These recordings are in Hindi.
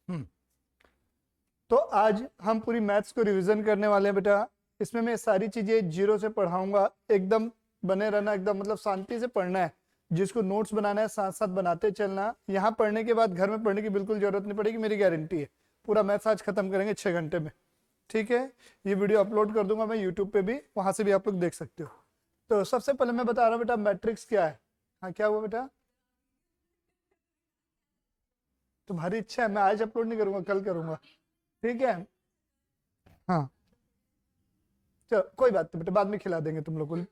हम्म तो आज हम पूरी मैथ्स को रिवीजन करने वाले हैं बेटा। इसमें मैं सारी चीजें जीरो से पढ़ाऊंगा, एकदम बने रहना, एकदम मतलब शांति से पढ़ना है। जिसको नोट्स बनाना है साथ साथ बनाते चलना। यहाँ पढ़ने के बाद घर में पढ़ने की बिल्कुल जरूरत नहीं पड़ेगी, मेरी गारंटी है। पूरा मैथ्स आज खत्म करेंगे 6 घंटे में। ठीक है, ये वीडियो अपलोड कर दूंगा मैं यूट्यूब पे भी, वहां से भी आप लोग देख सकते हो। तो सबसे पहले मैं बता रहा हूँ बेटा मैट्रिक्स क्या है। हाँ क्या हुआ बेटा? तुम्हारी इच्छा है, मैं आज अपलोड नहीं करूंगा, कल करूंगा। ठीक है। हाँ चलो कोई बात नहीं बेटा, बाद में खिला देंगे तुम लोग को।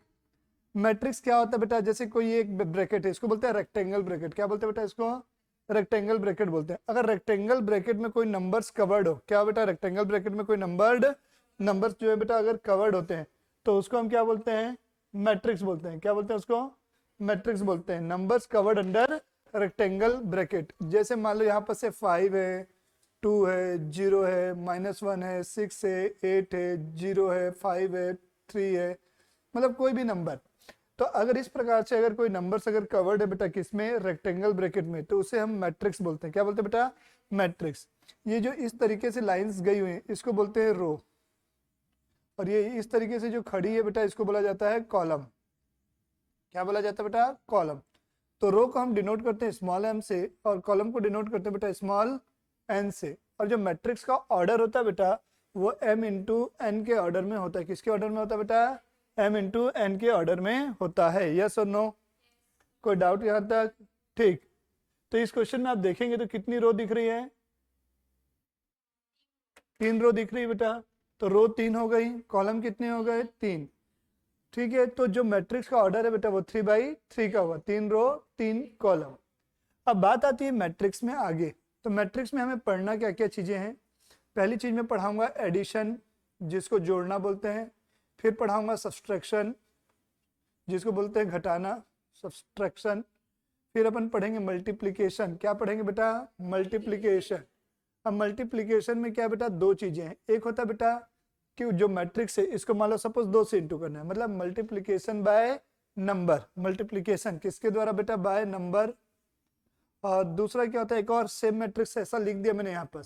मैट्रिक्स क्या होता है बेटा? जैसे कोई एक ब्रैकेट है, इसको बोलते हैं रेक्टेंगल ब्रैकेट। क्या बोलते हैं बेटा इसको? रेक्टेंगल ब्रैकेट बोलते हैं। अगर रेक्टेंगल ब्रैकेट में कोई नंबर्स कवर्ड हो, क्या बेटा रेक्टेंगल ब्रैकेट में कोई नंबर्स जो है बेटा अगर कवर्ड होते हैं तो उसको हम क्या बोलते हैं? मैट्रिक्स बोलते हैं। क्या बोलते हैं उसको? मैट्रिक्स बोलते हैं। Numbers covered under rectangle bracket. जैसे मान लो यहाँ पर से 5 है, 2 है, 0 है, -1 है, 6 है, 8 है, 0 है, 5 है, 3 है, मतलब कोई भी नंबर। तो अगर इस प्रकार से अगर कोई नंबर्स अगर कवर्ड है बेटा किसमें? रेक्टेंगल ब्रैकेट में, तो उसे हम मैट्रिक्स बोलते हैं। क्या बोलते हैं बेटा? मैट्रिक्स। ये जो इस तरीके से लाइंस गई हुई हैं इसको बोलते हैं रो, और ये इस तरीके से जो खड़ी है बेटा इसको बोला जाता है कॉलम। क्या बोला जाता है बेटा? कॉलम। तो रो को हम डिनोट करते हैं स्मॉल एम से, और कॉलम को डिनोट करते हैं बेटा स्मॉल एन से। और जो मैट्रिक्स का ऑर्डर होता है बेटा वो m इंटू एन के ऑर्डर में होता है। किसके ऑर्डर में होता है बेटा? m इंटू एन के ऑर्डर में होता है। यस और नो? कोई डाउट यहाँ तक? ठीक। तो इस क्वेश्चन में आप देखेंगे तो कितनी रो दिख रही है? 3 रो दिख रही है बेटा। तो रो 3 हो गई, कॉलम कितने हो गए? 3। ठीक है, तो जो मैट्रिक्स का ऑर्डर है बेटा वो 3/3 का हुआ, 3 रो 3 कॉलम। अब बात आती है मैट्रिक्स में आगे। तो मैट्रिक्स में हमें पढ़ना क्या क्या चीजें हैं? पहली चीज मैं पढ़ाऊंगा एडिशन, जिसको जोड़ना बोलते हैं। फिर पढ़ाऊंगा सब्सट्रैक्शन, जिसको बोलते हैं घटाना, सब्सट्रैक्शन। फिर अपन पढ़ेंगे मल्टीप्लिकेशन। क्या पढ़ेंगे बेटा? मल्टीप्लिकेशन। अब मल्टीप्लिकेशन में क्या बेटा? दो चीजें हैं। एक होता है बेटा कि जो मैट्रिक्स है इसको मान लो सपोज 2 से इंटू करना है, मतलब मल्टीप्लिकेशन बाय नंबर। मल्टीप्लिकेशन किसके द्वारा बेटा? By number. और दूसरा क्या होता है? एक और सेम मैट्रिक्स ऐसा लिख दिया मैंने यहाँ पर,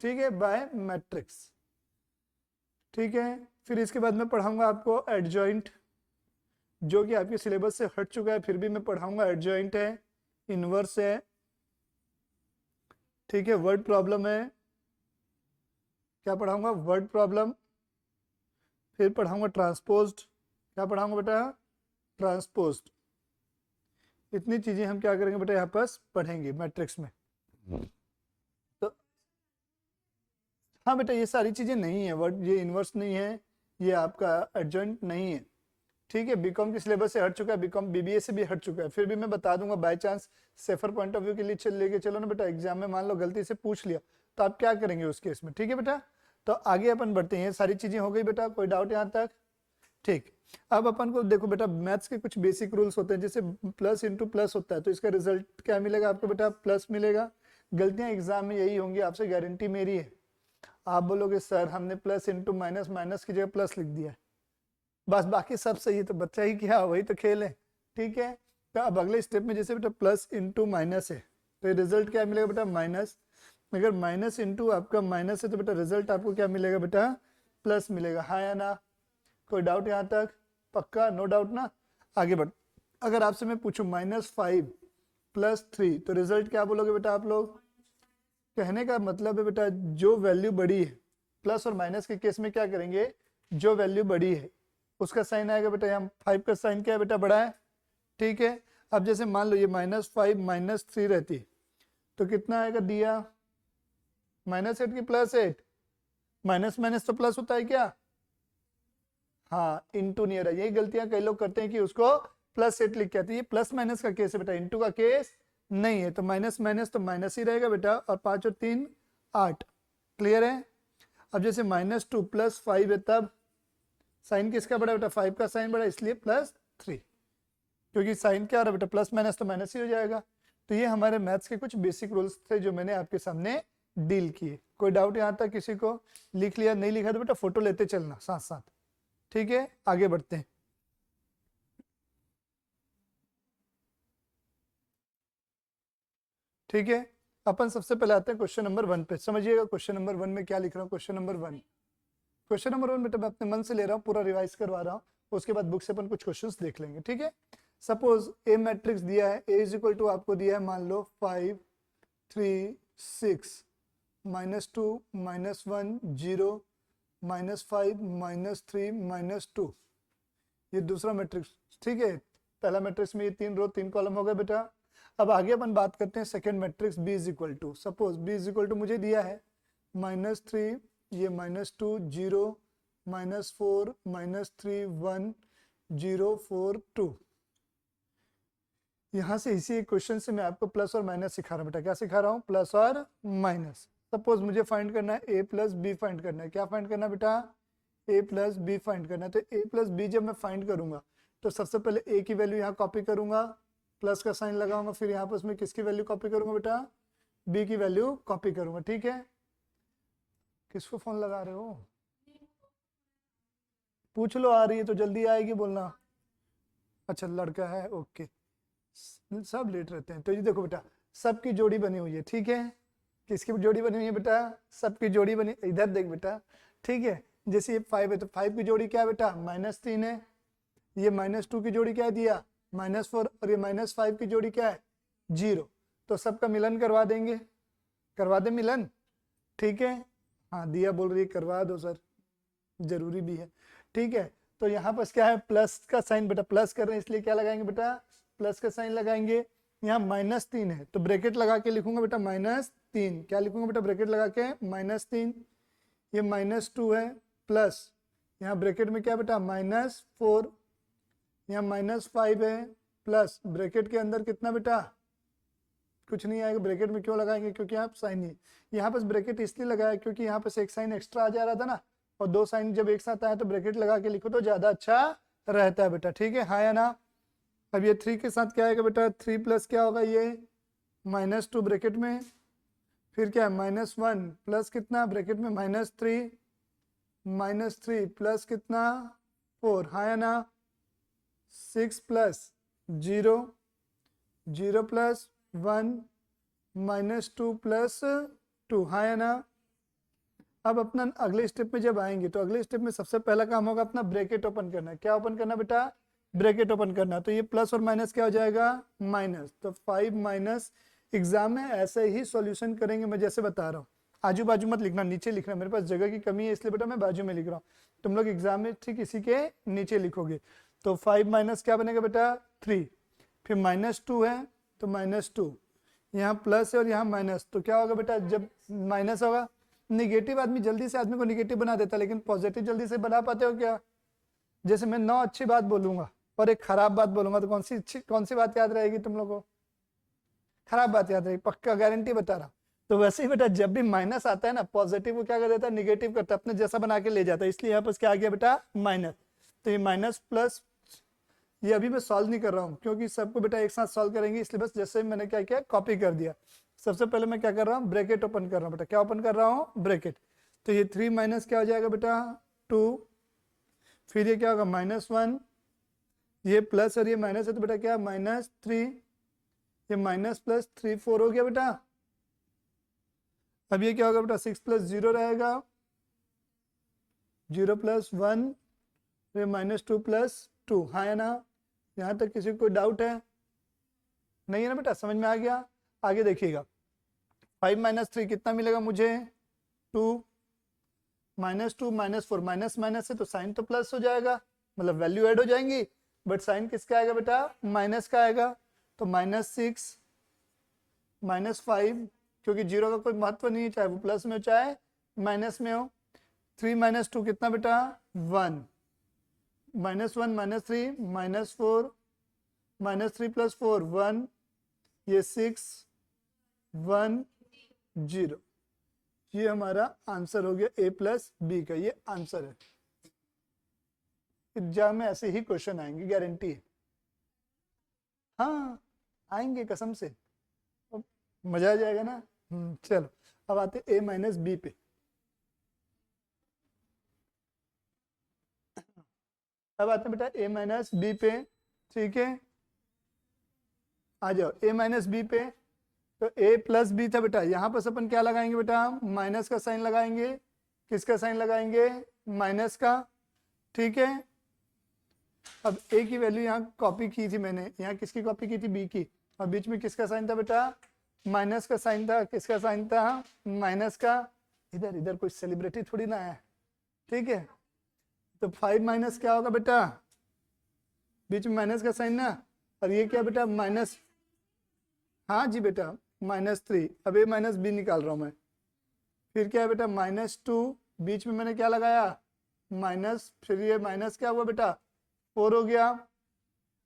ठीक है, बाय मैट्रिक्स। ठीक है। फिर इसके बाद मैं पढ़ाऊंगा आपको एडजॉइंट, जो कि आपके सिलेबस से हट चुका है, फिर भी मैं पढ़ाऊंगा। एडजॉइंट है, इनवर्स है, ठीक है, वर्ड प्रॉब्लम है। क्या पढ़ाऊंगा? Word problem. फिर पढ़ाऊंगा ट्रांसपोज्ड। क्या पढ़ाऊंगा बेटा? ट्रांसपोज्ड। इतनी चीजें हम क्या करेंगे बेटा यहाँ पर पढ़ेंगे मैट्रिक्स में। तो हाँ बेटा ये सारी चीजें नहीं है, वर्ड ये इनवर्स नहीं है, ये आपका एडजॉइंट नहीं है। ठीक है, बीकॉम के सिलेबस से हट चुका है, बीकॉम बीबीए से भी हट चुका है। फिर भी मैं बता दूंगा, by chance safer point of view के लिए लेके चलो ना बेटा। एग्जाम में मान लो गलती से पूछ लिया तो आप क्या करेंगे उस केस में? ठीक है बेटा। तो आगे अपन बढ़ते हैं। ये सारी चीजें हो गई बेटा, कोई डाउट यहाँ तक? ठीक। अब अपन को देखो बेटा मैथ्स के कुछ बेसिक रूल्स होते हैं। जैसे प्लस इंटू प्लस होता है तो इसका रिजल्ट क्या मिलेगा आपको बेटा? प्लस मिलेगा। गलतियां एग्जाम में यही होंगी, आपसे गारंटी मेरी है। आप बोलोगे सर हमने प्लस इंटू माइनस, माइनस की जगह प्लस लिख दिया है, बस बाकी सब सही है, तो बच्चा ही क्या, वही तो खेल है। ठीक है। तो अब अगले स्टेप में जैसे बेटा प्लस इंटू माइनस है तो रिजल्ट क्या मिलेगा बेटा? माइनस। अगर माइनस इंटू आपका माइनस है तो बेटा रिजल्ट आपको क्या मिलेगा बेटा? प्लस मिलेगा। हाँ या ना? कोई डाउट यहाँ तक? पक्का? नो डाउट ना? आगे बढ़। अगर आपसे मैं पूछूं -5 + 3 तो रिजल्ट क्या बोलोगे बेटा आप लोग? कहने का मतलब है बेटा जो वैल्यू बड़ी है, प्लस और माइनस के केस में क्या करेंगे? जो वैल्यू बड़ी है उसका साइन आएगा बेटा। यहाँ 5 का साइन क्या है बेटा? बड़ा है। ठीक है। अब जैसे मान लो ये -5 - 3 रहती तो कितना आएगा? दिया -8 की +8, माइनस माइनस तो प्लस होता है क्या? हाँ, इंटू नहीं आ रहा। यही गलतियां कई लोग करते हैं कि उसको +8 लिख के आती है। प्लस माइनस का केस है बेटा, इंटू का केस नहीं है। तो माइनस माइनस तो माइनस ही रहेगा बेटा। और 5 और 3 8। क्लियर है? अब जैसे -2 + 5 है तब साइन किसका बड़ा बेटा? 5 का साइन बड़ा, इसलिए +3। क्योंकि साइन क्या हो रहा है बेटा? प्लस माइनस तो माइनस ही हो जाएगा। तो ये हमारे मैथ्स के कुछ बेसिक रूल्स थे जो मैंने आपके सामने डील किए। कोई डाउट यहाँ तक किसी को? लिख लिया? नहीं लिखा तो बेटा फोटो लेते चलना साथ साथ। ठीक है, आगे बढ़ते हैं। ठीक है, अपन सबसे पहले आते हैं क्वेश्चन नंबर 1 पे। समझिएगा क्वेश्चन नंबर 1 में क्या लिख रहा हूँ। क्वेश्चन नंबर 1 बेटा मैं अपने मन से ले रहा हूँ, पूरा रिवाइज करवा रहा हूँ, उसके बाद बुक से अपन कुछ क्वेश्चंस देख लेंगे, ठीक है। सपोज ए मैट्रिक्स दिया है, ए इज इक्वल टू आपको दिया है मान लो 5 3 6 -2 -1 0 -5 -3 -2, ये दूसरा मैट्रिक्स, ठीक है। पहला मैट्रिक्स में ये 3 रो 3 कॉलम हो गए बेटा। अब आगे अपन बात करते हैं second matrix B is equal to, suppose B is equal to मुझे दिया है -3, ये -2 0 -4 -3 1 0 4 2। यहाँ से इसी क्वेश्चन से मैं आपको प्लस और माइनस सिखा रहा हूँ बेटा। क्या सिखा रहा हूँ? प्लस और माइनस। सपोज मुझे फाइंड करना है ए प्लस बी फाइंड करना है। क्या फाइंड करना है बेटा? ए प्लस बी फाइंड करना है। तो ए प्लस बी जब मैं फाइंड करूंगा तो सबसे पहले ए की वैल्यू यहाँ कॉपी करूंगा, प्लस का साइन लगाऊंगा, फिर यहाँ पर उसमें किसकी वैल्यू कॉपी करूंगा बेटा? बी की वैल्यू कॉपी करूंगा, ठीक है। किसको फोन लगा रहे हो? पूछ लो, आ रही है तो जल्दी आएगी बोलना। अच्छा लड़का है, ओके, सब लेट रहते हैं। तो ये देखो बेटा सबकी जोड़ी बनी हुई है, ठीक है। किसकी जोड़ी बनी हुई है बेटा? सबकी जोड़ी बनी, इधर देख बेटा, ठीक है। जैसे ये 5 है तो 5 की जोड़ी क्या है बेटा? -3 है। ये -2 की जोड़ी क्या है दिया? -4, और ये -5 की जोड़ी क्या है? 0। तो सबका मिलन करवा देंगे, करवा दे मिलन, ठीक है। हाँ दिया बोल रही है करवा दो सर, जरूरी भी है, ठीक है। तो यहाँ पर क्या है? प्लस का साइन बेटा, प्लस कर रहे हैं इसलिए क्या लगाएंगे बेटा? प्लस का साइन लगाएंगे। यहाँ -3 है तो ब्रैकेट लगा के लिखूंगा बेटा -3। क्या लिखूंगा बेटा? ब्रैकेट लगा के -3। ये -2 है, प्लस यहाँ ब्रैकेट में क्या बेटा? -4। यहाँ -5 है, प्लस ब्रैकेट के अंदर कितना बेटा? कुछ नहीं आएगा। ब्रैकेट में क्यों लगाएंगे? क्योंकि यहाँ साइन नहीं, यहाँ पर ब्रैकेट इसलिए लगाया क्योंकि यहाँ पर एक साइन एक्स्ट्रा आ जा रहा था ना, और 2 साइन जब एक साथ आए तो ब्रैकेट लगा के लिखो तो ज्यादा अच्छा रहता है बेटा, ठीक है। हाँ या ना? अब ये 3 के साथ क्या आएगा बेटा? 3 प्लस क्या होगा? ये -2 ब्रैकेट में, फिर क्या है? -1 प्लस कितना ब्रैकेट में? -3 प्लस कितना? 4। हाँ या ना? 6 प्लस 0 0 प्लस 1 -2 प्लस 2। हाँ या ना? अब अपना अगले स्टेप में जब आएंगे तो अगले स्टेप में सबसे पहला काम होगा अपना ब्रैकेट ओपन करना है। क्या ओपन करना बेटा? ब्रैकेट ओपन करना। तो ये प्लस और माइनस क्या हो जाएगा? माइनस। तो 5 माइनस, एग्जाम में ऐसे ही सॉल्यूशन करेंगे, मैं जैसे बता रहा हूँ। आजू बाजू मत लिखना, नीचे लिखना। मेरे पास जगह की कमी है इसलिए बेटा मैं बाजू में लिख रहा हूँ, तुम लोग एग्जाम में ठीक इसी के नीचे लिखोगे। तो 5 माइनस क्या बनेगा बेटा? 3, फिर -2 है तो -2, यहाँ प्लस है और यहाँ माइनस, तो क्या होगा बेटा? जब माइनस होगा, निगेटिव आदमी जल्दी से आदमी को निगेटिव बना देता है, लेकिन पॉजिटिव जल्दी से बना पाते हो क्या? जैसे मैं 9 अच्छी बात बोलूंगा और एक खराब बात बोलूंगा तो कौन सी बात याद रहेगी तुम लोगों को? खराब बात याद रहेगी, पक्का गारंटी बता रहा हूँ। तो वैसे ही बेटा जब भी माइनस आता है ना, पॉजिटिव को क्या कर देता है? निगेटिव करता है, अपने जैसा बना के ले जाता है। इसलिए यहाँ पर क्या आ गया बेटा? माइनस। तो ये माइनस प्लस, ये अभी मैं सॉल्व नहीं कर रहा हूँ क्योंकि सबको बेटा एक साथ सॉल्व करेंगे, इसलिए बस जैसे मैंने क्या किया, कॉपी कर दिया। सबसे पहले मैं क्या कर रहा हूँ? ब्रैकेट ओपन कर रहा हूँ बेटा। क्या ओपन कर रहा हूँ? ब्रैकेट। तो ये 3 माइनस क्या हो जाएगा बेटा? 2, फिर ये क्या होगा? -1, ये प्लस और ये माइनस है तो बेटा क्या? -3, ये माइनस प्लस 3 4 हो गया बेटा। अब ये क्या होगा बेटा? 6 प्लस 0 रहेगा, 0 प्लस 1, फिर -2 प्लस 2। हाँ या ना? यहाँ तक किसी को कोई डाउट है? नहीं है ना बेटा? समझ में आ गया? आगे देखिएगा, 5 माइनस 3 कितना मिलेगा मुझे? 2, -2 -4, माइनस माइनस है तो साइन तो प्लस हो जाएगा, मतलब वैल्यू ऐड हो जाएंगी, बट साइन किसका आएगा बेटा? माइनस का आएगा। तो -6 -5, क्योंकि 0 का कोई महत्व नहीं है, चाहे वो प्लस में हो चाहे माइनस में हो। 3 - 2 कितना बेटा? 1, -1 -3 -4, -3 + 4 1, ये 6 1 0। ये हमारा आंसर हो गया A + B का, ये आंसर है। एग्जाम में ऐसे ही क्वेश्चन आएंगे, गारंटी है। हाँ आएंगे कसम से, मजा आ जाएगा ना। चलो अब आते A - B पे। अब आते हैं बेटा A - B पे, ठीक है। आ जाओ A - B पे। तो a प्लस बी था बेटा, यहाँ पर अपन क्या लगाएंगे बेटा, माइनस का साइन लगाएंगे। किसका साइन लगाएंगे, माइनस का, ठीक है। अब a की वैल्यू यहाँ कॉपी की थी मैंने, यहाँ किसकी कॉपी की थी, b की, और बीच में किसका साइन था बेटा, माइनस का साइन था। किसका साइन था, माइनस का। इधर इधर कोई सेलिब्रिटी थोड़ी ना है, ठीक है। तो 5 माइनस क्या होगा बेटा, बीच में माइनस का साइन ना, और ये क्या बेटा, माइनस, हाँ जी बेटा -3। अब ये माइनस बी निकाल रहा हूं मैं। फिर क्या है बेटा, -2, बीच में मैंने क्या लगाया, माइनस, फिर ये माइनस क्या हुआ बेटा, 4 हो गया।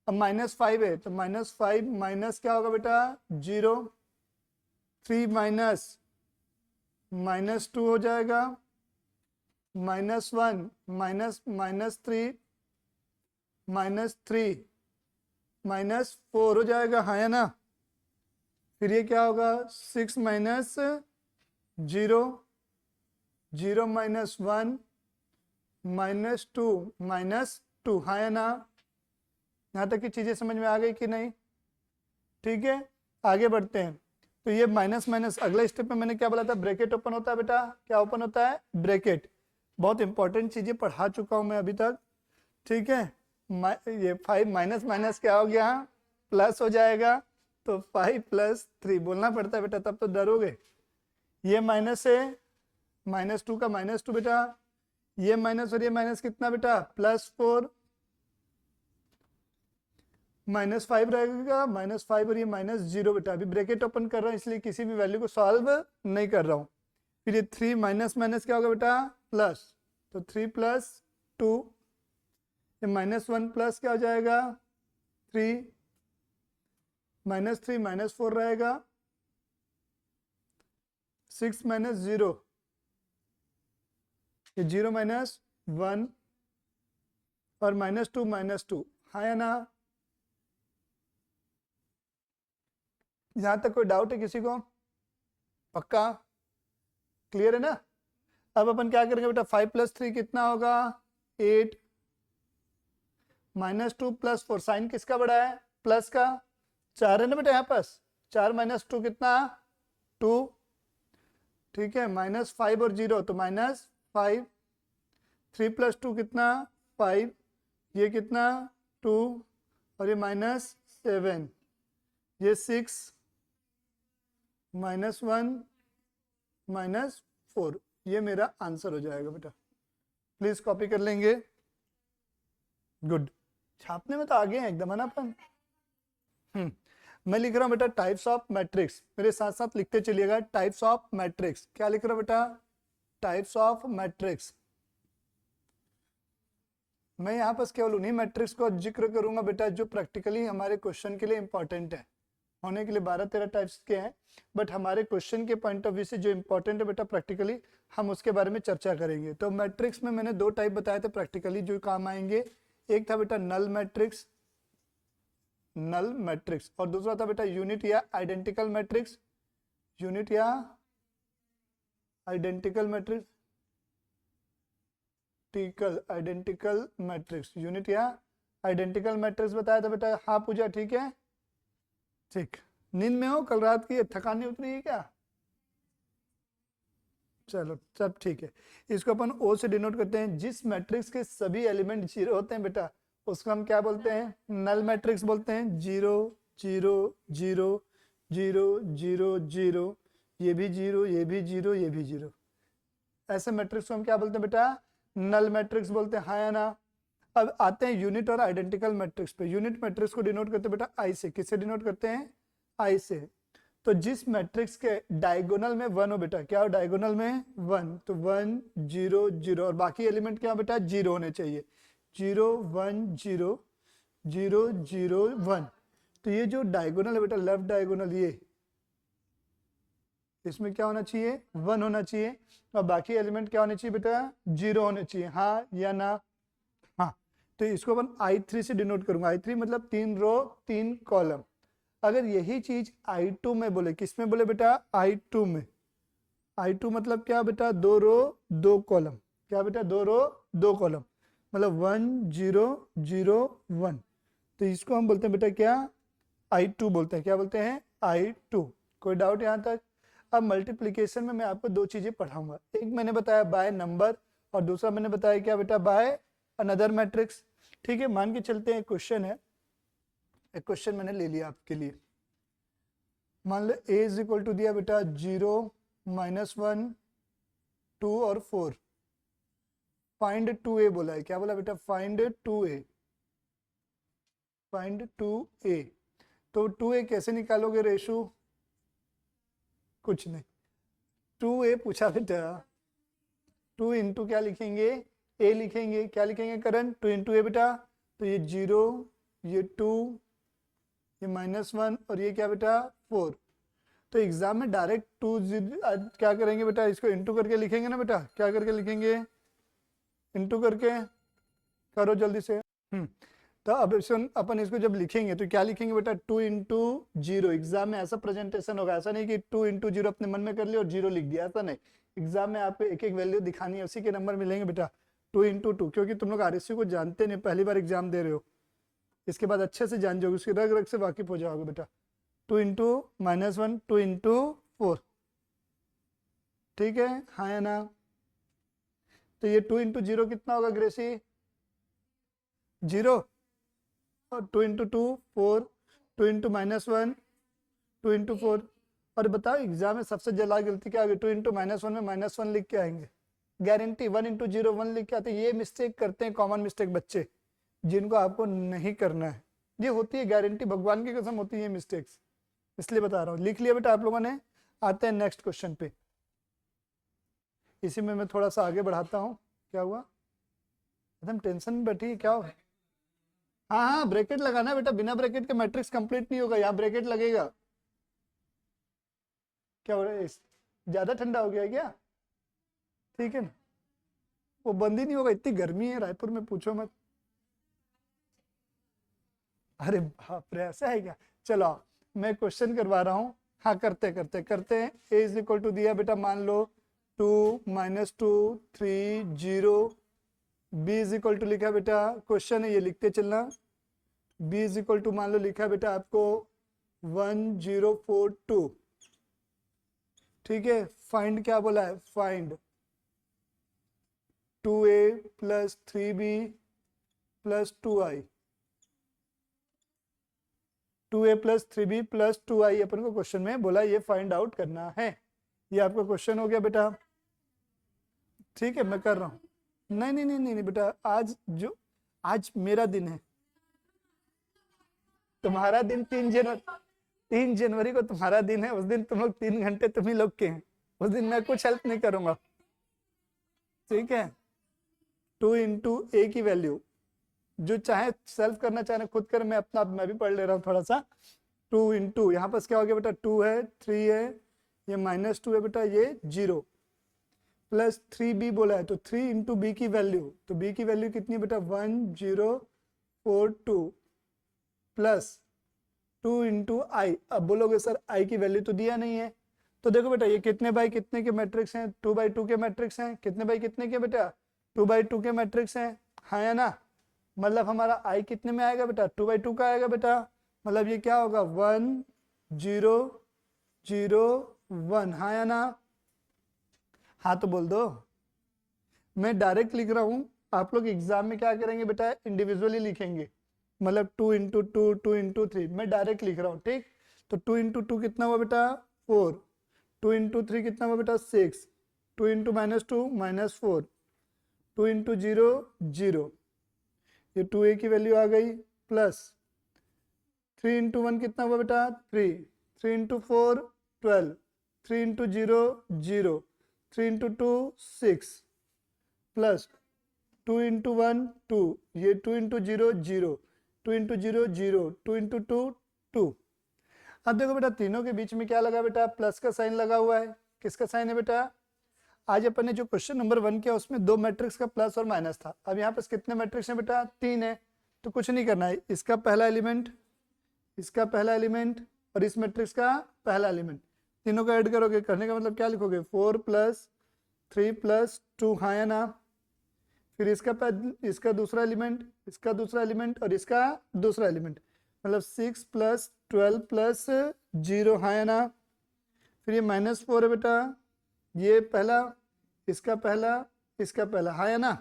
अब -5 है, तो -5 माइनस क्या होगा बेटा, 0। 3 माइनस -2 हो जाएगा, -1 -3 -4 हो जाएगा, हाँ या ना। फिर ये क्या होगा, 6 माइनस 0 0 -1 -2 हाँ या ना। यहाँ तक की चीजें समझ में आ गई कि नहीं, ठीक है। आगे बढ़ते हैं। तो ये माइनस माइनस, अगला स्टेप में मैंने क्या बोला था, ब्रैकेट ओपन होता है बेटा, क्या ओपन होता है, ब्रैकेट। बहुत इंपॉर्टेंट चीजें पढ़ा चुका हूं मैं अभी तक, ठीक है। ये 5 माइनस माइनस क्या हो गया, प्लस हो जाएगा। तो 5 + 3 बोलना पड़ता है बेटा, तब तो डरोगे। ये माइनस है, -2 का -2 बेटा, ये माइनस और ये माइनस कितना बेटा, +4, -5 रहेगा, -5 और ये -0 बेटा। अभी ब्रैकेट ओपन कर रहा हूँ इसलिए किसी भी वैल्यू को सॉल्व नहीं कर रहा हूँ। फिर ये 3 माइनस माइनस क्या होगा बेटा, प्लस, तो 3 + 2, ये -1 प्लस क्या हो जाएगा, 3, -3 -4 रहेगा, 6 -0, ये 0 -1 और -2 -2, हाँ या ना। यहां तक कोई डाउट है किसी को, पक्का क्लियर है ना। अब अपन क्या करेंगे बेटा, 5 + 3 कितना होगा, 8, -2 + 4, साइन किसका बड़ा है, प्लस का, 4 है ना बेटा यहाँ पास, 4 -2 कितना, 2, ठीक है। -5 और 0 तो -5, 3 + 2 कितना, 5, ये कितना, 2, और ये -7, ये 6, -1 -4, ये मेरा आंसर हो जाएगा बेटा। प्लीज कॉपी कर लेंगे, गुड। छापने में तो आगे हैं एकदम, है ना अपन। मैं लिख रहा हूं बेटा टाइप्स ऑफ मैट्रिक्स, मेरे साथ साथ लिखते चलिएगा, टाइप्स ऑफ मैट्रिक्स। क्या लिख रहा हूं बेटा, टाइप्स ऑफ मैट्रिक्स। मैं यहाँ पर केवल उन्हीं मैट्रिक्स को जिक्र करूंगा बेटा जो प्रैक्टिकली हमारे क्वेश्चन के लिए इंपॉर्टेंट है। होने के लिए 12-13 टाइप्स के हैं, बट हमारे क्वेश्चन के पॉइंट ऑफ व्यू से जो इंपॉर्टेंट है बेटा प्रैक्टिकली, हम उसके बारे में चर्चा करेंगे। तो मैट्रिक्स में मैंने 2 टाइप बताए थे प्रैक्टिकली जो काम आएंगे। एक था बेटा नल मैट्रिक्स, और दूसरा था बेटा यूनिट या आइडेंटिकल मैट्रिक्स, यूनिट या identical matrix, identical matrix, unit या आइडेंटिकल मैट्रिक्स बताया था बेटा। हाँ पूजा ठीक है, ठीक। नींद में हो, कल रात की थकान नहीं उतरी है क्या, चलो सब ठीक है। इसको अपन ओ से डिनोट करते हैं। जिस मैट्रिक्स के सभी एलिमेंट 0 होते हैं बेटा उसको हम क्या बोलते हैं, नल मैट्रिक्स बोलते हैं। 0 0 0 0 0 0, ये भी 0, ये भी 0, ये भी 0, ऐसे मैट्रिक्स को हम क्या बोलते हैं बेटा, नल मैट्रिक्स बोलते हैं, हाँ या ना। अब आते हैं यूनिट और आइडेंटिकल मैट्रिक्स पे। यूनिट मैट्रिक्स को डिनोट करते हैं बेटा आई से। किससे डिनोट करते हैं, आई से। तो जिस मैट्रिक्स के डायगोनल में 1 हो बेटा, क्या हो डायगोनल में 1, तो 1 0 0, और बाकी एलिमेंट क्या बेटा 0 होने चाहिए, 0 1 0 0 0 1। तो ये जो डायगोनल है बेटा, लेफ्ट डायगोनल, ये इसमें क्या होना चाहिए, 1 होना चाहिए, और बाकी एलिमेंट क्या होने चाहिए बेटा, 0 होने चाहिए, हाँ या ना। हाँ, तो इसको अपन I3 से डिनोट करूंगा। I3 मतलब 3 रो 3 कॉलम। अगर यही चीज I2 में बोले, किस में बोले बेटा, I2 में। I2 मतलब क्या बेटा, 2 रो 2 कॉलम, क्या बेटा 2 रो 2 कॉलम, मतलब 1 0 0 1। तो इसको हम बोलते हैं बेटा क्या, I2 बोलते हैं, क्या बोलते हैं, I2। कोई डाउट यहाँ तक? अब मल्टीप्लिकेशन में मैं आपको दो चीजें पढ़ाऊंगा, एक मैंने बताया बाय नंबर और दूसरा मैंने बताया क्या बेटा, बाय अनदर मैट्रिक्स। ठीक है, मान के चलते हैं क्वेश्चन है, एक क्वेश्चन मैंने ले लिया आपके लिए। मान लो a इज इक्वल टू दिया बेटा 0, -1, 2 और 4। फाइंड 2a बोला है, क्या बोला बेटा, फाइंड 2a, फाइंड 2a। तो 2a कैसे निकालोगे रेशो, कुछ नहीं, 2a पूछा बेटा, 2 इंटू क्या लिखेंगे, a लिखेंगे, क्या लिखेंगे करंट, 2 इंटू ए बेटा, तो ये 0, ये 2, ये -1 और ये क्या बेटा 4। तो एग्जाम में डायरेक्ट 2 क्या करेंगे बेटा, इसको इंटू करके लिखेंगे ना बेटा, क्या करके लिखेंगे, इंटू करके, करो जल्दी से। तो अब अपन इसको जब लिखेंगे तो क्या लिखेंगे बेटा, 2 इंटू 0। एग्जाम में ऐसा प्रेजेंटेशन होगा, ऐसा नहीं कि 2 इंटू 0 अपने मन में कर लिया और 0 लिख दिया, ऐसा नहीं। एग्जाम में आपको एक एक वैल्यू दिखानी है, उसी के नंबर मिलेंगे बेटा, 2 इंटू 2, क्योंकि तुम लोग आरएससी को जानते नहीं, पहली बार एग्जाम दे रहे हो, इसके बाद अच्छे से जान जाओगे, उसकी रग रग से वाकिफ हो जाओगे बेटा। 2 इंटू -1, 2 इंटू 4, ठीक है, हाँ या ना। तो ये 2 इंटू 0 कितना होगा ग्रेसी, 0, और 2 इंटू 2 4, 2 इंटू -1, 2 इंटू 4। और बताओ एग्जाम में सबसे ज्यादा गलती क्या होगी, 2 इंटू -1 में -1 लिख के आएंगे, गारंटी। 1 इंटू 0 1 लिख के आते, ये मिस्टेक करते हैं कॉमन मिस्टेक बच्चे, जिनको आपको नहीं करना है, ये होती है गारंटी, भगवान की कसम होती है मिस्टेक्स, इसलिए बता रहा हूँ। लिख लिया बेटा आप लोगों ने, आते हैं नेक्स्ट क्वेश्चन पे। इसी में मैं थोड़ा सा आगे बढ़ाता हूँ, क्या हुआ, एकदम टेंशन में बैठी, क्या हुआ, हाँ हाँ ब्रैकेट लगाना है बेटा, बिना ब्रैकेट के मैट्रिक्स कंप्लीट नहीं होगा, यहाँ ब्रैकेट लगेगा। क्या हो रहा है, ज्यादा ठंडा हो गया है क्या, ठीक है ना, वो बंद ही नहीं होगा, इतनी गर्मी है रायपुर में, पूछो मत। अरे बाप रे, ऐसा है क्या, चलो मैं क्वेश्चन करवा रहा हूँ, हाँ करते करते करते हैं। a इज इक्वल टू दिया बेटा, मान लो 2 -2 3 0, b इज इक्वल टू लिखा बेटा, क्वेश्चन है ये लिखते चलना, b इज इक्वल टू मान लो लिखा बेटा आपको 1 0 4 2, ठीक है। फाइंड क्या बोला है, find 2a plus 3b plus 2i, 2a plus 3b plus 2i अपन को क्वेश्चन में बोला ये फाइंड आउट करना है। ये आपका क्वेश्चन हो गया बेटा, ठीक है, मैं कर रहा हूँ। नहीं नहीं नहीं नहीं बेटा, आज मेरा दिन है, तुम्हारा दिन 3 जनवरी को तुम्हारा दिन है, उस दिन तुम लोग 3 घंटे तुम ही लोग के हैं, उस दिन मैं कुछ हेल्प नहीं करूंगा, ठीक है। 2 इंटू ए की वैल्यू, जो चाहे सेल्फ करना चाहे खुद कर, मैं अपना मैं भी पढ़ ले रहा हूँ थोड़ा सा। 2 इंटू यहाँ पर क्या हो गया बेटा, 2 है 3 है, ये -2 है बेटा, ये 0 प्लस 3b बोला है, तो 3 इंटू बी की वैल्यू, तो b की वैल्यू कितनी है बेटा 1 0 4 2 प्लस 2 इंटू आई। अब बोलोगे सर आई की वैल्यू तो दिया नहीं है, तो देखो बेटा ये कितने बाई कितने के मैट्रिक्स हैं, 2 बाई 2 के मैट्रिक्स हैं, कितने बाई कितने के बेटा 2 बाई 2 के मैट्रिक्स हैं, हाँ या ना। मतलब हमारा आई कितने में आएगा बेटा, 2 बाई 2 का आएगा बेटा, मतलब ये क्या होगा 1 0 0 1, हाँ या ना, हाँ तो बोल दो। मैं डायरेक्ट लिख रहा हूँ, आप लोग एग्जाम में क्या करेंगे बेटा, इंडिविजुअली लिखेंगे, मतलब 2 इंटू 2 2 इंटू 3, मैं डायरेक्ट लिख रहा हूँ, ठीक। तो 2 इंटू 2 कितना हुआ बेटा 4, 2 इंटू 3 कितना हुआ बेटा 6, 2 इंटू -2 -4, 2 इंटू 0 0, ये 2a की वैल्यू आ गई, प्लस 3 इंटू 1 कितना हुआ बेटा 3, 3 into 4 12, 3 into 0 0, 3 into 2 6, plus 2 into 1 2, ये 2 इंटू 0 0, 2 इंटू 0 0, 2 इंटू 2 2। अब देखो बेटा तीनों के बीच में क्या लगा बेटा, प्लस का साइन लगा हुआ है, किसका साइन है बेटा, आज अपन ने जो क्वेश्चन नंबर 1 किया उसमें 2 मैट्रिक्स का प्लस और माइनस था, अब यहाँ पर कितने मैट्रिक्स हैं बेटा 3 है, तो कुछ नहीं करना है, इसका पहला एलिमेंट, इसका पहला एलिमेंट और इस मैट्रिक्स का पहला एलिमेंट, तीनों को ऐड करोगे, करने का मतलब क्या लिखोगे 4 + 3 + 2, हाँ या ना। फिर इसका दूसरा एलिमेंट, इसका दूसरा एलिमेंट और इसका दूसरा एलिमेंट, मतलब 6 + 12 + 0, हाँ या ना। फिर ये -4 है बेटा, ये पहला, इसका पहला, इसका पहला, हाँ है ना।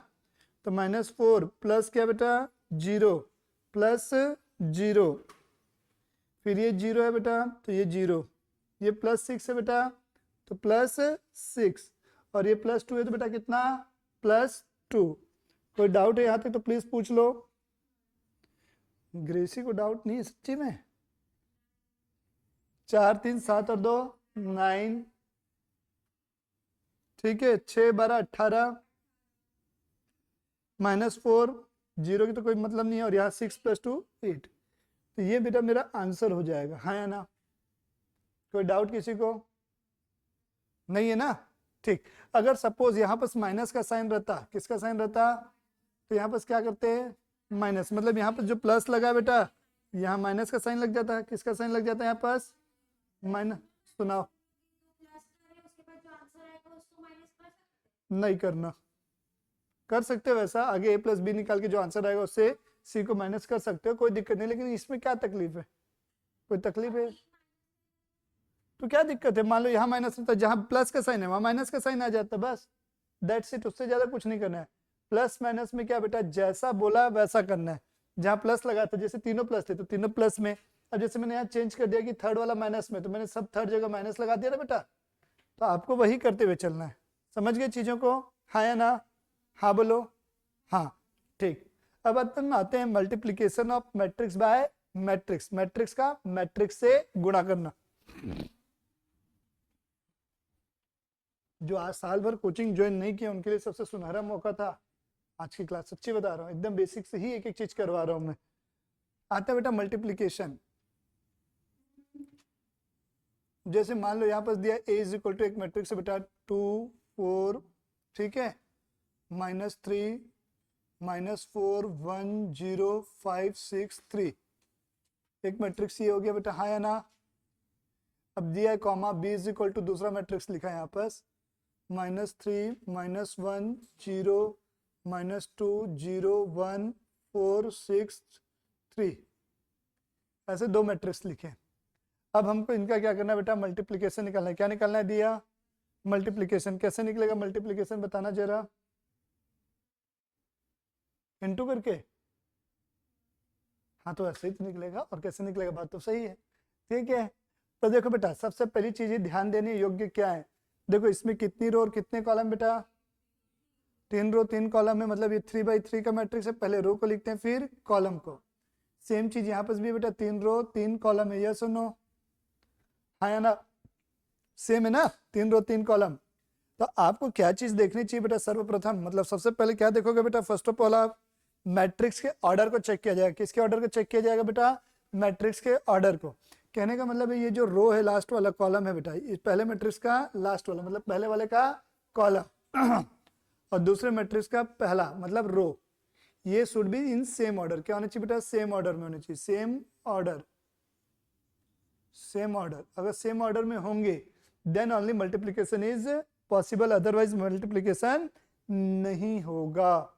तो -4 प्लस क्या बेटा 0 प्लस 0, फिर ये 0 है बेटा तो ये 0, ये +6 है बेटा तो +6, और ये +2 है तो बेटा कितना +2। कोई डाउट है यहाँ तक तो प्लीज पूछ लो। ग्रेसी को डाउट नहीं है सच्ची में। 4 3 7 और 2 9, ठीक है, 6 12 18, -4 0 की तो कोई मतलब नहीं है, और यहाँ 6 + 2 8, तो ये बेटा मेरा आंसर हो जाएगा, हाँ या ना। कोई डाउट किसी को नहीं है ना, ठीक। अगर सपोज यहाँ पर माइनस का साइन रहता, किसका साइन रहता, तो यहाँ पर क्या करते हैं माइनस, मतलब यहाँ पर जो प्लस लगा बेटा यहाँ माइनस का साइन लग जाता है, किसका साइन लग जाता है यहाँ पास माइनस। सुनाओ, नहीं करना, कर सकते हो वैसा, आगे a + b निकाल के जो आंसर आएगा उससे c को माइनस कर सकते हो, कोई दिक्कत नहीं। लेकिन इसमें क्या तकलीफ है, कोई तकलीफ है तो क्या दिक्कत है। मान लो यहाँ माइनस रहता, जहाँ प्लस का साइन है वहां माइनस का साइन आ जाता, बस दैट्स इट, उससे ज्यादा कुछ नहीं करना है। प्लस माइनस में क्या बेटा, जैसा बोला वैसा करना है। जहाँ प्लस लगा था, जैसे तीनों प्लस थे तो तीनों प्लस में, अब जैसे मैंने यहाँ चेंज कर दिया कि थर्ड वाला माइनस में, तो मैंने सब थर्ड जगह माइनस लगा दिया ना बेटा, तो आपको वही करते हुए चलना है। समझ गए चीजों को, हाँ या ना, हाँ बोलो, हाँ ठीक। अब अपन आते हैं multiplication of matrix bye matrix, matrix का मैट्रिक्स से गुणा करना। जो आज साल भर कोचिंग ज्वाइन नहीं किया उनके लिए सबसे सुनहरा मौका था आज की क्लास, सच्ची बता रहा हूँ, एकदम बेसिक से ही एक एक चीज करवा रहा हूँ मैं। आता बेटा मल्टीप्लीकेशन, जैसे मान लो यहाँ पर दिया a = एक मैट्रिक्स है बेटा 2 4, ठीक है, -3 -4 1 0 5 6 3, एक मैट्रिक्स ये हो गया बेटा, हाँ या ना। अब दिया है कॉमा b = दूसरा मैट्रिक्स लिखा है यहाँ पर -3 -1 0 -2 0 1 4 6 3, ऐसे दो मैट्रिक्स लिखे। अब हमको इनका क्या करना है बेटा, मल्टीप्लीकेशन निकालना है। क्या निकालना है दिया, मल्टीप्लीकेशन। कैसे निकलेगा मल्टीप्लीकेशन बताना जरा, इनटू करके, हाँ तो ऐसे ही तो निकलेगा, और कैसे निकलेगा, बात तो सही है, ठीक है। तो देखो बेटा सबसे पहली चीज ध्यान देने योग्य क्या है, देखो इसमें कितनी रो और कितने कॉलम बेटा, 3 रो 3 कॉलम है, मतलब ये 3/3 का मैट्रिक्स है। पहले रो को लिखते हैं फिर कॉलम को। सेम चीज यहाँ पर भी बेटा 3 रो 3 कॉलम है, यस और नो, हाँ या ना, सेम है ना, 3 रो 3 कॉलम। तो आपको क्या चीज देखनी चाहिए बेटा, सर्वप्रथम मतलब सबसे पहले क्या देखोगे बेटा, फर्स्ट ऑफ ऑल आप मैट्रिक्स के ऑर्डर को चेक किया जाएगा। किसके ऑर्डर को चेक किया जाएगा बेटा, मैट्रिक्स के ऑर्डर को। कहने का मतलब है ये जो रो है लास्ट वाला कॉलम है बेटा, इस पहले मैट्रिक्स का लास्ट वाला मतलब पहले वाले का कॉलम और दूसरे मैट्रिक्स का पहला मतलब रो, ये should be in same order. क्या होना चाहिए बेटा, सेम ऑर्डर में होना चाहिए, सेम ऑर्डर, सेम ऑर्डर। अगर सेम ऑर्डर में होंगे then only multiplication is possible, otherwise multiplication नहीं होगा।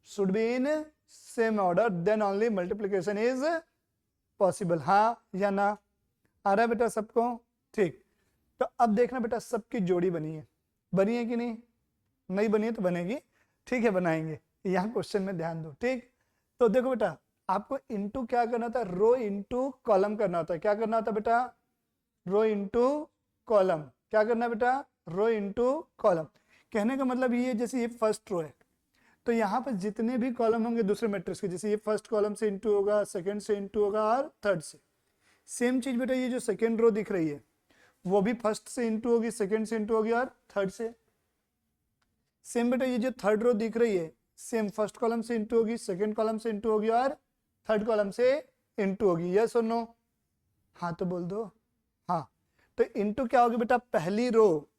Should be in same order then only multiplication is possible, हाँ या ना, आ रहा है बेटा सबको, ठीक। तो अब देखना बेटा सबकी जोड़ी बनी है, बनी है कि नहीं, नहीं बनी है तो बनेगी, ठीक है, बनाएंगे, यहाँ क्वेश्चन में ध्यान दो, ठीक। तो देखो बेटा आपको इनटू क्या करना था, रो इनटू कॉलम करना होता है। क्या करना होता है बेटा, रो इनटू कॉलम। क्या करना है बेटा, रो इनटू कॉलम। कहने का मतलब ये जैसे ये फर्स्ट रो है तो यहाँ पर जितने भी कॉलम होंगे दूसरे मैट्रिक्स के, जैसे ये फर्स्ट कॉलम से इनटू होगा, सेकंड से इनटू होगा और थर्ड से। सेम चीज बेटा ये जो सेकंड रो दिख रही है वो भी फर्स्ट से इनटू होगी, सेकंड से इनटू होगी और थर्ड से। सेम बेटा ये जो थर्ड रो दिख रही है सेम फर्स्ट कॉलम से इनटू होगी, सेकंड कॉलम से इनटू होगी और थर्ड कॉलम से इनटू होगी, यस और नो, हाँ तो बोल दो, हाँ। तो इनटू क्या होगी बेटा, पहली रो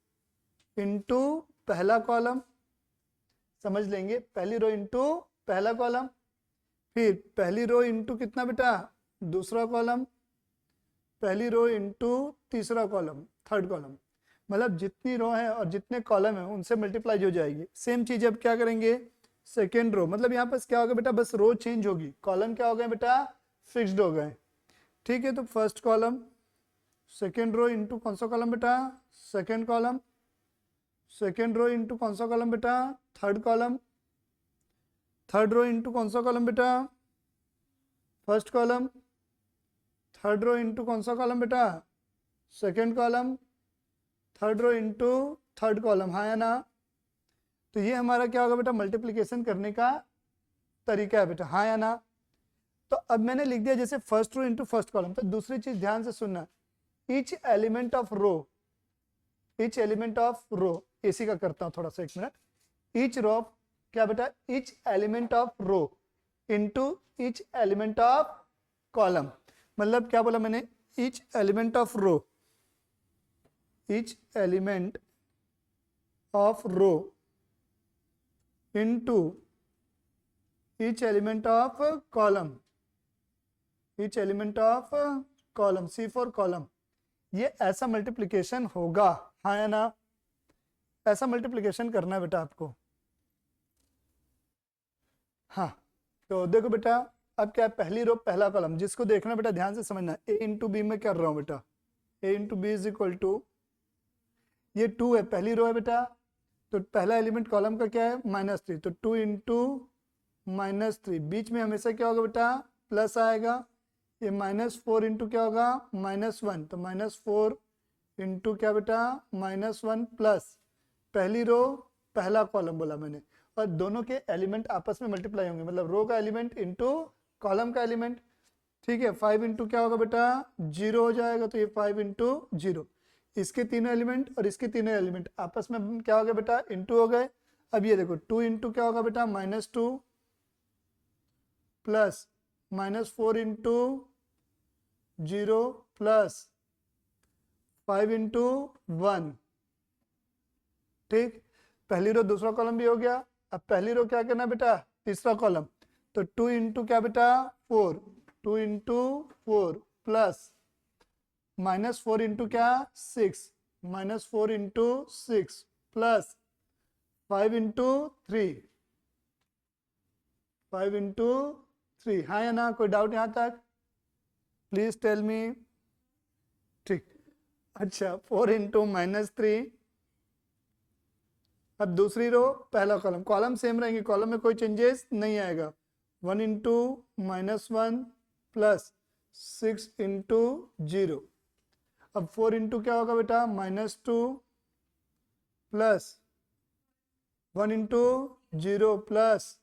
इनटू पहला कॉलम, समझ लेंगे, पहली रो इनटू पहला कॉलम, फिर पहली रो इनटू कितना बेटा, दूसरा कॉलम, पहली रो इनटू तीसरा कॉलम, थर्ड कॉलम। मतलब जितनी रो है और जितने कॉलम है उनसे मल्टीप्लाई हो जाएगी। सेम चीज अब क्या करेंगे, सेकेंड रो, मतलब यहाँ पर क्या होगा बेटा, बस रो चेंज होगी, कॉलम क्या हो गए बेटा, फिक्स्ड हो गए, ठीक है। तो first column second row into कौन सा कॉलम बेटा, second column, second row into कौन सा कॉलम बेटा, third column, third row into कौन सा कॉलम बेटा, first column, third row into कौन सा कॉलम बेटा, second column, third row into third column, हाँ या ना। तो ये हमारा क्या होगा बेटा, मल्टीप्लिकेशन करने का तरीका है बेटा, हाँ या ना। तो अब मैंने लिख दिया जैसे first row into first column. तो दूसरी चीज ध्यान से सुनना, each element of row, each element of row, इसी का करता हूं थोड़ा सा, एक मिनट। ईच रो क्या बेटा, each element of row into each element of column. मतलब क्या बोला मैंने, each element of row, each element of row into each element of column, each element of column, C for column. ये ऐसा मल्टीप्लिकेशन होगा, हाँ या ना। ऐसा मल्टीप्लिकेशन करना है बेटा आपको, हाँ। तो देखो बेटा, अब क्या है, पहली रो पहला कॉलम, जिसको देखना बेटा ध्यान से समझना, ए इंटू बी में कर रहा हूं बेटा, A into B is equal to, ये 2 है, पहली रो है बेटा, तो पहला एलिमेंट कॉलम का क्या है, -3, तो 2 इंटू -3, बीच में हमेशा क्या होगा बेटा, प्लस आएगा। ये -4 इंटू क्या होगा, -1, तो -4 इंटू क्या बेटा, -1 प्लस पहली रो पहला कॉलम बोला मैंने, और दोनों के एलिमेंट आपस में मल्टीप्लाई होंगे, मतलब रो का एलिमेंट इंटू कॉलम का एलिमेंट, ठीक है। 5 इंटू क्या होगा बेटा, 0 हो जाएगा, तो ये 5 इंटू 0, इसके तीनों एलिमेंट और इसके तीनों एलिमेंट आपस में क्या हो गया बेटा, इंटू हो गए। अब ये देखो 2 इंटू क्या होगा बेटा, -2 प्लस -4 इंटू 0 प्लस 5 इंटू 1, ठीक। पहली रो दूसरा कॉलम भी हो गया। अब पहली रो क्या करना बेटा, तीसरा कॉलम, तो 2 इंटू क्या बेटा, 4, 2 इंटू 4 प्लस -4 इंटू क्या, 6, -4 इंटू 6 प्लस 5 इंटू 3, 5 इंटू 3, हाँ या ना, कोई डाउट यहाँ तक, प्लीज टेल मी, ठीक। अच्छा 4 इंटू -3, अब दूसरी रो पहला कॉलम, कॉलम सेम रहेंगे, कॉलम में कोई चेंजेस नहीं आएगा। 1 इंटू -1 प्लस 6 इंटू 0, अब 4 इंटू क्या होगा बेटा, -2 प्लस 1 इंटू 0 प्लस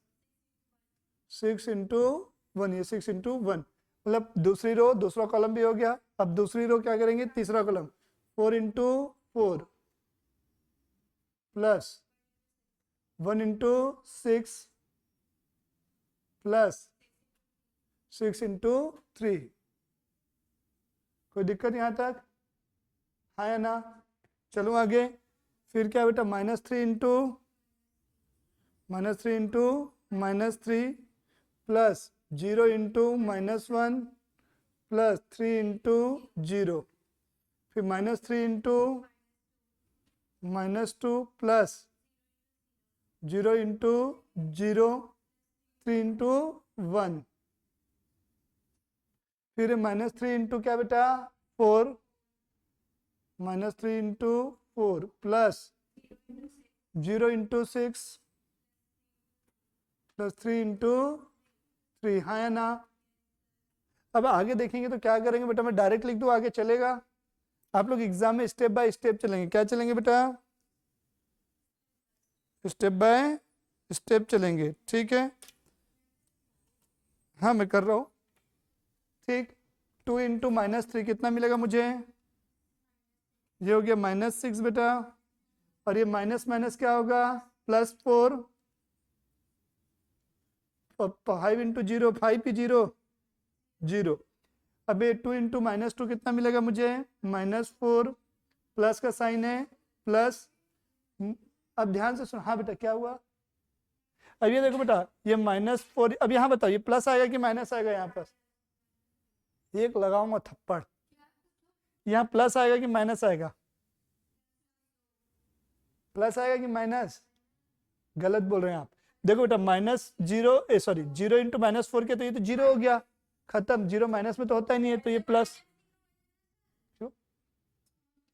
6 इंटू 1, ये 6 इंटू 1, मतलब दूसरी रो दूसरा कॉलम भी हो गया। अब दूसरी रो क्या करेंगे, तीसरा column, 4 into 4 plus 1 into 6 plus 6 into 3, कोई दिक्कत यहाँ तक, हाँ या ना। चलो आगे, फिर क्या बेटा, -3 into -3 plus 0 into -1 plus 3 into 0, फिर -3 इंटू -2 प्लस 0 इंटू 0, 3 इंटू 1, फिर -3 इंटू क्या बेटा, 4, -3 into 4 plus 0 into 6 plus 3 into 3, हाँ या ना। अब आगे देखेंगे तो क्या करेंगे बेटा, मैं डायरेक्ट लिख दूं, आगे चलेगा। आप लोग एग्जाम में स्टेप बाय स्टेप चलेंगे, क्या चलेंगे बेटा, स्टेप बाय स्टेप चलेंगे, ठीक है। हाँ मैं कर रहा हूं, ठीक। 2 इंटू -3 कितना मिलेगा मुझे, ये हो गया -6 बेटा, और ये माइनस माइनस क्या होगा, +4, और 5 इंटू 0, 5 की 0, 0। अब ये 2 इंटू -2 कितना मिलेगा मुझे, -4, प्लस का साइन है, प्लस। अब ध्यान से सुन, हाँ बेटा क्या हुआ, अब ये देखो बेटा, ये -4, अब यहाँ बताओ ये प्लस आएगा कि माइनस आएगा, यहाँ पर एक लगाऊंगा थप्पड़, यहाँ प्लस आएगा कि माइनस आएगा, प्लस आएगा कि माइनस, गलत बोल रहे हैं आप। देखो बेटा -0 इंटू -4 के, तो ये तो 0 हो गया, खत्म, 0 माइनस में तो होता ही नहीं है, तो ये प्लस,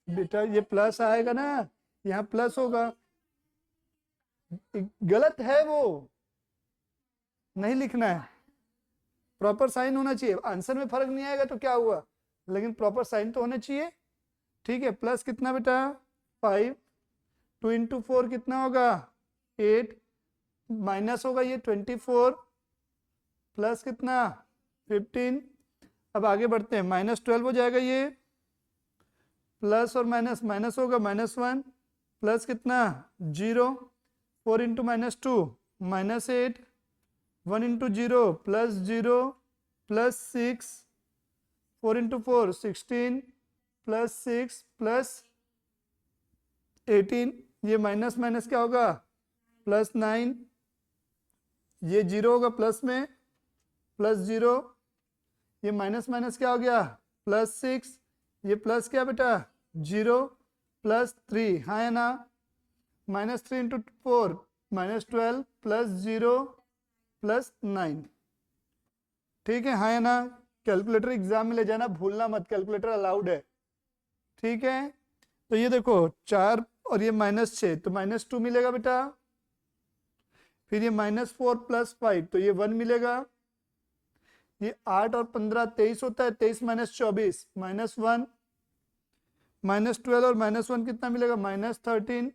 बेटा ये प्लस आएगा ना, यहाँ प्लस होगा, गलत है वो, नहीं लिखना है, प्रॉपर साइन होना चाहिए। आंसर में फर्क नहीं आएगा तो क्या हुआ, लेकिन प्रॉपर साइन तो होना चाहिए। ठीक है, प्लस कितना बेटा 5, 2 इंटू 4 कितना होगा 8, माइनस होगा ये 24, प्लस कितना 15। अब आगे बढ़ते हैं, -12 हो जाएगा ये, प्लस और माइनस, माइनस होगा -1, प्लस कितना 0, 4 इंटू -2 -8, 1 इंटू 0 +0 +6, 4 इंटू 4 16 +6 +18, ये माइनस माइनस क्या होगा +9, ये 0 होगा प्लस में +0, ये माइनस माइनस क्या हो गया +6, ये प्लस क्या बेटा 0 +3, हाँ है ना, -3 इंटू 4 -12 +0 +9। ठीक है, हाँ है ना। कैलकुलेटर एग्जाम में ले जाना भूलना मत, कैलकुलेटर अलाउड है। ठीक है, तो ये देखो 4 और ये -6 तो -2 मिलेगा बेटा, फिर ये -4 + 5 तो ये 1 मिलेगा, ये 8 और 15 23 होता है, 23 - 24 -1, -12 और -1 कितना मिलेगा -13,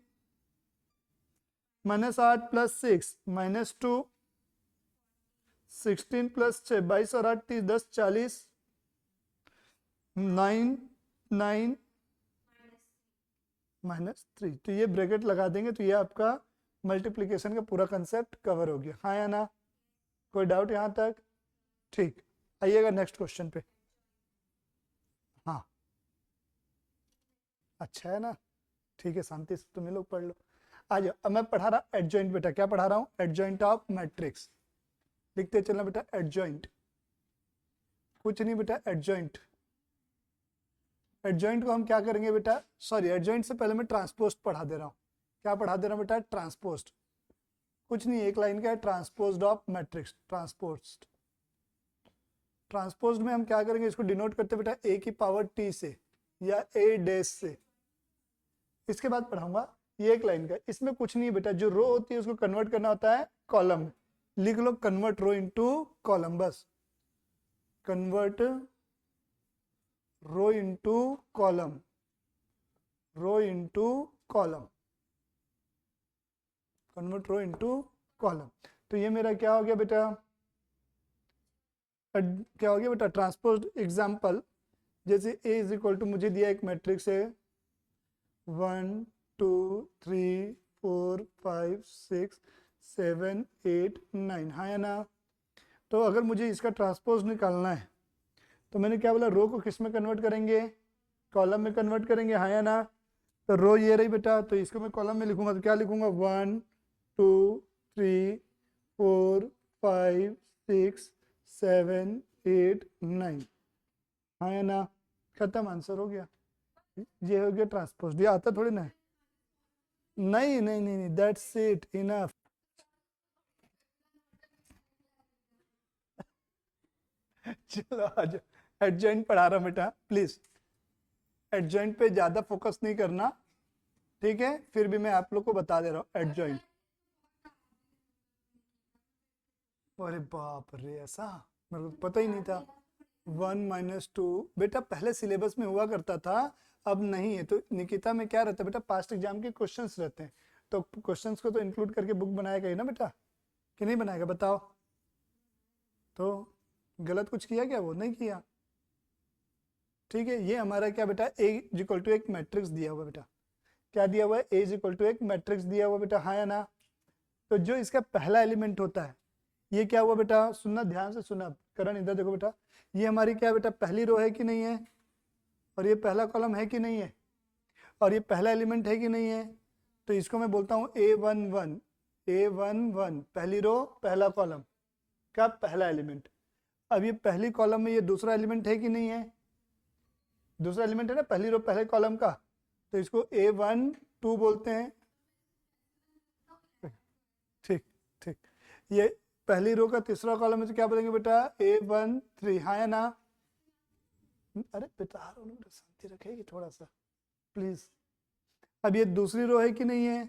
-8 + 6 -2, 16 + 6 22 और 8 30 10 40, 9 9 -3, तो ये ब्रैकेट लगा देंगे तो ये आपका मल्टीप्लिकेशन का पूरा कंसेप्ट कवर हो गया, हाँ या ना, कोई डाउट यहाँ तक। ठीक, आइएगा नेक्स्ट क्वेश्चन पे। हाँ अच्छा है ना, ठीक है, शांति से तुम लोग पढ़ लो। आ जाओ, अब मैं पढ़ा रहा एडजॉइंट बेटा, क्या पढ़ा रहा हूँ एडजॉइंट ऑफ मैट्रिक्स, लिखते चलना बेटा एडजॉइंट, कुछ नहीं बेटा एडजॉइंट। एडजॉइंट को हम क्या करेंगे बेटा, सॉरी एडजॉइंट से पहले मैं ट्रांसपोज पढ़ा दे रहा हूँ, क्या पढ़ा दे रहा हूँ बेटा ट्रांसपोज, कुछ नहीं एक लाइन का है, transposed of matrix, transposed. Transposed में हम क्या करेंगे, इसको डिनोट करते बेटा a की पावर t से या a डैश से, इसके बाद पढ़ाऊंगा, ये एक लाइन का, इसमें कुछ नहीं बेटा, जो रो होती है उसको कन्वर्ट करना होता है कॉलम, लिख लो कन्वर्ट रो इनटू कॉलम, बस कन्वर्ट रो इनटू कॉलम, रो इनटू कॉलम, कन्वर्ट रो इनटू कॉलम। तो ये मेरा क्या हो गया बेटा, क्या हो गया बेटा ट्रांसपोज्ड एग्जाम्पल, जैसे a = मुझे दिया एक मैट्रिक्स है 1 2 3 4 5 6 7 8 9, हाँ या ना। तो अगर मुझे इसका ट्रांसपोज निकालना है तो मैंने क्या बोला, रो को किस में कन्वर्ट करेंगे, कॉलम में कन्वर्ट करेंगे, हाँ या ना। तो रो ये रही बेटा, तो इसको मैं कॉलम में लिखूंगा तो क्या लिखूंगा 1 2 3 4 5 6 7 8 9, हाँ या ना, खत्म, आंसर हो गया, ये हो गया ट्रांसपोज। ये आता थोड़ी ना है, नहीं नहीं नहीं नहीं, दैट्स इट इनफ। चलो आ जाओ, एडजॉइंट पढ़ा रहा बेटा, प्लीज एडजॉइंट पे ज्यादा फोकस नहीं करना, ठीक है, फिर भी मैं आप लोग को बता दे रहा हूँ एडजॉइंट। अरे बाप रे, ऐसा मेरे को पता ही नहीं था। 1 - 2 बेटा पहले सिलेबस में हुआ करता था, अब नहीं है। तो निकिता में क्या रहता है बेटा, पास्ट एग्जाम के क्वेश्चंस रहते हैं, तो क्वेश्चंस को तो इंक्लूड करके बुक बनाएगा ही ना बेटा, कि नहीं बनाएगा बताओ। तो गलत कुछ किया क्या, वो नहीं किया, ठीक है। ये हमारा क्या बेटा a = एक मैट्रिक्स दिया हुआ बेटा, क्या दिया हुआ है, a = एक मैट्रिक्स दिया हुआ बेटा, हाँ या ना। तो जो इसका पहला एलिमेंट होता है, ये क्या हुआ बेटा, सुनना ध्यान से सुनना, करण इधर देखो बेटा, ये हमारी क्या बेटा पहली रो है कि नहीं है, और ये पहला कॉलम है कि नहीं है, और ये पहला एलिमेंट है कि नहीं है। तो इसको मैं बोलता हूँ A11, A11 पहली रो पहला कॉलम का पहला एलिमेंट। अब ये पहली कॉलम में ये दूसरा एलिमेंट है कि नहीं है, दूसरा एलिमेंट है ना पहली रो पहले कॉलम का, तो इसको A12 बोलते हैं, ठीक ठीक। ये पहली रो का तीसरा कॉलम है तो क्या बोलेंगे बेटा A13, हाँ या ना। अरे बेटा शांति रखेगी थोड़ा सा, प्लीज। अब ये दूसरी रो है कि नहीं है,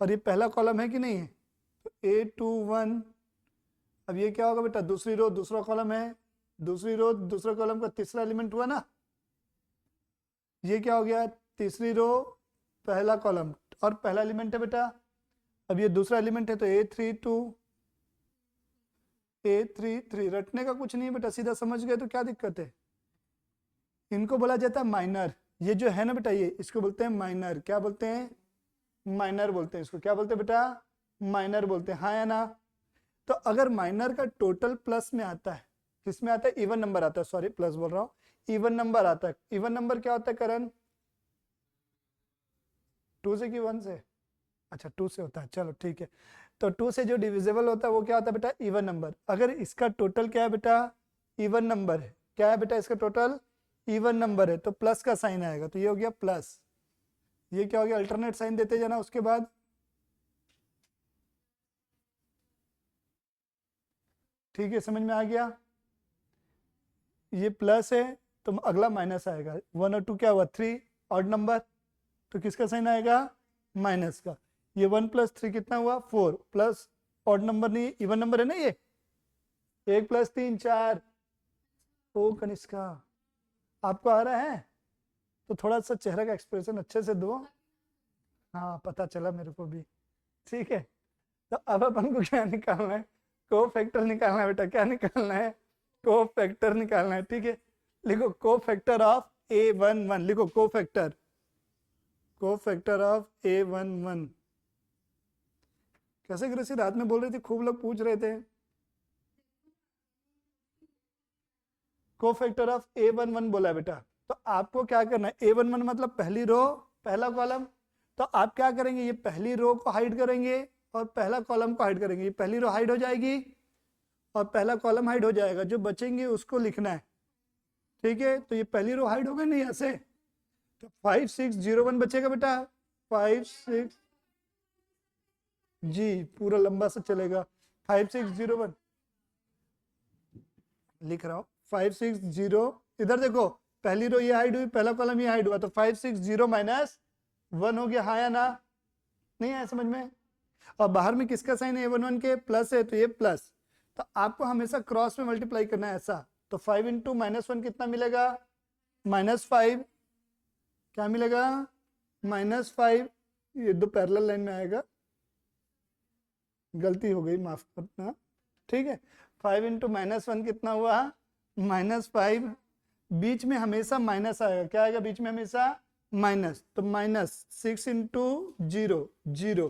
और ये पहला कॉलम है कि नहीं है, तो A21। अब ये क्या होगा बेटा, दूसरी रो दूसरा कॉलम है, दूसरी रो दूसरा कॉलम का तीसरा एलिमेंट हुआ ना, ये क्या हो गया, तीसरी रो पहला कॉलम और पहला एलिमेंट है बेटा। अब ये दूसरा एलिमेंट है तो A33 रटने का कुछ नहीं है बेटा, सीधा समझ गए तो क्या दिक्कत है। इनको बोला जाता है माइनर, ये जो है ना बेटा ये, इसको बोलते हैं माइनर। क्या बोलते हैं, माइनर बोलते हैं इसको। क्या बोलते हैं बेटा, माइनर बोलते हैं, हाँ या ना। तो अगर माइनर का टोटल प्लस में आता है, किसमें आता है, इवन नंबर आता है, सॉरी प्लस बोल रहा हूँ, इवन नंबर आता है। इवन नंबर क्या होता है करण, 2 से कि 1 से, अच्छा 2 से होता है, चलो ठीक है। तो 2 से जो डिविजिबल होता है वो क्या होता है बेटा, इवन नंबर। अगर इसका टोटल क्या है बेटा, इवन नंबर है, क्या है बेटा इसका टोटल, इवन नंबर है, तो प्लस का साइन आएगा, तो ये हो गया प्लस। ये क्या हो गया, अल्टरनेट साइन देते जाना उसके बाद। ठीक है, समझ में आ गया। ये प्लस है तो अगला माइनस आएगा। 1 और 2 क्या हुआ, 3 ऑड नंबर, तो किसका साइन आएगा, माइनस का। ये 1 + 3 कितना हुआ, 4 प्लस ऑड नंबर नहीं, इवन नंबर है ना ये, 1 + 3 4। ओ कनिष्का, आपको आ रहा है तो थोड़ा सा चेहरे का एक्सप्रेशन अच्छे से दो। हाँ पता चला मेरे को भी। ठीक है, तो अब अपन को क्या निकालना है, को फैक्टर निकालना है बेटा। क्या निकालना है, को फैक्टर निकालना है। ठीक है, लिखो को फैक्टर ऑफ A11, लिखो को फैक्टर ऑफ A11। कैसे ग्रेसी रात में बोल रही थी, खूब लोग पूछ रहे थे। को फैक्टर ऑफ A11 बोला है बेटा। तो आपको क्या करना है, A11 मतलब पहली रो पहला कॉलम। तो आप क्या करेंगे, ये पहली रो को हाइड करेंगे और पहला कॉलम को हाइड करेंगे। ये पहली रो हाइड हो जाएगी और पहला कॉलम हाइड हो जाएगा, जो बचेंगे उसको लिखना है। ठीक है, तो ये पहली रो हाइड हो गई नहीं ऐसे, तो 5601 बचेगा बेटा। 56 जी पूरा लंबा सा चलेगा, 5601 लिख रहा हूँ। 560, इधर देखो पहली रो ये हाइड हुई, पहला कॉलम ये हाइड हुआ, तो 560 - 1 हो गया, हाँ या ना, नहीं आया समझ में। और बाहर में किसका साइन है, A11 के प्लस है, तो ये प्लस। तो आपको हमेशा क्रॉस में मल्टीप्लाई करना है ऐसा। तो 5 × -1 कितना मिलेगा, -5। क्या मिलेगा, -5। ये दो पैरेलल लाइन में आएगा, गलती हो गई माफ करना। ठीक है, 5 × -1 कितना हुआ, -5। बीच में हमेशा माइनस आएगा, क्या आएगा बीच में हमेशा, माइनस। तो -6 × 0 0,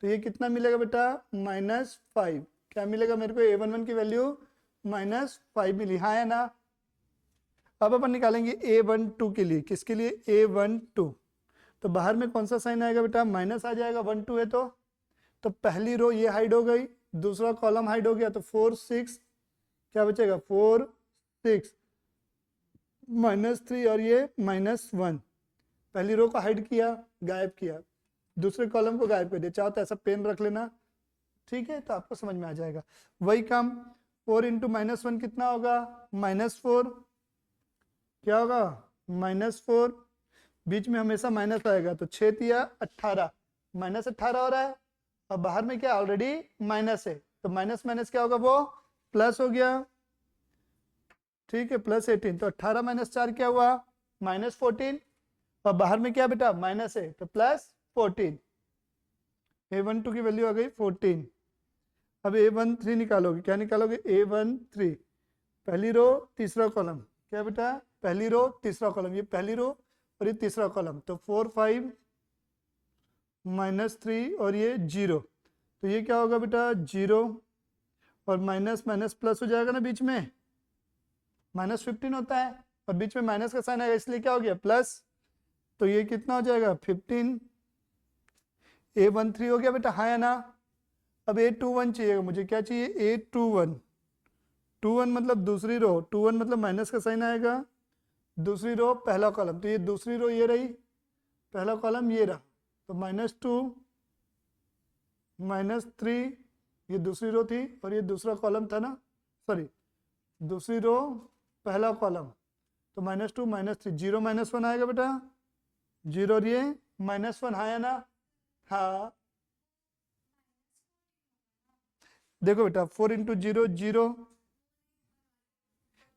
तो ये कितना मिलेगा बेटा, -5। क्या मिलेगा मेरे को, A11 की वैल्यू -5 मिली, हाँ या ना। अब अपन निकालेंगे A12 के लिए, किसके लिए, A12। तो बाहर में कौन सा साइन आएगा बेटा, माइनस आ जाएगा, 1 2 है तो पहली रो ये हाइड हो गई, दूसरा कॉलम हाइड हो गया, तो 4 6 क्या बचेगा, 4 6 -3 और ये -1। पहली रो को हाइड किया, गायब किया, दूसरे कॉलम को गायब कर दिया। चाहो तो ऐसा पेन रख लेना, ठीक है, तो आपको समझ में आ जाएगा। वही काम 4 × -1 कितना होगा, -4। क्या होगा, -4। बीच में हमेशा माइनस आएगा, तो 6 × 18 -18 हो रहा है, और बाहर में क्या ऑलरेडी माइनस है, तो माइनस माइनस क्या होगा, वो प्लस हो गया। ठीक है, +18, तो 18 - 4 क्या हुआ, -14। और बाहर में क्या बेटा, माइनस है, तो +14। A12 की वैल्यू आ गई 14। अब A13 निकालोगे, क्या निकालोगे, A13 पहली रो तीसरा कॉलम, क्या बेटा, पहली रो तीसरा कॉलम, ये पहली रो और ये तीसरा कॉलम, तो 4 5 -3 और ये 0, तो ये क्या होगा बेटा, 0 और माइनस माइनस प्लस हो जाएगा ना बीच में, -15 होता है और बीच में माइनस का साइन आएगा, इसलिए क्या हो गया, प्लस। तो ये कितना हो जाएगा, 15। A13 हो गया बेटा, हाँ या ना। अब A21 चाहिएगा मुझे, क्या चाहिए, A21। 21 मतलब दूसरी रो, 21 मतलब माइनस का साइन आएगा, दूसरी रो पहला कॉलम, तो ये दूसरी रो ये रही, पहला कॉलम ये रहा, तो -2 -3, ये दूसरी रो थी और ये दूसरा कॉलम था ना, सॉरी दूसरी रो पहला कॉलम, तो -2 -3 0 -1 आएगा बेटा, जीरो और ये -1, हाँ या ना? हाँ देखो बेटा 4 इंटू जीरो जीरो,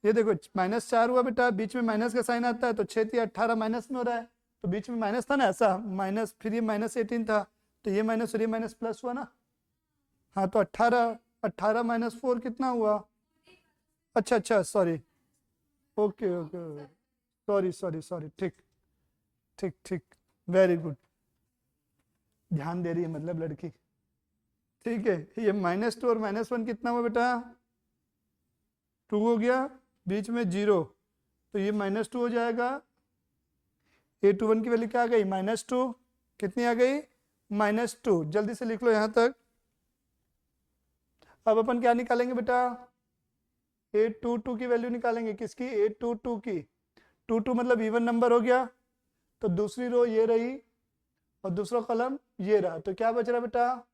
ये देखो -4 हुआ बेटा, बीच में माइनस का साइन आता है तो 6 × 18 माइनस में हो रहा है, तो बीच में माइनस था ना ऐसा, माइनस, फिर ये -18 था, तो ये माइनस और ये माइनस प्लस हुआ ना। हाँ तो 18, 18 - 4 कितना हुआ? अच्छा अच्छा sorry, okay okay, sorry sorry sorry, ठीक ठीक ठीक, वेरी गुड, ध्यान दे रही है मतलब लड़की। ठीक है, ये -2 और -1 कितना हुआ बेटा? 2 हो गया, बीच में जीरो, तो ये -2 हो जाएगा। A21 की वैल्यू क्या आ गई? -2, कितनी आ गई? -2, जल्दी से लिख लो यहाँ तक। अब अपन क्या निकालेंगे बेटा? A22 की वैल्यू निकालेंगे, किसकी? A22 की। 22 मतलब इवन नंबर हो गया, तो दूसरी रो ये रही और दूसरा कॉलम ये रहा, तो क्या बच रहा बेटा?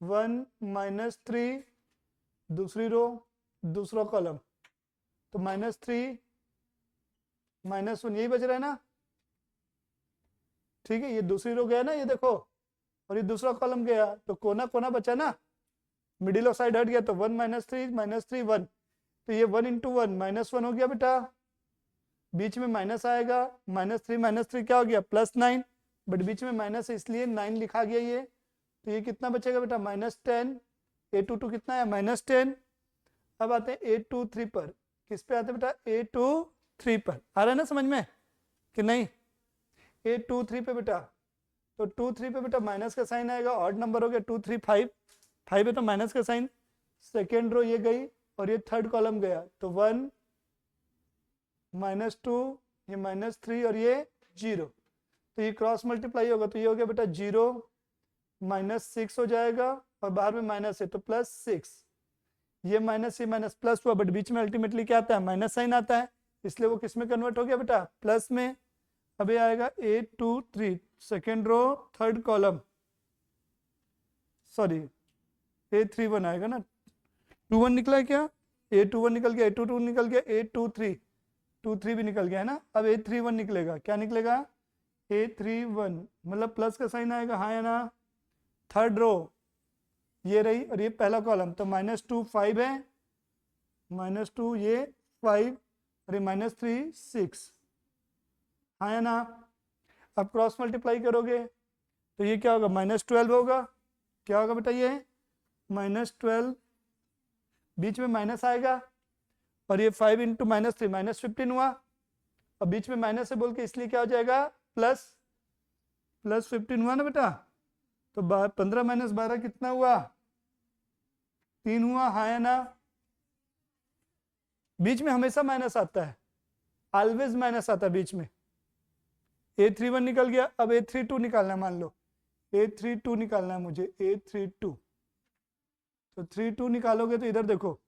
1 -3, दूसरी रो दूसरा कॉलम, तो -3 -1, यही बच रहा है ना? ठीक है, ये दूसरी रो गया ना, ये देखो, और ये दूसरा कॉलम गया, तो कोना कोना बचा ना, मिडिल ऑफ साइड हट गया, तो 1 -3 -3 1, तो ये 1 इंटू 1 -1 हो गया बेटा, बीच में माइनस आएगा, -3 -3 क्या हो गया? +9, बट बीच में माइनस है इसलिए 9 लिखा गया ये, तो ये कितना बचेगा बेटा? -10। A22 कितना है? -10। अब आते हैं A23 पर, किस पे आते हैं बेटा? A23 पर, आ रहा है ना समझ में कि नहीं? A23 पे बेटा, तो 23 पे बेटा माइनस का साइन आएगा, ऑड नंबर हो गया, 2 3 5, 5 है तो माइनस का साइन, सेकेंड रो ये गई और ये थर्ड कॉलम गया, तो 1 -2, ये -3 और ये 0, तो ये क्रॉस मल्टीप्लाई होगा, तो ये हो गया बेटा 0 -6 हो जाएगा, और बाहर में माइनस है तो +6, ये माइनस प्लस हुआ, बट बीच में अल्टीमेटली क्या आता है? माइनस साइन आता है, इसलिए वो किस में कन्वर्ट हो गया बेटा? प्लस में। अब ये आएगा A23, second row third column, sorry A31 आएगा ना, 21 निकला है क्या? A21 निकल गया, A22 निकल गया, A23, 23 भी निकल गया है ना, अब A31 निकलेगा, क्या निकलेगा? A31 मतलब प्लस का साइन आएगा, हाँ या ना? थर्ड रो ये रही और ये पहला कॉलम, तो -2 5 है, -2 ये 5 और ये -3 6, हाँ या ना? अब क्रॉस मल्टीप्लाई करोगे तो ये क्या होगा? -12 होगा, क्या होगा बेटा? ये -12, बीच में माइनस आएगा, और ये 5 इंटू -3 -15 हुआ, और बीच में माइनस है बोल के इसलिए क्या हो जाएगा? +15 हुआ ना बेटा, तो 15 - 12 कितना हुआ? 3 हुआ, हाँ या ना? बीच में हमेशा माइनस आता है, ऑलवेज माइनस आता है बीच में। A31 निकल गया, अब A32 निकालना है, मान लो A32 निकालना है मुझे, A32, तो 32 निकालोगे तो इधर देखो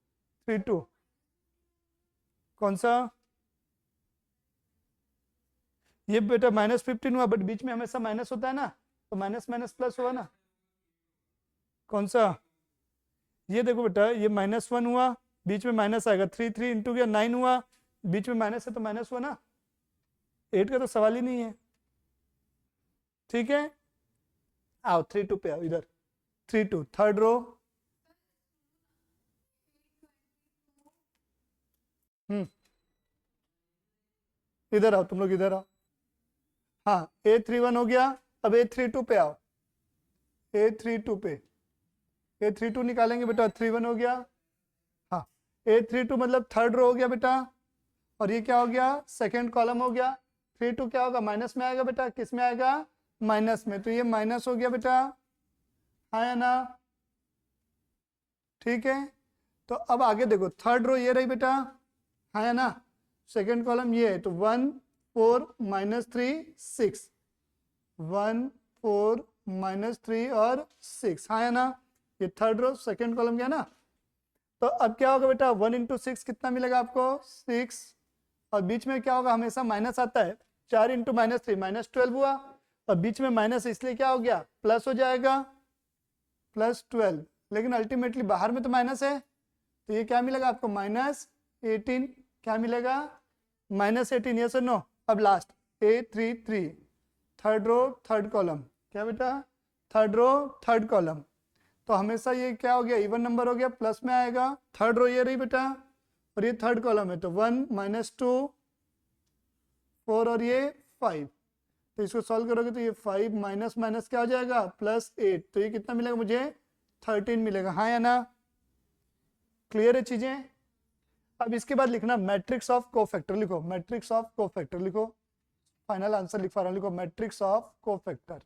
32 कौन सा? ये बेटा -15 हुआ, बट बीच में हमेशा माइनस होता है ना, तो माइनस माइनस प्लस हुआ ना, कौन सा? ये देखो बेटा, ये -1 हुआ, बीच में माइनस आएगा, 3 3 इंटू गया 9 हुआ, बीच में माइनस है तो माइनस हुआ ना, 8 का तो सवाल ही नहीं है। ठीक है, आओ 32 पे आओ, इधर 32 थर्ड रो, इधर आओ तुम लोग, इधर आओ, हाँ A31 हो गया, अब A32 पे आओ, A32 पे, A32 निकालेंगे बेटा, 31 हो गया, हाँ A32 मतलब थर्ड रो हो गया बेटा, और ये क्या हो गया? सेकंड कॉलम हो गया, 32 क्या होगा? माइनस में आएगा बेटा, किस में आएगा? माइनस में, तो ये माइनस हो गया बेटा, हाँ या ना? ठीक है, तो अब आगे देखो, थर्ड रो ये रही बेटा, हाँ या ना? सेकंड कॉलम ये है, तो 1 4 -3 6, 1 4 -3 और 6, हाँ या ना? ये थर्ड रो सेकंड कॉलम गया ना, तो अब क्या होगा बेटा? 1 इंटू 6 कितना मिलेगा आपको? 6, और बीच में क्या होगा? हमेशा माइनस आता है, 4 इंटू -3 -12 हुआ, और बीच में माइनस इसलिए क्या हो गया? प्लस हो जाएगा, +12, लेकिन अल्टीमेटली बाहर में तो माइनस है, तो ये क्या मिलेगा आपको? -18, क्या मिलेगा? -18, यस और नो? अब last A33, third row third column, क्या बेटा, थर्ड रो थर्ड कॉलम। तो हमेशा ये क्या हो गया, इवन नंबर हो गया, प्लस में आएगा। थर्ड रो ये रही बेटा, और ये थर्ड कॉलम है, तो 1 -2 4 और ये 5। तो इसको सॉल्व करोगे तो ये 5 माइनस माइनस क्या हो जाएगा, +8। तो ये कितना मिलेगा मुझे, 13 मिलेगा, हाँ या ना। क्लियर है चीजें। अब इसके बाद लिखना मैट्रिक्स ऑफ कोफैक्टर, लिखो मैट्रिक्स ऑफ कोफैक्टर, लिखो फाइनल आंसर लिख पा रहा हूं, लिखो matrix of cofactor,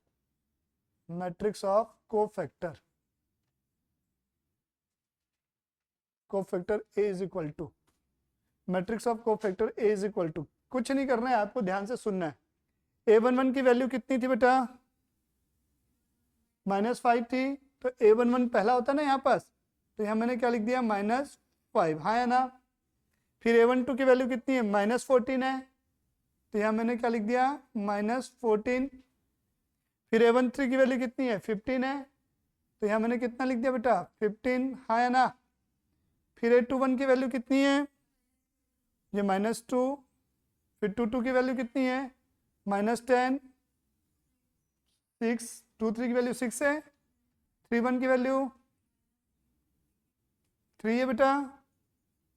matrix of cofactor, cofactor A is equal to, matrix of cofactor A is equal to, कुछ नहीं करना है आपको, ध्यान से सुनना है। A11 की वैल्यू कितनी थी बेटा, -5 थी, तो A11 पहला होता है ना यहाँ पास, तो यहाँ मैंने क्या लिख दिया, -5, हाँ या ना। फिर A12 की वैल्यू कितनी है, -14 है, तो यहाँ मैंने क्या लिख दिया, -14। फिर A13 की वैल्यू कितनी है, 15 है, तो यहाँ मैंने कितना लिख दिया बेटा, 15, हाँ या ना। फिर A21 की वैल्यू कितनी है, ये -2। फिर 22 की वैल्यू कितनी है, -10, 6, 23 की वैल्यू 6 है, 31 की वैल्यू 3 है बेटा,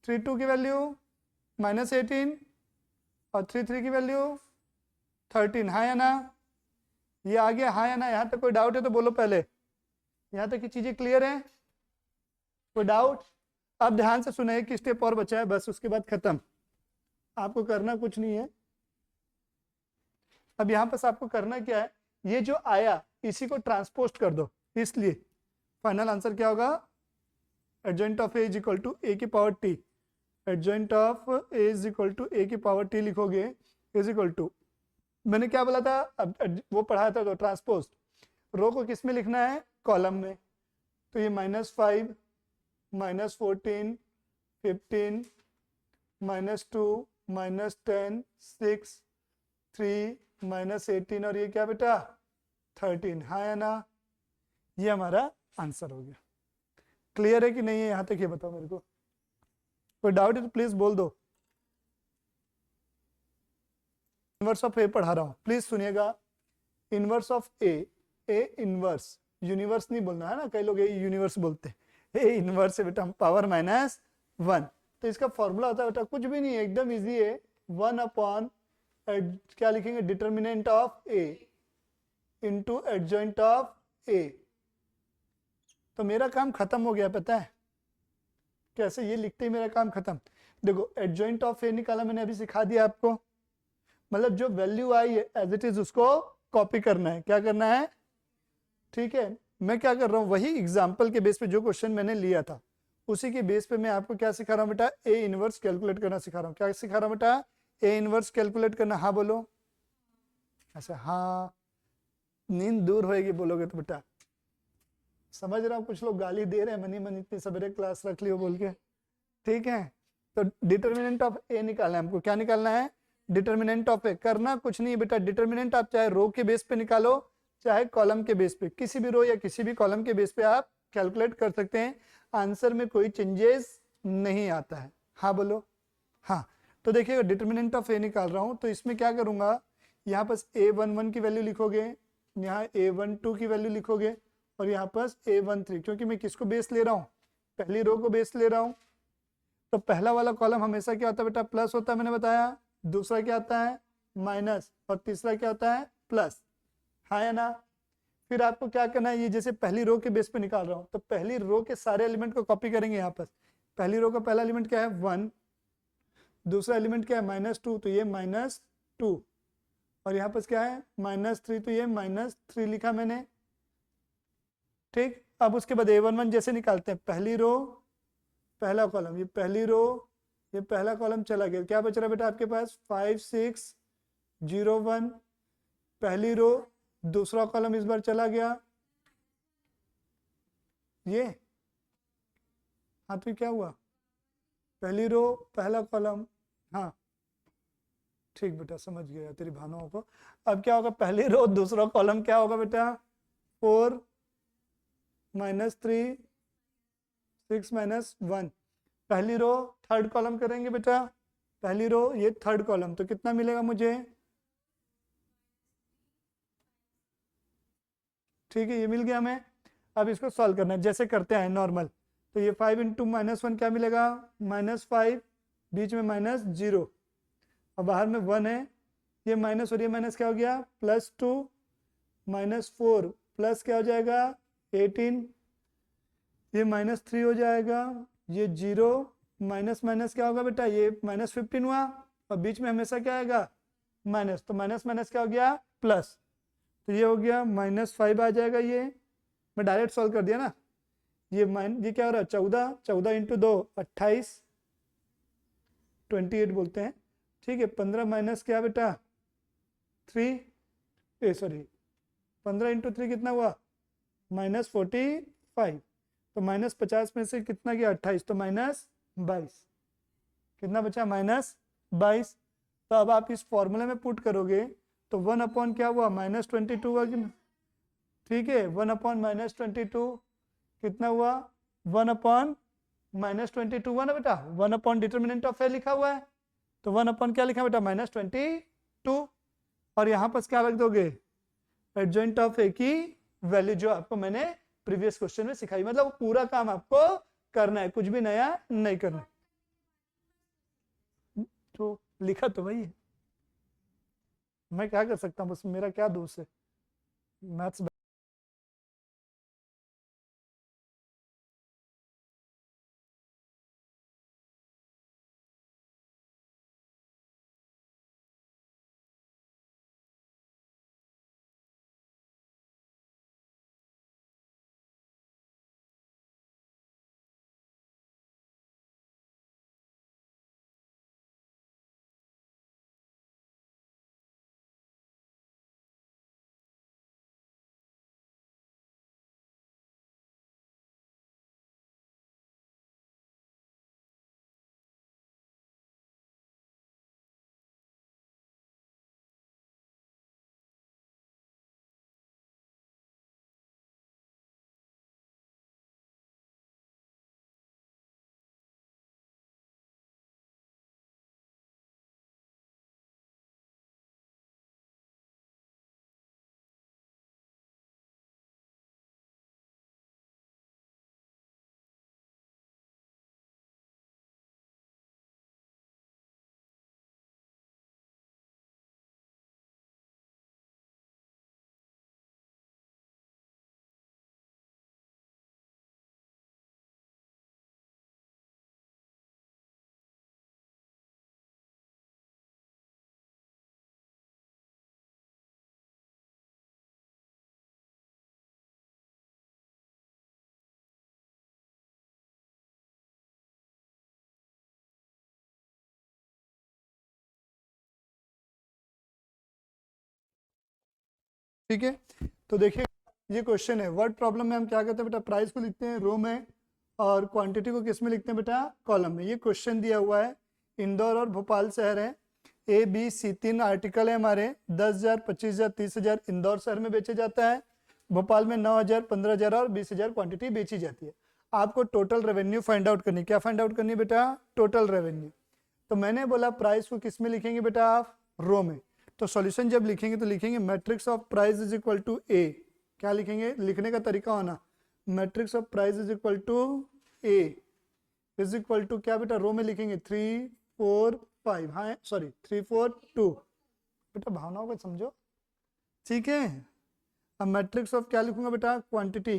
32 की वैल्यू -18 और 33 की वैल्यू 13, हाँ या ना। ये आ गया, हाँ या ना। यहाँ तक कोई डाउट है तो बोलो पहले, यहाँ तक की चीजें क्लियर है, कोई डाउट। अब ध्यान से सुना, एक स्टेप और बचा है बस, उसके बाद खत्म, आपको करना कुछ नहीं है। अब यहाँ पर आपको करना क्या है, ये जो आया इसी को ट्रांसपोज कर दो, इसलिए फाइनल आंसर क्या होगा, adjoint of A is equal to A की power T, adjoint of A is equal to A की पावर टी लिखोगे, इज इक्वल टू, मैंने क्या बोला था, अब वो पढ़ाया था तो ट्रांसपोज, रो को किस में लिखना है, कॉलम में। तो ये -5 -14 15 -2 -10 6 3 -18 और ये क्या बेटा 13, हाँ या ना। ये हमारा आंसर हो गया। क्लियर है कि नहीं है, यहां तक ये बताओ मेरे को, कोई डाउट है तो प्लीज बोल दो। इनवर्स ऑफ ए पढ़ा रहा हूं, प्लीज सुनिएगा। Inverse of A inverse, universe नहीं बोलना है ना, कई लोग ए यूनिवर्स बोलते हैं, ए इनवर्स है बेटा पावर -1। तो इसका फॉर्मूला होता है बेटा कुछ भी नहीं है, एकदम इजी है, 1 अपॉन क्या लिखेंगे, determinant of A into adjoint of A. तो मेरा काम खत्म हो गया, पता है कैसे, ये लिखते ही मेरा काम खत्म। देखो एडजॉइंट ऑफ ए निकाला मैंने, अभी सिखा दिया आपको, मतलब जो वैल्यू आई है एज इट इज उसको कॉपी करना है, क्या करना है, ठीक है। मैं क्या कर रहा हूं, वही एग्जाम्पल के बेस पे जो क्वेश्चन मैंने लिया था उसी के बेस पे मैं आपको क्या सिखा रहा हूं बेटा, ए इनवर्स कैलकुलेट करना सिखा रहा हूं। क्या सिखा रहा हूं बेटा, ए इनवर्स कैलकुलेट करना, हाँ बोलो ऐसे, हाँ नींद दूर होएगी बोलोगे तो बेटा। समझ रहा हूँ कुछ लोग गाली दे रहे हैं, मनी मनी इतनी सवेरे क्लास रख लियो बोल के, ठीक है। तो डिटर्मिनेंट ऑफ ए निकालना है हमको, क्या निकालना है, डिटर्मिनेंट ऑफ ए। करना कुछ नहीं बेटा, डिटर्मिनेंट आप चाहे रो के बेस पे निकालो चाहे कॉलम के बेस पे, किसी भी रो या किसी भी कॉलम के बेस पे आप कैलकुलेट कर सकते हैं, आंसर में कोई चेंजेस नहीं आता है, हाँ बोलो हाँ। तो देखिएगा डिटर्मिनेंट ऑफ ए निकाल रहा हूं, तो इसमें क्या करूंगा, यहाँ पर A11 की वैल्यू लिखोगे, यहाँ A12 की वैल्यू लिखोगे, और यहाँ पर A13, क्योंकि मैं किसको बेस ले रहा हूँ, पहली रो को बेस ले रहा हूँ। तो पहला वाला कॉलम हमेशा क्या होता है बेटा, प्लस होता है, मैंने बताया। दूसरा क्या आता है, माइनस, और तीसरा क्या होता है, प्लस, हाँ या ना। फिर आपको क्या करना है, ये जैसे पहली रो के बेस पे निकाल रहा हूँ, तो पहली रो के सारे एलिमेंट को कॉपी करेंगे। यहाँ पर पहली रो का पहला एलिमेंट क्या है, 1, दूसरा एलिमेंट क्या है, -2, तो ये -2, और यहाँ पर क्या है, -3, तो ये -3 लिखा मैंने, ठीक। अब उसके बाद A11 जैसे निकालते हैं, पहली रो पहला कॉलम, ये पहली रो ये पहला कॉलम चला गया, क्या बच रहा बेटा आपके पास, 5 6 0 1, पहली रो दूसरा कॉलम इस बार चला गया, ये हाँ तो क्या हुआ, पहली रो पहला कॉलम, हाँ ठीक बेटा समझ गया तेरी भावनाओं को। अब क्या होगा, पहली रो दूसरा कॉलम क्या होगा बेटा, 4 -3 6 -1, पहली रो थर्ड कॉलम करेंगे बेटा, पहली रो ये थर्ड कॉलम, तो कितना मिलेगा मुझे, ठीक है, ये मिल गया हमें। अब इसको सॉल्व करना है, जैसे करते हैं नॉर्मल। तो ये 5 इंटू -1 क्या मिलेगा, -5, बीच में -0 और बाहर में 1 है, ये माइनस और ये माइनस क्या हो गया, +2 -4 प्लस क्या हो जाएगा 18, ये -3 हो जाएगा, ये 0 माइनस माइनस क्या होगा बेटा, ये -15 हुआ और बीच में हमेशा क्या आएगा माइनस, तो माइनस माइनस क्या हो गया प्लस, तो ये हो गया -5 आ जाएगा। ये मैं डायरेक्ट सॉल्व कर दिया ना। ये क्या हो रहा है 14, 14 इंटू 2 28, 28 बोलते हैं, ठीक है। 15 माइनस क्या बेटा 3, सॉरी 15 इंटू 3 कितना हुआ -45, तो -50 में से कितना गया 28, तो -22, कितना बचा -22। तो अब आप इस फॉर्मूले में पुट करोगे तो 1 अपॉन क्या हुआ -22 हुआ कि, ठीक है, 1 अपॉन -22 कितना हुआ 1 अपॉन -22 हुआ ना बेटा, 1 अपॉन डिटर्मिनेंट ऑफ ए लिखा हुआ है, तो 1 अपॉन क्या लिखा बेटा -22, और यहाँ पर क्या रख दोगे एडजॉइंट ऑफ ए की वैल्यू जो आपको मैंने प्रीवियस क्वेश्चन में सिखाई, मतलब पूरा काम आपको करना है, कुछ भी नया नहीं करना। तो लिखा तो वही है, मैं क्या कर सकता हूँ, बस मेरा क्या दोष है मैथ्स। ठीक है, तो देखिए ये क्वेश्चन है, वर्ड प्रॉब्लम में हम क्या करते हैं बेटा, प्राइस को लिखते हैं रो में और क्वांटिटी को किस में लिखते हैं बेटा, कॉलम में। ये क्वेश्चन दिया हुआ है, इंदौर और भोपाल शहर है, ए बी सी 3 आर्टिकल है हमारे, 10,000 25,000 30,000 इंदौर शहर में बेचे जाता है, भोपाल में 9,000 15,000 और 20,000 क्वांटिटी बेची जाती है। आपको टोटल रेवेन्यू फाइंड आउट करनी, क्या फाइंड आउट करनी है बेटा, टोटल रेवेन्यू। तो मैंने बोला प्राइस को किस में लिखेंगे बेटा आप, रो में। तो सॉल्यूशन जब लिखेंगे तो लिखेंगे matrix of price is equal to A, क्या लिखेंगे, लिखने का तरीका होना matrix of price is equal to A is equal to क्या बेटा, रो में लिखेंगे 3 4 5, हाँ सॉरी 3 4 2, बेटा भावनाओं को समझो, ठीक है। अब मैट्रिक्स ऑफ क्या लिखूंगा बेटा, क्वांटिटी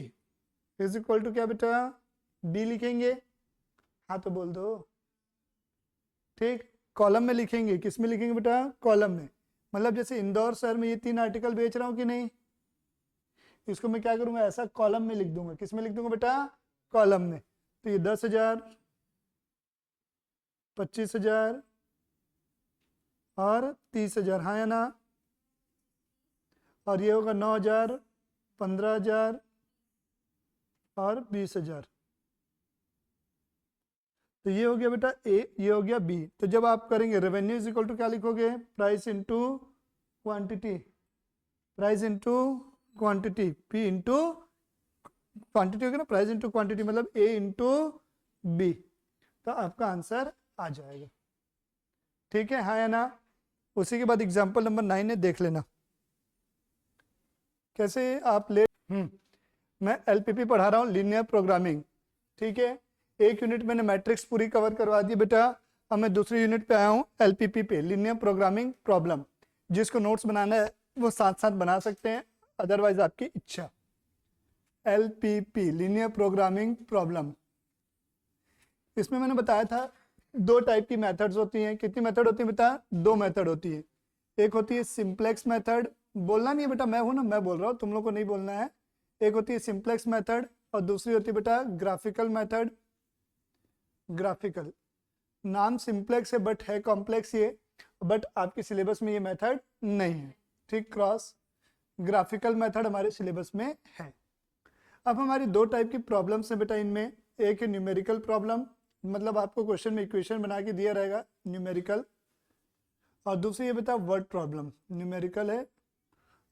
इज इक्वल टू क्या बेटा, बी लिखेंगे, हाँ तो बोल दो, ठीक। कॉलम में लिखेंगे, किस में लिखेंगे बेटा, कॉलम में, मतलब जैसे इंदौर शहर में ये 3 आर्टिकल बेच रहा हूं कि नहीं, इसको मैं क्या करूंगा ऐसा कॉलम में लिख दूंगा, किस में लिख दूंगा बेटा, कॉलम में। तो ये 10,000 25,000 और 30,000, हाँ या ना, और ये होगा 9,000 15,000 और 20,000। तो ये हो गया बेटा ए, ये हो गया बी। तो जब आप करेंगे रेवेन्यू इज इक्वल टू क्या लिखोगे, price into quantity, price into quantity, P into quantity होगी ना, प्राइस इनटू क्वांटिटी मतलब ए इनटू बी, तो आपका आंसर आ जाएगा, ठीक है, हाँ या ना। उसी के बाद एग्जांपल नंबर 9 है, देख लेना कैसे आप ले मैं एलपीपी पढ़ा रहा हूँ, लीनियर प्रोग्रामिंग, ठीक है। एक यूनिट मैंने मैट्रिक्स पूरी कवर करवा दी बेटा, अब मैं दूसरी यूनिट पे आया हूँ एलपीपी पे, लीनियर प्रोग्रामिंग प्रॉब्लम। जिसको नोट्स बनाना है वो साथ साथ बना सकते हैं, अदरवाइज आपकी इच्छा। एलपीपी लीनियर प्रोग्रामिंग प्रॉब्लम, इसमें मैंने बताया था 2 टाइप की मेथड्स होती हैं। कितनी मेथड होती है बेटा? 2 मेथड होती है। एक होती है सिंप्लेक्स मेथड, बोलना नहीं है बेटा, मैं हूं ना, मैं बोल रहा हूँ, तुम लोग को नहीं बोलना है। एक होती है सिंप्लेक्स मेथड और दूसरी होती है बेटा ग्राफिकल मेथड। ग्राफिकल नाम सिंप्लेक्स है बट है कॉम्प्लेक्स ये, बट आपके सिलेबस में ये मेथड नहीं है, ठीक। क्रॉस ग्राफिकल मेथड हमारे सिलेबस में है। अब हमारी 2 टाइप की प्रॉब्लम्स है बेटा इनमें। एक है न्यूमेरिकल प्रॉब्लम, मतलब आपको क्वेश्चन में इक्वेशन बना के दिया रहेगा न्यूमेरिकल, और दूसरी है बेटा वर्ड प्रॉब्लम। न्यूमेरिकल है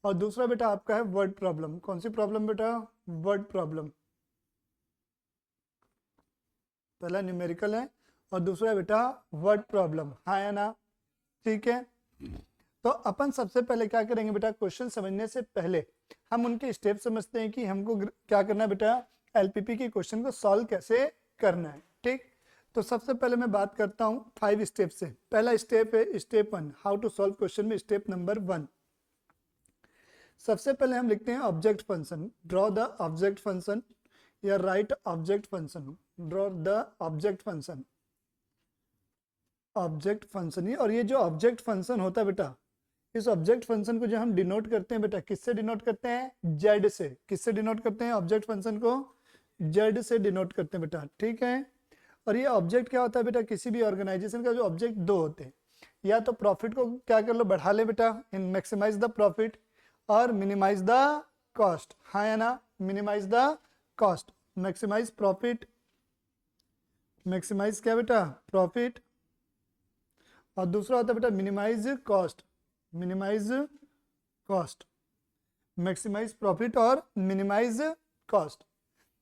और दूसरा बेटा आपका है वर्ड प्रॉब्लम। कौन सी प्रॉब्लम बेटा? Word problem. पहला न्यूमेरिकल है और दूसरा बेटा वर्ड प्रॉब्लम, हाँ या ना? ठीक है। तो अपन सबसे पहले क्या करेंगे बेटा, क्वेश्चन समझने से पहले हम उनके स्टेप समझते हैं कि हमको क्या करना है बेटा, एलपीपी के क्वेश्चन को सॉल्व कैसे करना है, ठीक। तो सबसे पहले मैं बात करता हूँ 5 स्टेप से। पहला स्टेप है step 1, how to solve question में स्टेप नंबर 1। सबसे पहले हम लिखते हैं object function. Draw the object function या write object function. Draw the object function, object function ही। और ये जो ऑब्जेक्ट फंक्शन होता है बेटा, इस ऑब्जेक्ट फंक्शन को जो हम डिनोट करते हैं बेटा, किससे डिनोट करते हैं? जेड से। किससे डिनोट करते हैं ऑब्जेक्ट फंक्शन को? जेड से डिनोट करते हैं बेटा, ठीक है। और ये ऑब्जेक्ट क्या होता है बेटा, किसी भी ऑर्गेनाइजेशन का जो ऑब्जेक्ट 2 होते हैं, या तो प्रॉफिट को क्या कर लो, बढ़ा ले बेटा, इन मैक्सिमाइज द प्रॉफिट और मिनिमाइज द कॉस्ट, हाँ या ना? Minimize the cost, maximize profit, maximize क्या बेटा? प्रॉफिट। और दूसरा होता है बेटा minimize cost, minimize cost, maximize profit और मिनिमाइज कॉस्ट।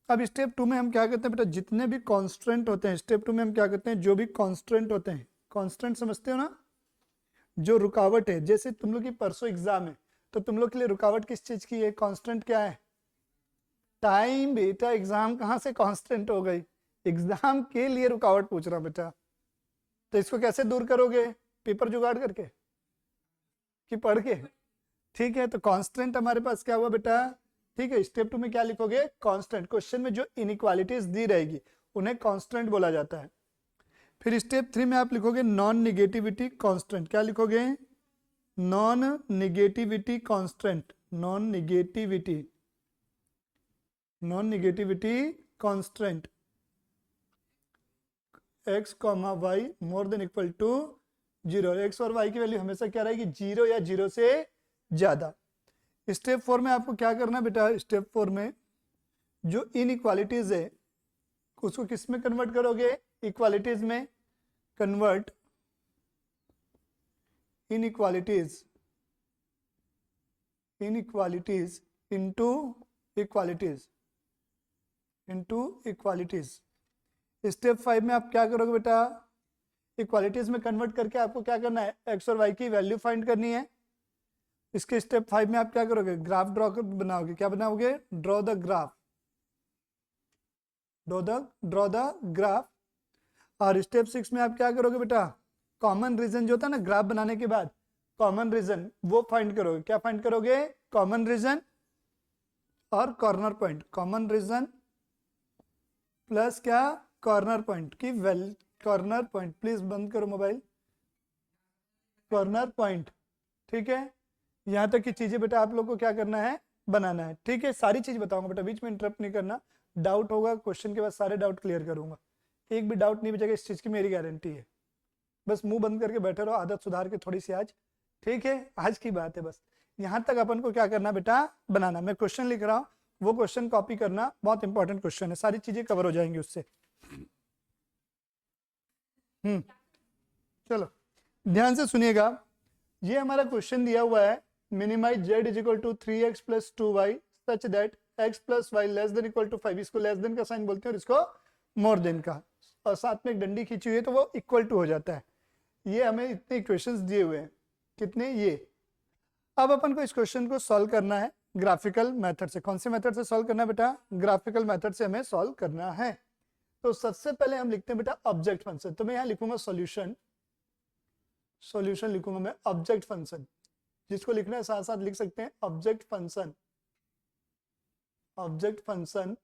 अब स्टेप 2 में हम क्या करते हैं बेटा, जितने भी कॉन्स्टेंट होते हैं, स्टेप 2 में हम क्या करते हैं, जो भी कॉन्स्टेंट होते हैं, कॉन्स्टेंट समझते हो ना, जो रुकावट है। जैसे तुम लोग की परसों एग्जाम है, तो तुम लोग के लिए रुकावट किस चीज की है? कांस्टेंट क्या है? टाइम बेटा। एग्जाम कहाँ से कांस्टेंट हो गई? एग्जाम के लिए रुकावट पूछ रहा बेटा। तो इसको कैसे दूर करोगे? पेपर जुगाड़ करके कि पढ़ के? ठीक है। तो कांस्टेंट हमारे पास क्या हुआ बेटा, ठीक है। स्टेप 2 में क्या लिखोगे? कांस्टेंट। क्वेश्चन में जो इनइक्वालिटीज दी रहेगी उन्हें कांस्टेंट बोला जाता है। फिर स्टेप 3 में आप लिखोगे नॉन निगेटिविटी कांस्टेंट। क्या लिखोगे? Non negativity constant, non negativity, non negativity constant. x, y more than equal to 0। x और y की वैल्यू हमेशा क्या रहेगी? 0 या 0 से ज्यादा। स्टेप 4 में आपको क्या करना है बेटा, स्टेप 4 में जो इनइक्वालिटीज है उसको किस में कन्वर्ट करोगे? इक्वालिटीज में convert inequalities, inequalities into equalities, into equalities. Step 5 में आप क्या करोगे बेटा, इक्वालिटीज में कन्वर्ट करके आपको क्या करना है? एक्स और वाई की वैल्यू फाइंड करनी है। इसके स्टेप 5 में आप क्या करोगे? ग्राफ ड्रॉ बनाओगे। क्या बनाओगे? Draw the graph, draw the graph. और स्टेप 6 में आप क्या करोगे बेटा? कॉमन रीजन जो होता है ना ग्राफ बनाने के बाद, कॉमन रीजन वो फाइंड करोगे। क्या फाइंड करोगे? कॉमन रीजन और corner point. Common region plus क्या? कॉर्नर पॉइंट की वैल्यू। कॉर्नर पॉइंट, प्लीज बंद करो मोबाइल। कॉर्नर पॉइंट, ठीक है। यहाँ तक की चीजें बेटा आप लोग को क्या करना है? बनाना है, ठीक है। सारी चीज बताऊंगा बेटा, बीच में इंटरप्ट नहीं करना। डाउट होगा क्वेश्चन के बाद सारे डाउट क्लियर करूंगा, एक भी डाउट नहीं बचेगा, इस चीज की मेरी गारंटी है। बस मुंह बंद करके बैठे रहो, आदत सुधार के थोड़ी सी आज, ठीक है। आज की बात है बस। यहाँ तक अपन को क्या करना बेटा? बनाना। मैं क्वेश्चन लिख रहा हूँ, वो क्वेश्चन कॉपी करना, बहुत इंपॉर्टेंट क्वेश्चन है, सारी चीजें कवर हो जाएंगी उससे। चलो ध्यान से सुनिएगा। ये हमारा क्वेश्चन दिया हुआ है, minimize Z is equal to 3x plus 2y such that x plus Y less than equal to 5। इसको लेस देन का साइन बोलते हैं और इसको मोर देन का, और साथ में एक डंडी खींची हुई है तो वो इक्वल टू हो जाता है। ये हमें इतने इक्वेशंस दिए हुए हैं, कितने? ये। अब अपन को इस क्वेश्चन को सॉल्व करना है। ग्राफिकल मेथड से। कौन सी मेथड से सॉल्व करना है बेटा? ग्राफिकल मेथड से हमें सॉल्व करना है। तो सबसे पहले हम लिखते हैं बेटा ऑब्जेक्ट फंक्शन। तो मैं यहाँ लिखूंगा सॉल्यूशन, सॉल्यूशन लिखूंगा मैं ऑब्जेक्ट फंक्शन, जिसको लिखना है साथ साथ लिख सकते हैं ऑब्जेक्ट फंक्शन, ऑब्जेक्ट फंक्शन।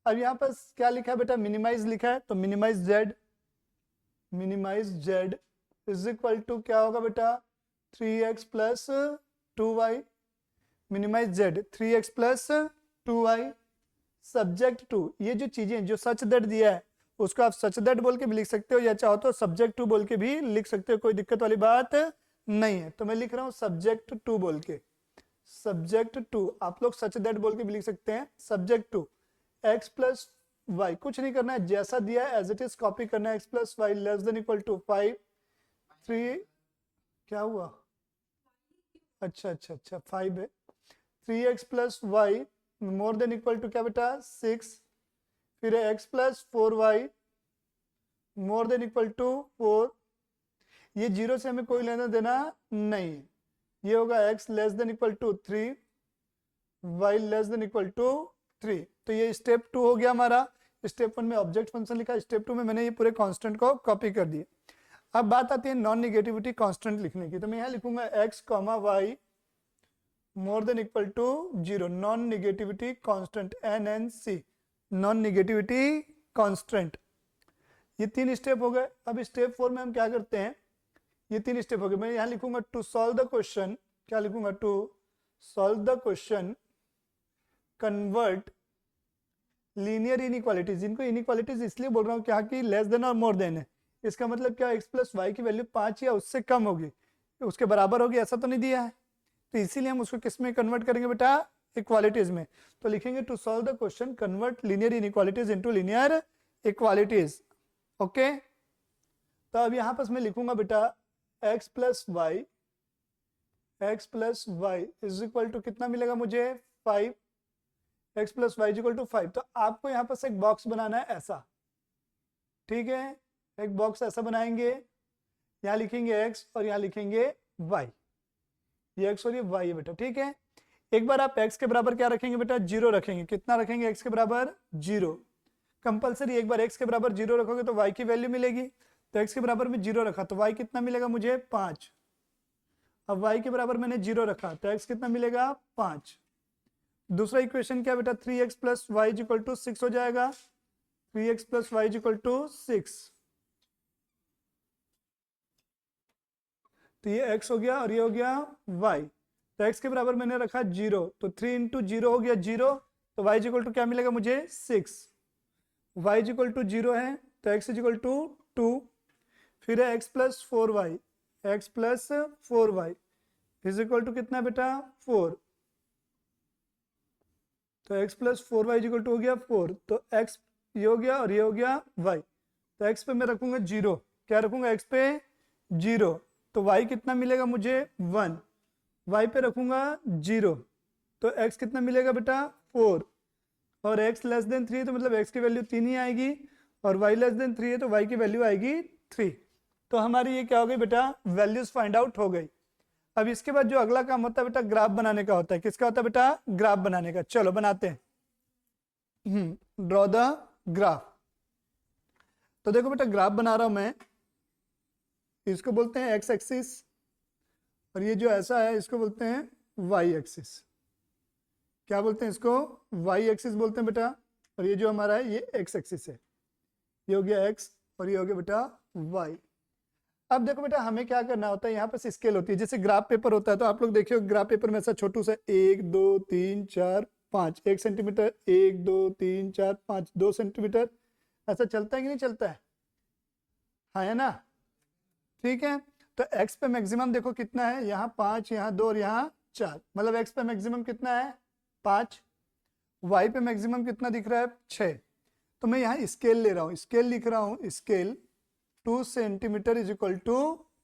अब यहाँ पर क्या लिखा है बेटा? मिनिमाइज लिखा है, तो minimize Z, minimize Z is equal to क्या होगा बेटा? 3x plus 2y। Minimize Z 3x plus 2y subject to, ये जो चीजें जो सच दैट दिया है उसको आप सच दैट बोल के भी लिख सकते हो, या चाहो तो सब्जेक्ट टू बोल के भी लिख सकते हो, कोई दिक्कत वाली बात नहीं है। तो मैं लिख रहा हूँ सब्जेक्ट टू बोल के, सब्जेक्ट टू। आप लोग सच दैट बोल के भी लिख सकते हैं, subject to x plus Y. कुछ नहीं करना है, जैसा दिया है एज इट इज कॉपी करना है। x plus Y less than equal to 5 3, क्या हुआ? अच्छा अच्छा अच्छा 5 है। 3x plus y more than equal to क्या बेटा? 6। फिर है x plus 4y more than equal to 4। ये जीरो से हमें कोई लेना देना नहीं है। ये होगा x less than equal to 3, y less than equal to 3। तो ये स्टेप 2 हो गया हमारा। स्टेप 1 में ऑब्जेक्ट फंक्शन लिखा, स्टेप 2 में मैंने ये पूरे कांस्टेंट को कॉपी कर दिया। अब बात आती है नॉन निगेटिविटी कांस्टेंट लिखने की। तो मैं यहाँ लिखूंगा x comma y more than equal to 0, non negativity constant NNC, non negativity constant. ये 3 स्टेप हो गए। अब स्टेप 4 में हम क्या करते हैं? ये 3 स्टेप हो गए। मैं यहाँ लिखूंगा टू सॉल्व द क्वेश्चन, क्या लिखूंगा? To solve the question convert linear inequalities. इनको इनइक्वालिटीज इसलिए बोल रहा हूँ क्या कि लेस देन और मोर देन है। इसका मतलब क्या? x प्लस वाई की वैल्यू 5 या उससे कम होगी, उसके बराबर होगी, ऐसा तो नहीं दिया है। तो इसीलिए हम उसको किस में कन्वर्ट करेंगे बेटा? इक्वालिटीज में। तो लिखेंगे to solve the question convert linear inequalities into linear equalities. Okay, तो अब यहां पर मैं लिखूंगा बेटा x plus y, x plus y is equal to कितना मिलेगा मुझे? 5। x plus y is equal to 5। तो आपको यहाँ पर एक बॉक्स बनाना है ऐसा, ठीक है? एक बॉक्स ऐसा बनाएंगे, यहाँ लिखेंगे x और यहाँ लिखेंगे y। ये x और ये y है बेटा, ठीक है? एक बार आप x के बराबर क्या रखेंगे बेटा? 0 रखेंगे। कितना रखेंगे x के बराबर? 0। कंपलसरी एक बार x के बराबर 0 रखोगे तो y की वैल्यू मिलेगी। तो x के बराबर में 0 रखा तो y कितना मिलेगा मुझे? 5। अब y के बराबर मैंने 0 रखा तो x कितना मिलेगा? 5। दूसरा इक्वेशन क्या बेटा? 3x plus y is equal to 6 हो जाएगा। 3x plus y is equal to 6। तो ये x हो गया और ये हो गया y। तो x के बराबर मैंने रखा 0, तो 3 इंटू 0 हो गया 0। तो y इज इक्वल टू क्या मिलेगा मुझे? 6। y इज इक्वल टू 0 है तो x इज इक्वल टू 2। फिर है x plus 4y, x plus 4y is equal to कितना बेटा? 4। तो x plus 4y is equal to हो गया 4। तो x ये हो गया और ये हो गया y। तो x पे मैं रखूंगा 0। क्या रखूंगा? x पे 0। तो y कितना मिलेगा मुझे? 1। y पे रखूंगा 0 तो x कितना मिलेगा बेटा? 4। और x लेस देन 3 तो मतलब x की वैल्यू 3 ही आएगी, और y लेस देन 3 है तो y की वैल्यू आएगी 3। तो हमारी ये क्या हो गई बेटा? वैल्यूज फाइंड आउट हो गई। अब इसके बाद जो अगला काम होता है बेटा ग्राफ बनाने का होता है। किसका होता है बेटा? ग्राफ बनाने का। चलो बनाते हैं। Draw the graph. तो देखो बेटा ग्राफ बना रहा हूं मैं, इसको बोलते हैं एक्स एक्सिस, और ये जो ऐसा है इसको बोलते हैं वाई एक्सिस। क्या बोलते हैं इसको? वाई एक्सिस बोलते हैं बेटा। और ये जो हमारा है ये एक्स एक्सिस है। ये हो गया एक्स और ये हो गया बेटा वाई। अब देखो बेटा हमें क्या करना होता है, यहाँ पर स्केल होती है। जैसे ग्राफ पेपर होता है तो आप लोग देखिए ग्राफ पेपर में ऐसा छोटू सा 1 2 3 4 5, 1 सेंटीमीटर, 1 2 3 4 5, 2 सेंटीमीटर, ऐसा चलता है कि नहीं चलता है? हाँ है ना? ठीक है। तो x पे मैक्सिमम देखो कितना है, यहाँ 5, यहाँ 2 और यहाँ 4, मतलब x पे मैक्सिमम कितना है? 5। y पे मैक्सिमम कितना दिख रहा है? 6। तो मैं यहाँ स्केल ले रहा हूँ, स्केल लिख रहा हूँ, scale 2 centimetre is equal to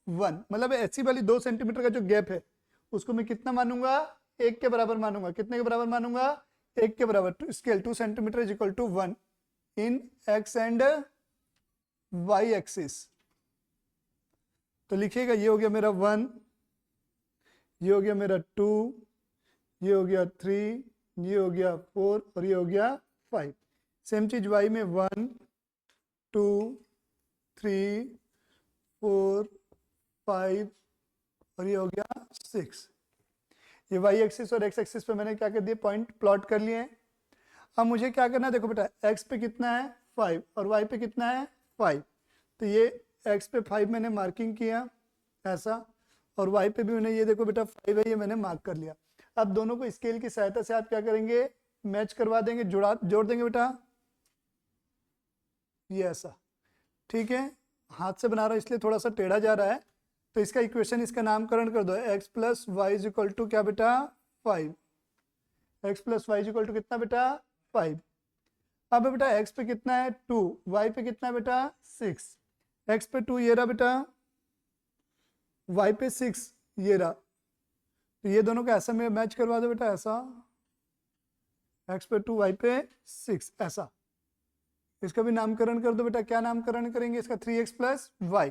1, मतलब ऐसी वाली 2 सेंटीमीटर का जो गैप है उसको मैं कितना मानूंगा? 1 के बराबर मानूंगा। कितने के बराबर मानूंगा? 1 के बराबर। Scale 2 centimetre is equal to 1 in x and y axis. तो लिखिएगा ये हो गया मेरा 1, ये हो गया मेरा 2, ये हो गया 3, ये हो गया 4 और ये हो गया 5। सेम चीज y में 1 2 3 4 5 और ये हो गया 6। ये y एक्सिस और x एक्सिस पे मैंने क्या कर दिया, पॉइंट प्लॉट कर लिए हैं। अब मुझे क्या करना है, देखो बेटा x पे कितना है 5 और y पे कितना है 5, तो ये x पे 5 मैंने मार्किंग किया ऐसा, और y पे भी मैंने, ये देखो बेटा 5 है, ये मैंने मार्क कर लिया। अब दोनों को स्केल की सहायता से आप क्या करेंगे, मैच करवा देंगे, जोड़ देंगे बेटा, ये ऐसा। ठीक है, हाथ से बना रहा हूं इसलिए थोड़ा सा टेढ़ा जा रहा है, तो इसका इक्वेशन, इसका नामकरण कर दो, x plus y is equal to क्या बेटा 5। x plus y is equal to कितना बेटा 5। अब बेटा x पे कितना है 2, y पे कितना है बेटा 6। x पे 2 ये रहा बेटा, y पे 6 ये रहा, तो ये दोनों का ऐसा में मैच करवा दो बेटा, ऐसा x पे 2 y पे 6 ऐसा। इसका भी नामकरण कर दो बेटा, क्या नामकरण करेंगे इसका, 3x प्लस वाई।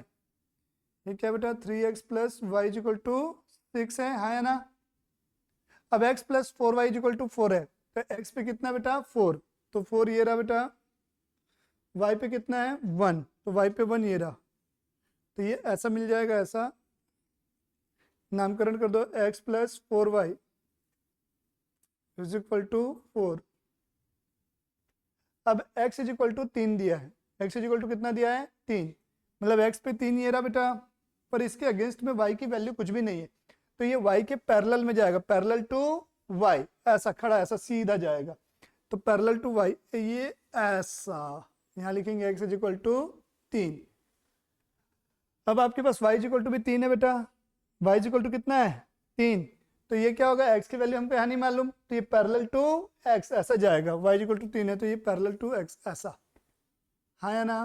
ये क्या बेटा 3x plus y is equal to 6 है, हाँ या ना। अब x plus 4y is equal to 4 है, तो x पे कितना बेटा 4, तो 4 ये रहा बेटा, y पे कितना है 1, तो y पे 1 ये रहा, तो ये ऐसा मिल जाएगा, ऐसा नामकरण कर दो, x plus 4y is equal to 4। अब x इज इक्वल टू 3 दिया है, x इज इक्वल टू कितना दिया है 3, मतलब x पे 3 ये रहा बेटा, पर इसके अगेंस्ट में y की वैल्यू कुछ भी नहीं है, तो ये y के पैरेलल में जाएगा, पैरेलल टू y, ऐसा खड़ा ऐसा सीधा जाएगा, तो पैरेलल टू y ये ऐसा, यहाँ लिखेंगे x इज इक्वल टू 3। अब आपके पास y इज इक्वल टू भी 3 है बेटा, y इज इक्वल टू कितना है 3, तो ये क्या होगा, x की वैल्यू हमको यहाँ नहीं मालूम, तो ये पैरेलल टू x ऐसा जाएगा, y इज इक्वल टू 3 है तो ये पैरेलल टू x ऐसा, हाँ या ना।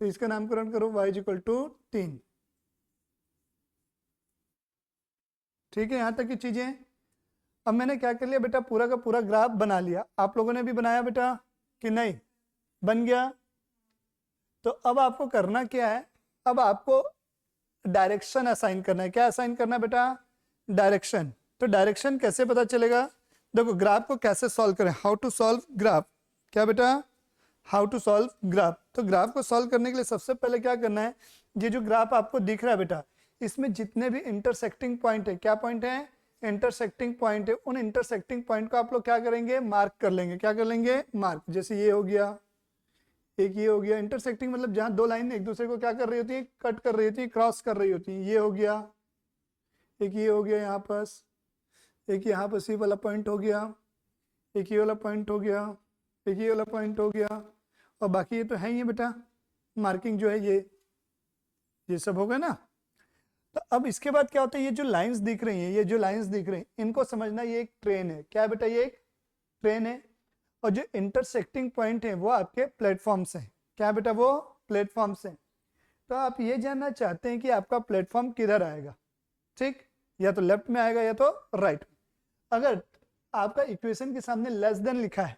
तो इसका नामकरण करो y इज इक्वल टू 3। ठीक है, यहाँ तक की चीजें। अब मैंने क्या कर लिया बेटा, पूरा का पूरा ग्राफ बना लिया, आप लोगों ने भी बनाया बेटा कि नहीं, बन गया। तो अब आपको करना क्या है, अब आपको डायरेक्शन असाइन करना है। क्या असाइन करना है बेटा, डायरेक्शन। तो डायरेक्शन कैसे पता चलेगा, देखो ग्राफ को कैसे सॉल्व करें, हाउ टू सॉल्व ग्राफ। क्या बेटा, हाउ टू सॉल्व ग्राफ। तो ग्राफ को सॉल्व करने के लिए सबसे पहले क्या करना है, ये जो ग्राफ आपको दिख रहा है बेटा, इसमें जितने भी इंटरसेक्टिंग पॉइंट है, क्या पॉइंट है, इंटरसेक्टिंग पॉइंट है, उन इंटरसेक्टिंग पॉइंट को आप लोग क्या करेंगे, मार्क कर लेंगे। क्या कर लेंगे, मार्क। जैसे ये हो गया, एक ये हो गया, इंटरसेक्टिंग मतलब जहां दो लाइन एक दूसरे को क्या कर रही होती है, कट कर रही होती है, क्रॉस कर रही होती है। ये हो गया, एक ये हो गया यहाँ पास, एक यहाँ पर सी वाला पॉइंट हो गया, एक ये वाला पॉइंट हो गया, एक ये वाला पॉइंट हो गया, और बाकी ये तो है ही बेटा, मार्किंग जो है ये सब हो गया ना। तो अब इसके बाद क्या होता है, ये जो लाइंस दिख रही हैं, ये जो लाइंस दिख रही हैं, इनको समझना ये एक ट्रेन है। क्या है बेटा, ये एक ट्रेन है, और जो इंटरसेक्टिंग पॉइंट है वो आपके प्लेटफॉर्म्स हैं। क्या है बेटा, वो प्लेटफॉर्म्स हैं। तो आप ये जानना चाहते हैं कि आपका प्लेटफॉर्म किधर आएगा, ठीक, या तो लेफ्ट में आएगा या तो राइट। अगर आपका इक्वेशन के सामने लेस देन लिखा है,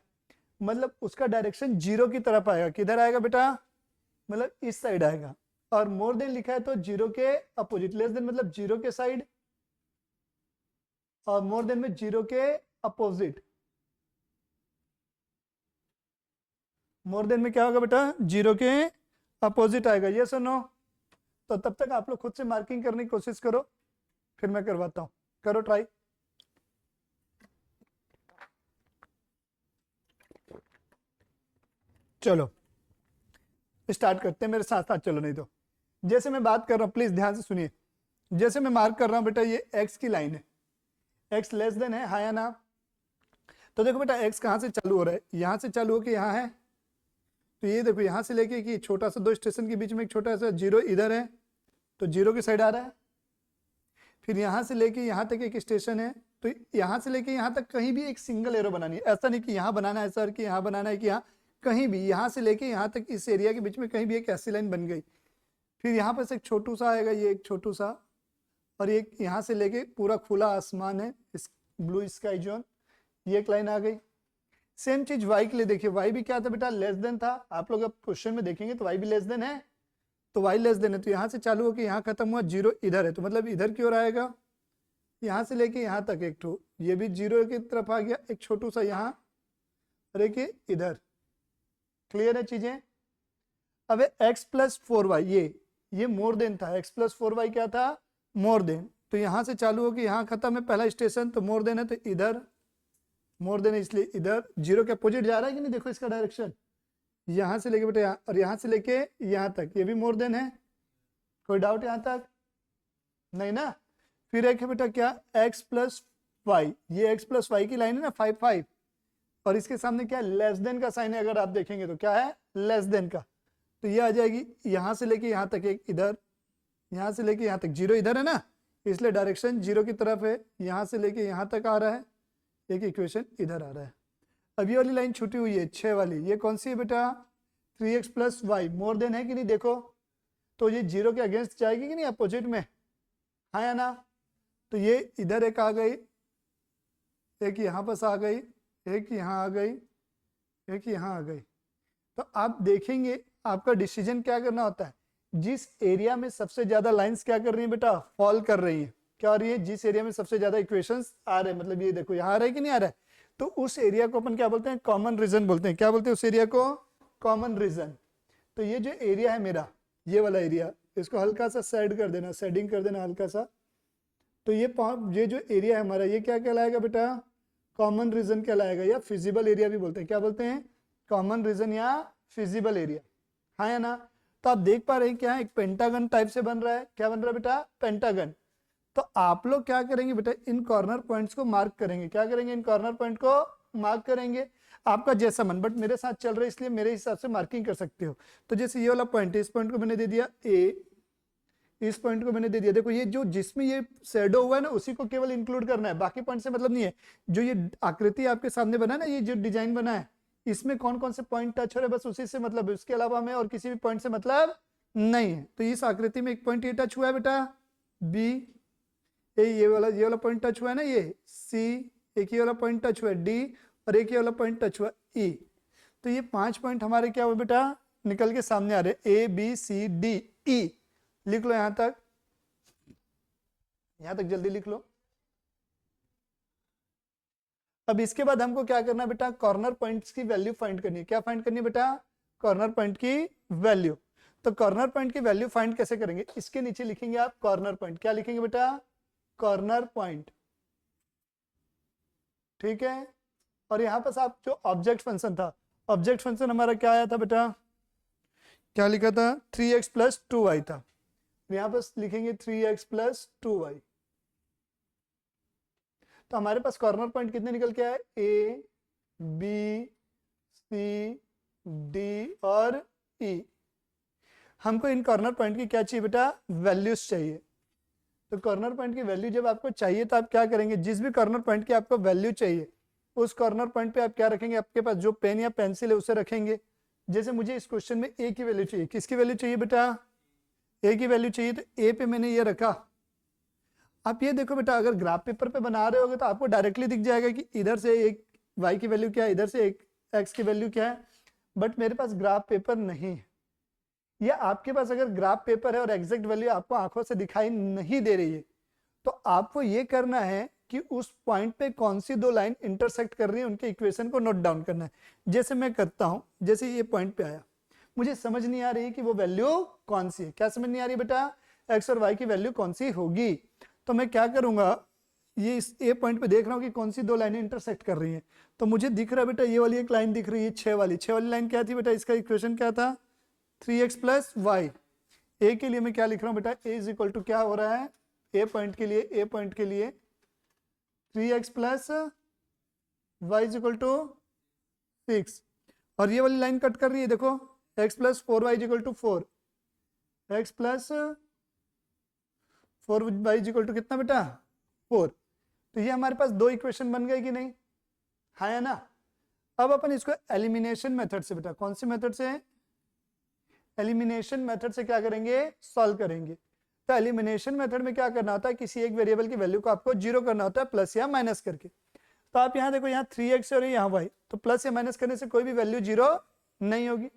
मतलब उसका डायरेक्शन 0 की तरफ आएगा। किधर आएगा बेटा, मतलब इस साइड आएगा। और मोर देन लिखा है तो 0 के अपोजिट, लेस देन मतलब 0 के साइड, और मोर देन में 0 के अपोजिट। मोर देन में क्या होगा बेटा, 0 के अपोजिट आएगा। ये सुनो, तो तब तक आप लोग खुद से मार्किंग करने की कोशिश करो, फिर मैं करवाता हूं, करो ट्राई। चलो स्टार्ट करते हैं, मेरे साथ साथ चलो, नहीं तो जैसे मैं बात कर रहा हूं प्लीज ध्यान से सुनिए। जैसे मैं मार्क कर रहा हूं बेटा, ये x की लाइन है, x लेस देन है, हाँ या ना। तो देखो बेटा x कहां से चालू हो रहा है, यहां से चालू होकर यहां है, तो ये देखो यहां से लेके कि छोटा सा 2 स्टेशन के बीच में एक छोटा सा 0 इधर है, तो 0 की साइड आ रहा है। फिर यहां से लेके यहां तक एक स्टेशन है, तो यहां से लेके यहां तक कहीं भी एक सिंगल एरो बनानी है। ऐसा नहीं कि यहां बनाना है सर, कि यहां बनाना है, कि यहाँ कहीं भी, यहां से लेके यहां तक इस एरिया के बीच में कहीं भी एक ऐसी लाइन बन गई। फिर यहाँ पर से एक छोटू सा आएगा, ये एक छोटू सा, और एक यहाँ से लेके पूरा खुला आसमान है, इस ब्लू स्काई जोन, ये एक लाइन आ गई। सेम चीज y के लिए देखिए, y भी क्या था बेटा, लेस देन था। आप लोग अब क्वेश्चन में देखेंगे तो y भी लेस देन है, तो y लेस देन है, तो यहाँ से चालू होकर यहाँ खत्म हुआ, 0 इधर है, तो मतलब इधर की ओर आएगा। यहाँ से लेके यहाँ तक एक ये भी 0 की तरफ आ गया, एक छोटू सा यहाँ और एक इधर। क्लियर है चीजें? अब x प्लस 4y, ये मोर देन था, x प्लस 4y क्या था? More than. तो यहां से चालू हो कि यहाँ खत्म है पहला स्टेशन, तो मोर देन है, तो इधर मोर देन है, इसलिए इधर 0 के अपोजिट जा रहा है कि नहीं? देखो इसका डायरेक्शन यहां से लेके बेटा यहाँ, और यहां से लेके यहां तक, ये भी मोर देन है। कोई डाउट यहां तक? नहीं ना? फिर एक है बेटा क्या? x प्लस वाई, ये x प्लस वाई की लाइन है ना, 5 5, और इसके सामने क्या है? लेस देन का साइन है। अगर आप देखेंगे तो क्या है? लेस देन का। तो ये आ जाएगी यहां से लेके यहां तक एक इधर, यहां से लेके यहां तक, 0 इधर है ना, इसलिए डायरेक्शन 0 की तरफ है। यहां से लेके यहां तक आ रहा है, एक इक्वेशन इधर आ रहा है। अब ये वाली लाइन छूटी हुई है 6 वाली, ये कौन सी है बेटा? 3x plus y, more then है कि नहीं? देखो तो ये 0 के अगेंस्ट जाएगी कि नहीं? अपोजिट में, हाँ या ना? तो ये इधर एक आ गई, एक यहाँ पास आ गई, एक यहाँ आ गई, एक यहाँ आ गई। तो आप देखेंगे आपका डिसीजन क्या करना होता है, जिस एरिया में सबसे ज्यादा लाइंस क्या कर रही है बेटा? फॉल कर रही है। क्या हो रही है? जिस एरिया में सबसे ज्यादा इक्वेशंस आ रहे हैं, मतलब ये देखो यहाँ आ रहा है कि नहीं आ रहा है, तो उस एरिया को अपन क्या बोलते हैं? कॉमन रीजन बोलते हैं। क्या बोलते हैं उस एरिया को? Common region. तो ये जो एरिया है मेरा, ये वाला एरिया, इसको हल्का सा शेड कर देना, शेडिंग कर देना हल्का सा। तो ये जो एरिया है हमारा, ये क्या कहलाएगा बेटा? कॉमन रीजन कहलाएगा, या फिजिबल एरिया भी बोलते हैं। क्या बोलते हैं? कॉमन रीजन या फिजिबल एरिया, हाँ या ना? तो आप देख पा रहे हैं क्या? एक पेंटागन टाइप से बन रहा है। क्या बन रहा है बेटा? पेंटागन। तो आप लोग क्या करेंगे बेटा? इन कॉर्नर पॉइंट्स को मार्क करेंगे। क्या करेंगे? इन कॉर्नर पॉइंट को मार्क करेंगे। आपका जैसा मन, बट मेरे साथ चल रहा है इसलिए मेरे हिसाब से मार्किंग कर सकते हो। तो जैसे ये वाला पॉइंट है, इस पॉइंट को मैंने दे दिया ए, इस पॉइंट को मैंने दे दिया। देखो ये जो जिसमें ये शेडो हुआ है ना, उसी को केवल इंक्लूड करना है, बाकी पॉइंट से मतलब नहीं है। जो ये आकृति आपके सामने बना है ना, ये जो डिजाइन बना है, इसमें कौन कौन से पॉइंट टच हो रहे हैं, बस उसी से मतलब है। उसके अलावा हमें और किसी भी पॉइंट से मतलब नहीं है। तो इस आकृति में एक पॉइंट ये टच हुआ है बेटा बी, ये वाला पॉइंट टच हुआ है ना, ये सी, एक ये वाला पॉइंट टच हुआ है डी, और एक ये वाला पॉइंट टच हुआ ई। तो ये 5 पॉइंट हमारे क्या हुए बेटा? निकल के सामने आ रहे, ए बी सी डी ई। लिख लो यहां तक, जल्दी लिख लो। अब इसके बाद हमको क्या करना है बेटा? कॉर्नर पॉइंट्स की वैल्यू फाइंड करनी है। क्या फाइंड करनी है बेटा? कॉर्नर पॉइंट की वैल्यू। तो कॉर्नर पॉइंट की वैल्यू फाइंड कैसे करेंगे? इसके नीचे लिखेंगे आप कॉर्नर पॉइंट। क्या लिखेंगे बेटा? कॉर्नर पॉइंट, ठीक है। और यहां पर आप जो ऑब्जेक्ट फंक्शन था, ऑब्जेक्ट फंक्शन हमारा क्या आया था बेटा? क्या लिखा था? 3x प्लस 2y था। यहां पर लिखेंगे 3x प्लस 2y। तो हमारे पास कॉर्नर पॉइंट कितने निकल के आए? ए बी सी डी और ई। हमको इन कॉर्नर पॉइंट की क्या चाहिए बेटा? वैल्यूज चाहिए। तो कॉर्नर पॉइंट की वैल्यू जब आपको चाहिए तो आप क्या करेंगे? जिस भी कॉर्नर पॉइंट की आपको वैल्यू चाहिए, उस कॉर्नर पॉइंट पे आप क्या रखेंगे? आपके पास जो पेन या पेंसिल है उसे रखेंगे। जैसे मुझे इस क्वेश्चन में ए की वैल्यू चाहिए। किसकी वैल्यू चाहिए बेटा? ए की वैल्यू चाहिए। तो ए पे मैंने ये रखा। आप ये देखो बेटा, अगर ग्राफ पेपर पे बना रहे होगे तो आपको डायरेक्टली दिख जाएगा कि इधर से एक y की वैल्यू क्या है, इधर से एक x की वैल्यू क्या है। बट मेरे पास ग्राफ पेपर नहीं है, या आपके पास अगर ग्राफ पेपर है और एग्जैक्ट वैल्यू आपको आंखों से दिखाई नहीं दे रही है, तो आपको ये करना है कि उस पॉइंट पे कौन सी दो लाइन इंटरसेक्ट कर रही है, उनके इक्वेशन को नोट डाउन करना है। जैसे मैं करता हूं, जैसे ये पॉइंट पे आया, मुझे समझ नहीं आ रही कि वो वैल्यू कौन सी है। क्या समझ नहीं आ रही बेटा? एक्स और वाई की वैल्यू कौन सी होगी। तो मैं क्या करूंगा, ये इस ए पॉइंट पे देख रहा हूं कि कौन सी दो लाइनें इंटरसेक्ट कर रही हैं। तो मुझे दिख रहा है बेटा, ये वाली एक लाइन दिख रही है 6 वाली। 6 वाली लाइन क्या थी बेटा? इसका इक्वेशन क्या था? 3x plus Y. ए के लिए मैं क्या लिख रहा हूं बेटा? ए इज इक्वल टू क्या हो रहा है? ए पॉइंट के लिए 3x plus y is equal to 6। और ये वाली लाइन कट कर रही है, देखो, x plus 4y is equal to 4। x plus 4y is equal to कितना बेटा? 4। तो ये हमारे पास दो इक्वेशन बन गए कि नहीं? हाँ या ना? अब अपन इसको एलिमिनेशन मेथड से बेटा, कौन सी मेथड से? एलिमिनेशन मेथड से क्या करेंगे? सॉल्व करेंगे। तो एलिमिनेशन मेथड में क्या करना होता है? किसी एक वेरिएबल की वैल्यू को आपको जीरो करना होता है, प्लस या माइनस करके। तो आप यहाँ देखो, यहाँ 3x और यहाँ y, तो प्लस या माइनस करने से कोई भी वैल्यू जीरो नहीं होगी।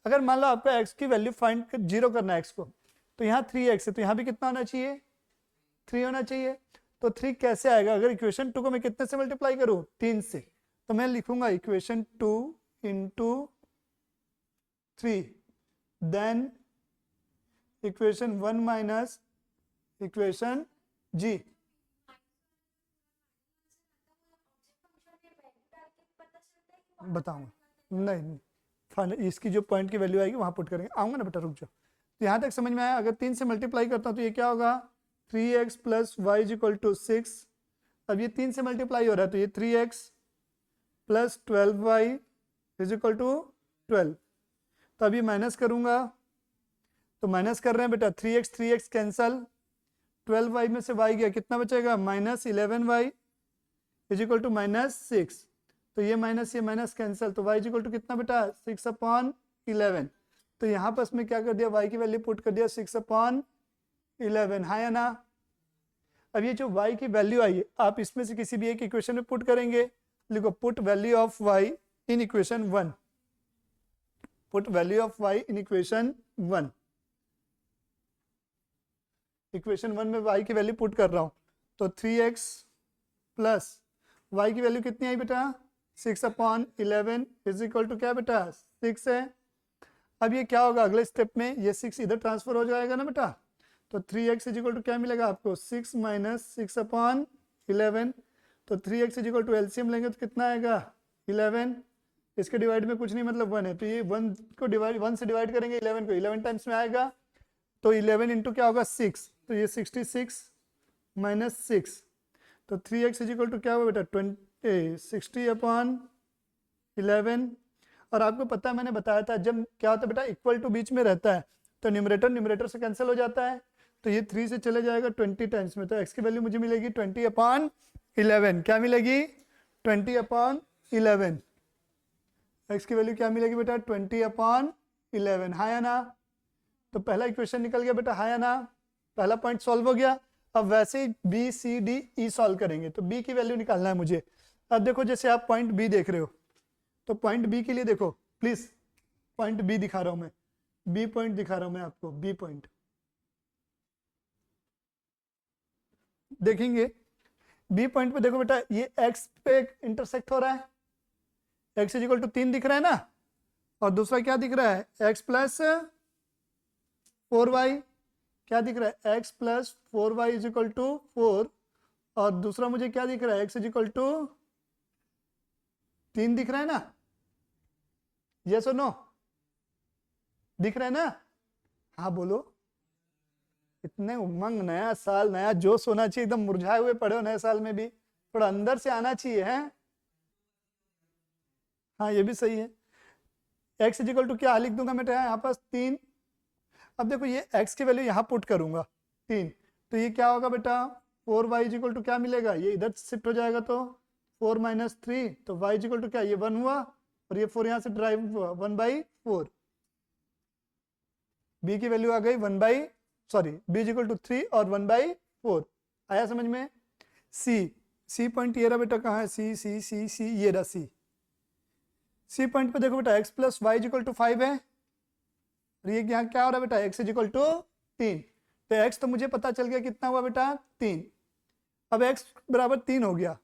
अगर मान लो आपको x की वैल्यू फाइंड कर जीरो करना है x को, तो यहाँ 3x है, तो यहाँ भी कितना होना चाहिए? 3 होना चाहिए। तो 3 कैसे आएगा? अगर इक्वेशन 2 को मैं कितने से मल्टीप्लाई करूं? 3 से। तो मैं लिखूंगा equation 2 into 3, then equation 1 minus equation जी। बताऊंगा, नहीं फाइनल इसकी जो पॉइंट की वैल्यू आएगी वहां पुट करेंगे, आऊंगा ना बेटा, रुक जाओ। तो यहाँ तक समझ में आया? अगर 3 से मल्टीप्लाई करता हूँ तो ये क्या होगा? 3x plus y is equal to 6। अब ये 3 से मल्टीप्लाई हो रहा है तो ये 3x plus 12y is equal to 12। तो अभी माइनस करूंगा, तो माइनस कर रहे हैं बेटा, 3x कैंसल, 12y में से y गया, कितना बचेगा? Minus 11y is equal to minus 6। तो ये माइनस कैंसल, तो y इज इक्वल टू कितना बेटा? 6/11। तो यहाँ पर इसमें क्या कर दिया? y की वैल्यू पुट कर दिया 6/11, हाँ या ना? अब ये जो y की वैल्यू आई है आप इसमें से किसी भी एक इक्वेशन में पुट करेंगे। लिखो put value of y in equation 1, put value of y in equation 1। Equation 1 में y की वैल्यू पुट कर रहा हूं, तो 3x प्लस y की वैल्यू कितनी आई बेटा? 6/11 इज इक्वल टू क्या बेटा? 6 है। अब ये क्या होगा अगले स्टेप में? ये 6 इधर ट्रांसफर हो जाएगा ना बेटा, तो 3x इज इक्वल टू क्या मिलेगा आपको? 6 माइनस 6/11। तो 3x is equal to LCM लेंगे तो कितना आएगा? 11। इसके डिवाइड में कुछ नहीं, मतलब 1 है, तो ये 1 को डिवाइड 1 से डिवाइड करेंगे 11 को, 11 टाइम्स में आएगा, तो 11 इंटू क्या होगा? 6, तो ये 66 माइनस 6, तो 3x इज इक्वल टू क्या होगा बेटा? 60/11। और आपको पता है मैंने बताया था जब क्या होता है बेटा, इक्वल टू बीच में रहता है तो न्यूमरेटर से कैंसिल हो जाता है, तो ये 3 से चले जाएगा 20 टाइम्स में, तो x की वैल्यू मुझे मिलेगी 20/11। क्या मिलेगी? 20/11। x की वैल्यू क्या मिलेगी बेटा? 20/11, हाँ या ना? तो पहला इक्वेशन निकल गया बेटा, हाँ या ना? पहला पॉइंट सॉल्व हो गया। अब वैसे ही B C D E solve करेंगे, तो बी की वैल्यू निकालना है मुझे। अब देखो जैसे आप पॉइंट बी देख रहे हो, तो पॉइंट बी के लिए देखो प्लीज, पॉइंट बी दिखा रहा हूं मैं, बी पॉइंट दिखा रहा हूं मैं आपको, बी पॉइंट देखेंगे। बी पॉइंट पे देखो बेटा, ये एक्स पे इंटरसेक्ट हो रहा है, एक्स इज इक्वल टू 3 दिख रहा है ना, और दूसरा क्या दिख रहा है? एक्स प्लस 4y, क्या दिख रहा है? x plus 4y is equal to 4, और दूसरा मुझे क्या दिख रहा है? x इज इक्वल टू 3 दिख रहा है ना? यस और नो? दिख रहा है ना? हाँ बोलो। इतने उमंग, नया साल, नया जोश होना चाहिए, एकदम मुरझाए हुए पड़े हो नए साल में भी, थोड़ा अंदर से आना चाहिए है। हाँ ये भी सही है। x इज इक्वल टू क्या लिख दूंगा बेटा यहाँ पास? 3। अब देखो ये x की वैल्यू यहाँ पुट करूंगा 3, तो ये क्या होगा बेटा? 4y इज इक्वल टू क्या मिलेगा? ये इधर शिफ्ट हो जाएगा, तो 4 माइनस 3, तो y इज इक्वल टू क्या? ये 1 हुआ, और ये 4 यहाँ से ड्राइव हुआ, 1/4। b की वैल्यू आ गई b इज इक्वल टू 3 और 1/4। आया समझ में? सी पॉइंट ये रहा बेटा, कहाँ है? सी ये रहा सी पॉइंट पे देखो बेटा, x plus y is equal to 5 है, और ये यहाँ क्या हो रहा है बेटा? x is equal to 3। तो x तो मुझे पता चल गया कितना हुआ बेटा? 3। अब x बराबर 3 हो गया,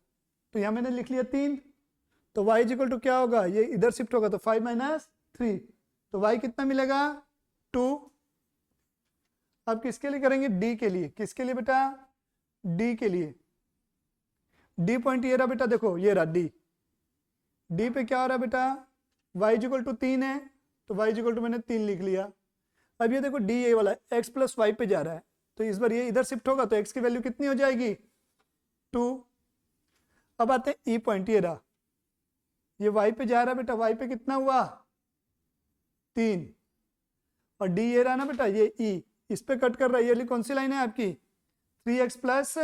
तो यहाँ मैंने लिख लिया 3, तो y इज इक्वल टू क्या होगा? ये इधर शिफ्ट होगा, तो 5 माइनस 3, तो y कितना मिलेगा? 2। अब किसके लिए करेंगे? d के लिए। किसके लिए बेटा? d के लिए। d पॉइंट ये रहा बेटा, देखो ये रहा d। d पे क्या हो रहा है बेटा? y इज इक्वल टू 3 है, तो y इज इक्वल टू मैंने 3 लिख लिया। अब ये देखो d ये वाला x प्लस वाई पे जा रहा है, तो इस बार ये इधर शिफ्ट होगा, तो x की वैल्यू कितनी हो जाएगी? 2। अब आते हैं e पॉइंट, ये रहा, ये y पे जा रहा है बेटा, y पे कितना हुआ? 3, और d ये रहा ना बेटा, ये e इस पे कट कर रहा है, ये कौन सी लाइन है आपकी? 3x plus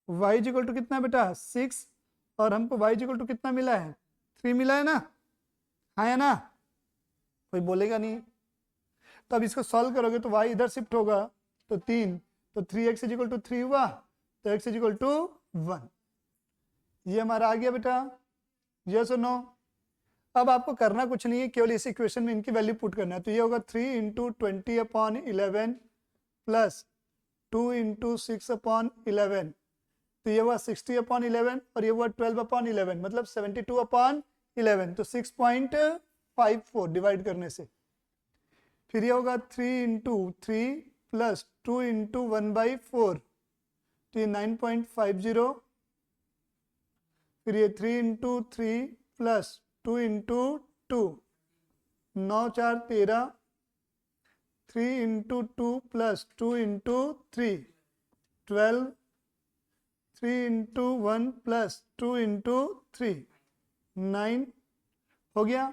y is equal to कितना बेटा? 6, और हमको y इज इक्वल टू कितना मिला है? 3 मिला है ना? हाँ या ना? कोई बोलेगा नहीं। तो अब इसको सॉल्व करोगे तो y इधर शिफ्ट होगा, तो 3, तो 3x इज इक्वल टू 3 हुआ, तो x इज इक्वल टू 1। ये हमारा आ गया बेटा, यस और नो? अब आपको करना कुछ नहीं है, केवल इस इक्वेशन में इनकी वैल्यू पुट करना है, तो ये होगा 3 इंटू 20/11 प्लस 2 इंटू 6/11, तो ये हुआ 60/11 और ये हुआ 12/11, मतलब 72/11, तो 6.54 डिवाइड करने से। फिर ये होगा 3 इंटू 3 प्लस 2 इंटू 1/4, तो ये 9.50। फिर ये 3 into 3 plus 2 into 2, 9 4 13, 3 into 2 plus 2 into 3 12, 3 into 1 plus 2 into 3 9 हो गया।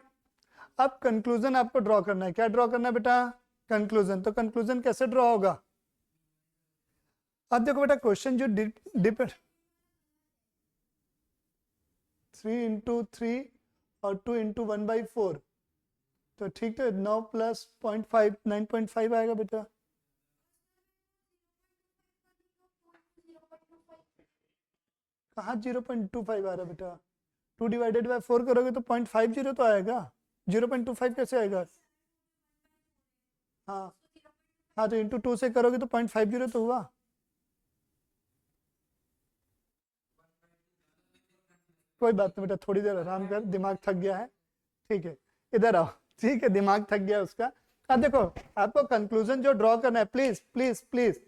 अब कंक्लूजन आपको ड्रॉ करना है। क्या ड्रॉ करना है बेटा? कंक्लूजन। तो कंक्लूजन कैसे ड्रॉ होगा? अब देखो बेटा, क्वेश्चन जो डिपेंड 3 इंटू 3 और 2 इंटू 1/4, तो ठीक है, 9 प्लस 0.5 9.5 आएगा बेटा। कहाँ 0.25 आ रहा बेटा? 2 डिवाइडेड बाय 4 करोगे तो 0.50 तो आएगा। 0.25 कैसे आएगा? हाँ हाँ, तो इंटू 2 से करोगे तो 0.50 तो हुआ। कोई बात नहीं बेटा, थोड़ी देर आराम कर, दिमाग थक गया है। ठीक है, इधर आओ। ठीक है, दिमाग थक गया उसका। अब देखो, आपको कंक्लूजन जो ड्रॉ करना है, please please please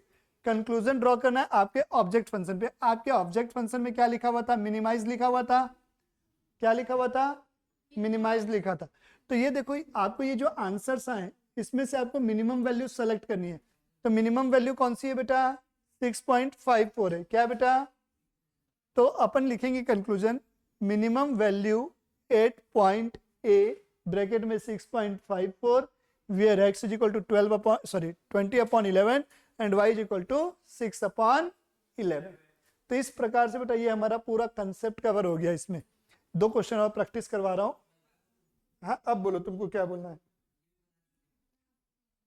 conclusion draw करना है आपके ऑब्जेक्ट फंक्शन पे। आपके ऑब्जेक्ट फंक्शन में क्या लिखा हुआ था? मिनिमाइज लिखा हुआ था। क्या लिखा हुआ था? मिनिमाइज लिखा था। तो ये देखो, आपको ये जो आंसर्स आए, इसमें से आपको मिनिमम वैल्यू सेलेक्ट करनी है। तो मिनिमम वैल्यू कौन सी है बेटा? 6.54 है। क्या बेटा? तो अपन लिखेंगे conclusion, minimum value 8.a bracket में 6.54 where x is equal to 20/11 and y is equal to 6/11। तो इस प्रकार से बेटा ये हमारा पूरा कंसेप्ट कवर हो गया। इसमें 2 क्वेश्चन और प्रैक्टिस करवा रहा हूं। हाँ, अब बोलो तुमको क्या बोलना है।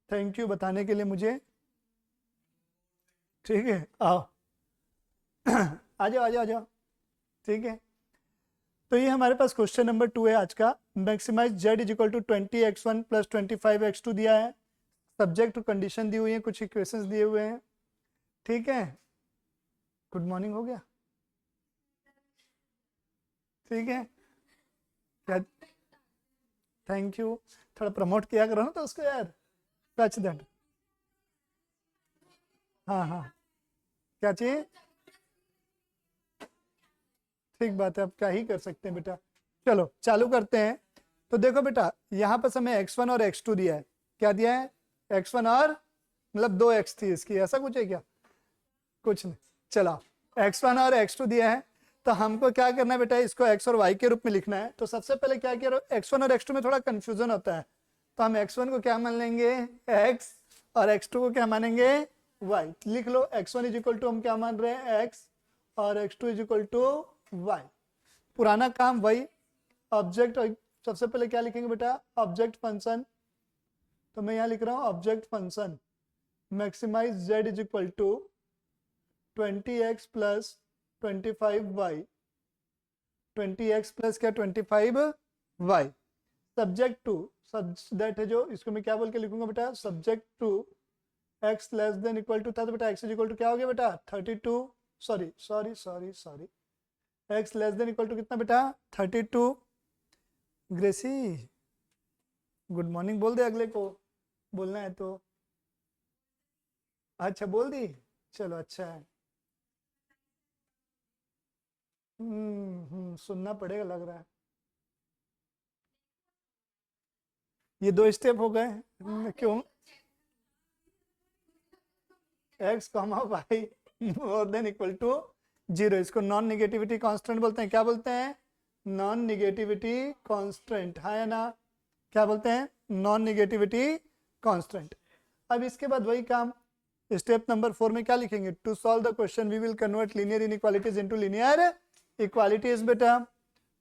थैंक यू बताने के लिए मुझे। ठीक है, आओ। आ जाओ आ जाओ आ जाओ। ठीक है, तो ये हमारे पास क्वेश्चन नंबर 2 है आज का। Maximise z is equal to 20x1 plus 25x2 दिया है। सब्जेक्ट टू कंडीशन दी हुई है, कुछ इक्वेशंस दिए हुए हैं। ठीक है, गुड मॉर्निंग हो गया। ठीक है, क्या? Thank you. थोड़ा प्रमोट किया करो ना तो उसको यार। Touch that. हाँ हाँ, क्या चाहिए? ठीक बात है, अब क्या ही कर सकते हैं बेटा। चलो चालू करते हैं। तो देखो बेटा, यहाँ पर हमें x1 और x2 दिया है। क्या दिया है? x1 और, मतलब 2x थी इसकी, ऐसा कुछ है क्या? कुछ नहीं। चलो, x1 और x2 दिया है, तो हमको क्या करना है बेटा? इसको x और y के रूप में लिखना है। तो सबसे पहले क्या किया, x1 और x2 में थोड़ा कंफ्यूजन होता है, तो हम x1 को क्या मान लेंगे? x, और x2 को क्या मानेंगे? y। लिख लो, x1 इज इक्वल टू हम क्या मान रहे हैं? x, और x2 is equal to y। पुराना काम वही। ऑब्जेक्ट, सबसे पहले क्या लिखेंगे बेटा? Object function. तो मैं यहाँ लिख रहा हूँ object function maximise z is equal to 20x plus 25y। 20x plus क्या? 25y। सब्जेक्ट टू, दैट है जो, इसको मैं क्या बोल के लिखूंगा बेटा? Subject to x less than equal to था, तो बेटा x इज इक्वल टू क्या हो गया बेटा? 32, sorry sorry sorry sorry, x less than equal to कितना बेटा? 32। ग्रेसी, गुड मॉर्निंग बोल दे अगले को, बोलना है तो। अच्छा बोल दी, चलो अच्छा है। सुनना पड़ेगा लग रहा है। ये 2 स्टेप हो गए। क्यों? x comma y more than equal to 0। इसको नॉन निगेटिविटी कांस्टेंट बोलते हैं। क्या बोलते हैं? नॉन निगेटिविटी कांस्टेंट, हाँ या ना? क्या बोलते हैं? Non negativity constant. अब इसके बाद वही काम, स्टेप नंबर 4 में क्या लिखेंगे? To solve the question we will convert linear inequalities into linear equalities. बेटा,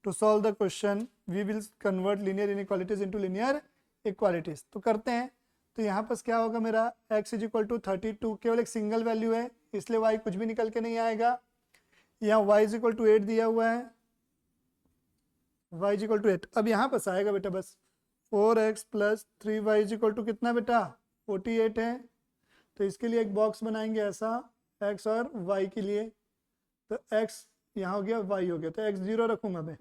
to solve the question we will convert linear inequalities into linear equalities. तो करते हैं। तो यहाँ पर क्या होगा मेरा? x इज इक्वल टू 32, केवल एक सिंगल वैल्यू है इसलिए y कुछ भी निकल के नहीं आएगा। यहाँ y इज इक्वल टू 8 दिया हुआ है, y इज इक्वल टू 8। अब यहाँ पर आएगा बेटा बस 4x plus 3y is equal to कितना बेटा? 48 है। तो इसके लिए एक बॉक्स बनाएंगे ऐसा x और y के लिए, तो x यहाँ हो गया, y हो गया, तो x 0 रखूंगा मैं,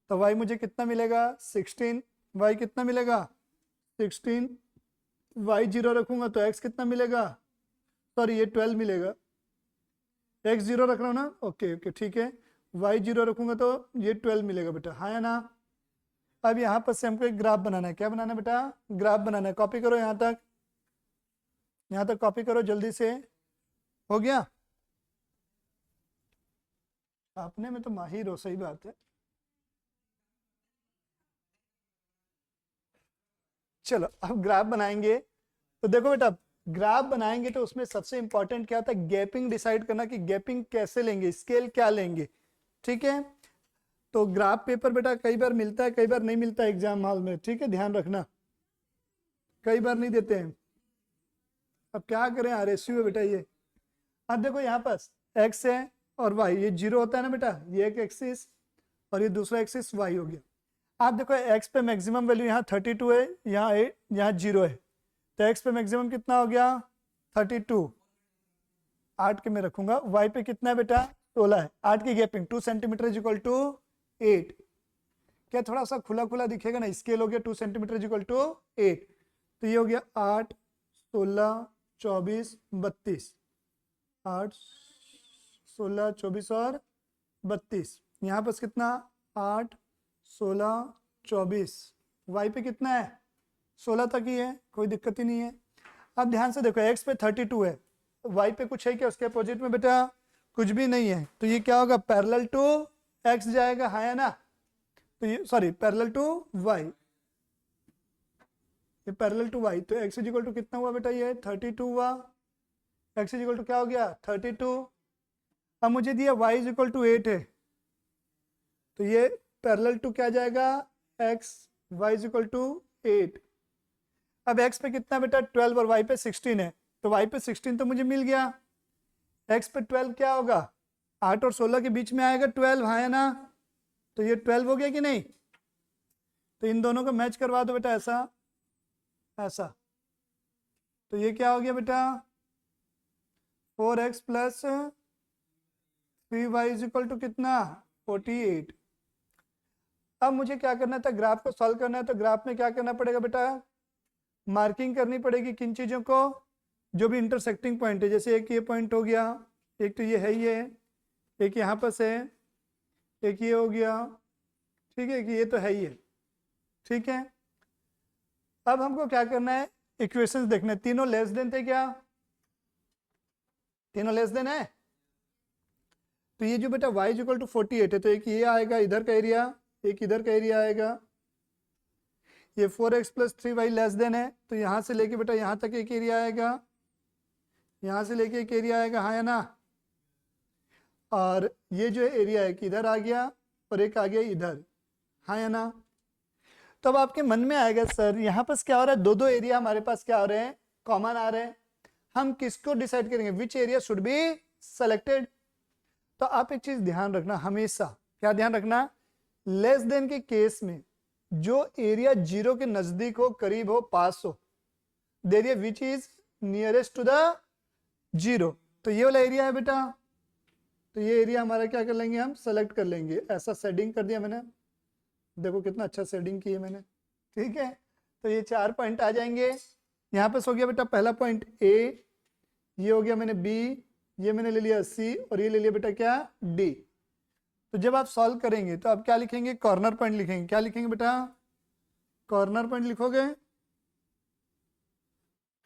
तो y मुझे कितना मिलेगा 16, y कितना मिलेगा 16, y 0 रखूंगा तो x कितना मिलेगा, सॉरी ये 12 मिलेगा, x 0 रख रहा हूँ ना, ओके ओके ठीक है, y 0 रखूंगा तो ये 12 मिलेगा बेटा, हाँ या ना। अब यहाँ पर से हमको एक ग्राफ बनाना है, क्या बनाना है बेटा, ग्राफ बनाना है, कॉपी करो यहाँ तक कॉपी करो जल्दी से, हो गया, आपने में तो माहिर हो, सही बात है। चलो अब ग्राफ बनाएंगे, तो देखो बेटा ग्राफ बनाएंगे तो उसमें सबसे इंपॉर्टेंट क्या होता है, गैपिंग डिसाइड करना कि गैपिंग कैसे लेंगे, स्केल क्या लेंगे, ठीक है। तो ग्राफ पेपर बेटा कई बार मिलता है, कई बार नहीं मिलता है एग्जाम हॉल में, ठीक है, ध्यान रखना, कई बार नहीं देते हैं। अब क्या करें, आरएसयू है बेटा ये। अब देखो यहाँ पास एक्स है और वाई, ये 0 होता है ना बेटा, ये एक एक्सिस और ये दूसरा एक्सिस वाई हो गया। आप देखो एक्स पे मैक्सिमम वैल्यू यहाँ 32 है, यहाँ 0 है, तो एक्स पे मैक्सिमम कितना हो गया 32, 8 के मैं रखूंगा। वाई पे कितना है बेटा 16 है, 8 की gapping 2 centimetre is equal to 8, क्या थोड़ा सा खुला खुला दिखेगा ना, स्केल हो गया 2 सेंटीमीटर इज इक्वल टू 8, तो ये हो गया 8 16 24 32, 8 16 24 और 32, यहाँ पर कितना 8 16 24, वाई पे कितना है 16 तक ही है, कोई दिक्कत ही नहीं है। अब ध्यान से देखो एक्स पे 32 है, वाई पे कुछ है क्या उसके अपोजिट में बेटा, कुछ भी नहीं है, तो ये क्या होगा पैरेलल टू एक्स जाएगा, हाँ या ना, तो ये सॉरी पैरेलल टू वाई, ये पैरेलल टू वाई, तो एक्स इज इक्वल टू कितना हुआ बेटा, ये 32 हुआ, एक्स इज इक्वल टू क्या हो गया 32। अब मुझे दिया वाई इज इक्वल टू 8 है, तो ये पैरेलल टू क्या जाएगा x, y is equal to 8। अब एक्स पे कितना बेटा 12 और वाई पे 16 है, तो वाई पे 16 तो मुझे मिल गया, एक्स पे 12 क्या होगा 8 और 16 के बीच में आएगा 12, हाँ या ना, तो ये 12 हो गया कि नहीं, तो इन दोनों को मैच करवा दो बेटा ऐसा ऐसा, तो ये क्या हो गया बेटा 4x plus 3y is equal to कितना 48। अब मुझे क्या करना था, ग्राफ को सॉल्व करना है, तो ग्राफ में क्या करना पड़ेगा बेटा, मार्किंग करनी पड़ेगी किन चीज़ों को, जो भी इंटरसेक्टिंग पॉइंट है, जैसे एक ये पॉइंट हो गया, एक तो ये है, ये एक यहाँ पर है, एक ये हो गया, ठीक है, कि ये तो है ही है, ठीक है। अब हमको क्या करना है, इक्वेशंस देखने, तीनों लेस देन थे क्या, तीनों लेस देन है, तो ये जो बेटा y इज इक्वल टू 48 है, तो एक ये आएगा इधर का एरिया, एक इधर का एरिया आएगा, ये 4x plus 3y less than है, तो यहाँ से लेके बेटा यहाँ तक एक एरिया आएगा, यहाँ से लेके एक एरिया आएगा, हाँ या ना, और ये जो एरिया है कि इधर आ गया और एक आ गया इधर, हाँ या ना। तो अब आपके मन में आएगा सर यहाँ पर क्या हो रहा है, दो दो एरिया हमारे पास क्या हो रहे हैं, कॉमन आ रहे हैं, हम किसको डिसाइड करेंगे, which area should be selected. तो आप एक चीज ध्यान रखना हमेशा, क्या ध्यान रखना, लेस देन के केस में जो एरिया 0 के नजदीक हो, करीब हो, पास हो, the area which is nearest to the 0, तो ये वाला एरिया है बेटा, तो ये एरिया हमारा क्या कर लेंगे, हम सेलेक्ट कर लेंगे, ऐसा सेटिंग कर दिया मैंने, देखो कितना अच्छा सेटिंग की है मैंने, ठीक है। तो ये 4 पॉइंट आ जाएंगे, यहाँ पे हो गया बेटा पहला पॉइंट ए, ये हो गया मैंने बी, ये मैंने ले लिया सी, और ये ले लिया बेटा क्या डी। तो जब आप सॉल्व करेंगे तो आप क्या लिखेंगे, कॉर्नर पॉइंट लिखेंगे, क्या लिखेंगे बेटा, कॉर्नर पॉइंट लिखोगे,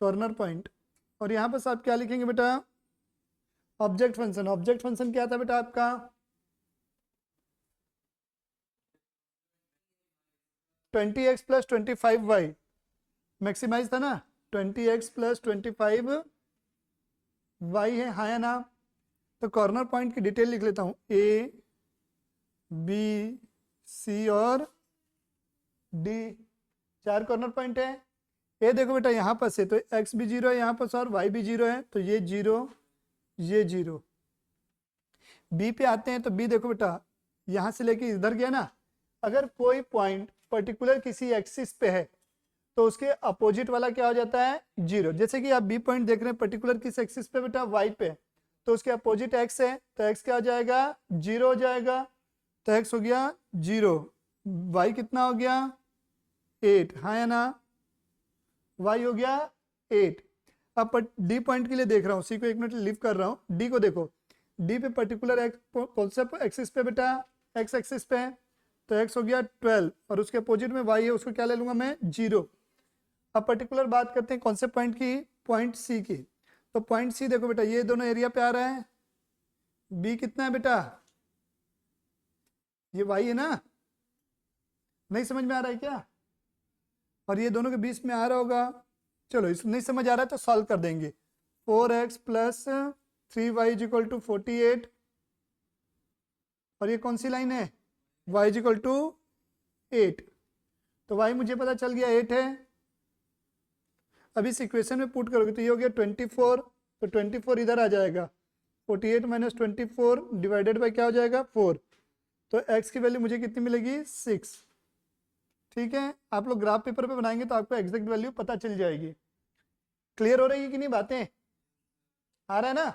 कॉर्नर पॉइंट, और यहाँ पर आप क्या लिखेंगे बेटा, ऑब्जेक्ट फंक्शन। ऑब्जेक्ट फंक्शन क्या था बेटा आपका, 20x प्लस 25y, मैक्सिमाइज था ना, 20x प्लस 25y है, हाँ या ना। तो कॉर्नर पॉइंट की डिटेल लिख लेता हूं, ए बी सी और डी, 4 कॉर्नर पॉइंट है। ए देखो बेटा यहाँ पर से तो x भी 0 है यहाँ पर, और y भी 0 है, तो ये 0 ये 0। बी पे आते हैं, तो बी देखो बेटा यहाँ से लेके इधर गया ना, अगर कोई पॉइंट पर्टिकुलर किसी एक्सिस पे है तो उसके अपोजिट वाला क्या हो जाता है, 0। जैसे कि आप बी पॉइंट देख रहे हैं पर्टिकुलर किस एक्सिस पे बेटा, वाई पे, तो उसके अपोजिट एक्स है, तो एक्स क्या हो जाएगा, 0 हो जाएगा। तो एक्स हो गया 0, वाई कितना हो गया 8, हाँ या ना, वाई हो गया 8। अब डी पॉइंट के लिए देख रहा हूँ, सी को एक मिनट लिव कर रहा हूँ, डी को देखो, डी पे पर्टिकुलर एक्स कौन सा एक्सिस पे बेटा, एक्स एक्सिस पे है, तो एक्स हो गया 12 और उसके अपोजिट में वाई है, उसको क्या ले लूंगा मैं, 0। अब पर्टिकुलर बात करते हैं कौन से पॉइंट की, पॉइंट सी की। तो पॉइंट सी देखो बेटा, ये दोनों एरिया पे आ रहा है, बी कितना है बेटा, ये वाई है ना, नहीं समझ में आ रहा है क्या, और ये दोनों के बीच में आ रहा होगा। चलो इस नहीं समझ आ रहा है तो सॉल्व कर देंगे। 4x plus 3y is equal to 48, और ये कौन सी लाइन है, y इज इक्वल टू 8, तो y मुझे पता चल गया 8 है। अब इस इक्वेशन में पुट करोगे तो ये हो गया 24, तो 24 इधर आ जाएगा, 48 माइनस 24 डिवाइडेड बाई क्या हो जाएगा 4, तो x की वैल्यू मुझे कितनी मिलेगी 6। ठीक है, आप लोग ग्राफ पेपर पे बनाएंगे तो आपको एग्जैक्ट वैल्यू पता चल जाएगी। क्लियर हो रही है कि नहीं बातें, आ रहा है ना।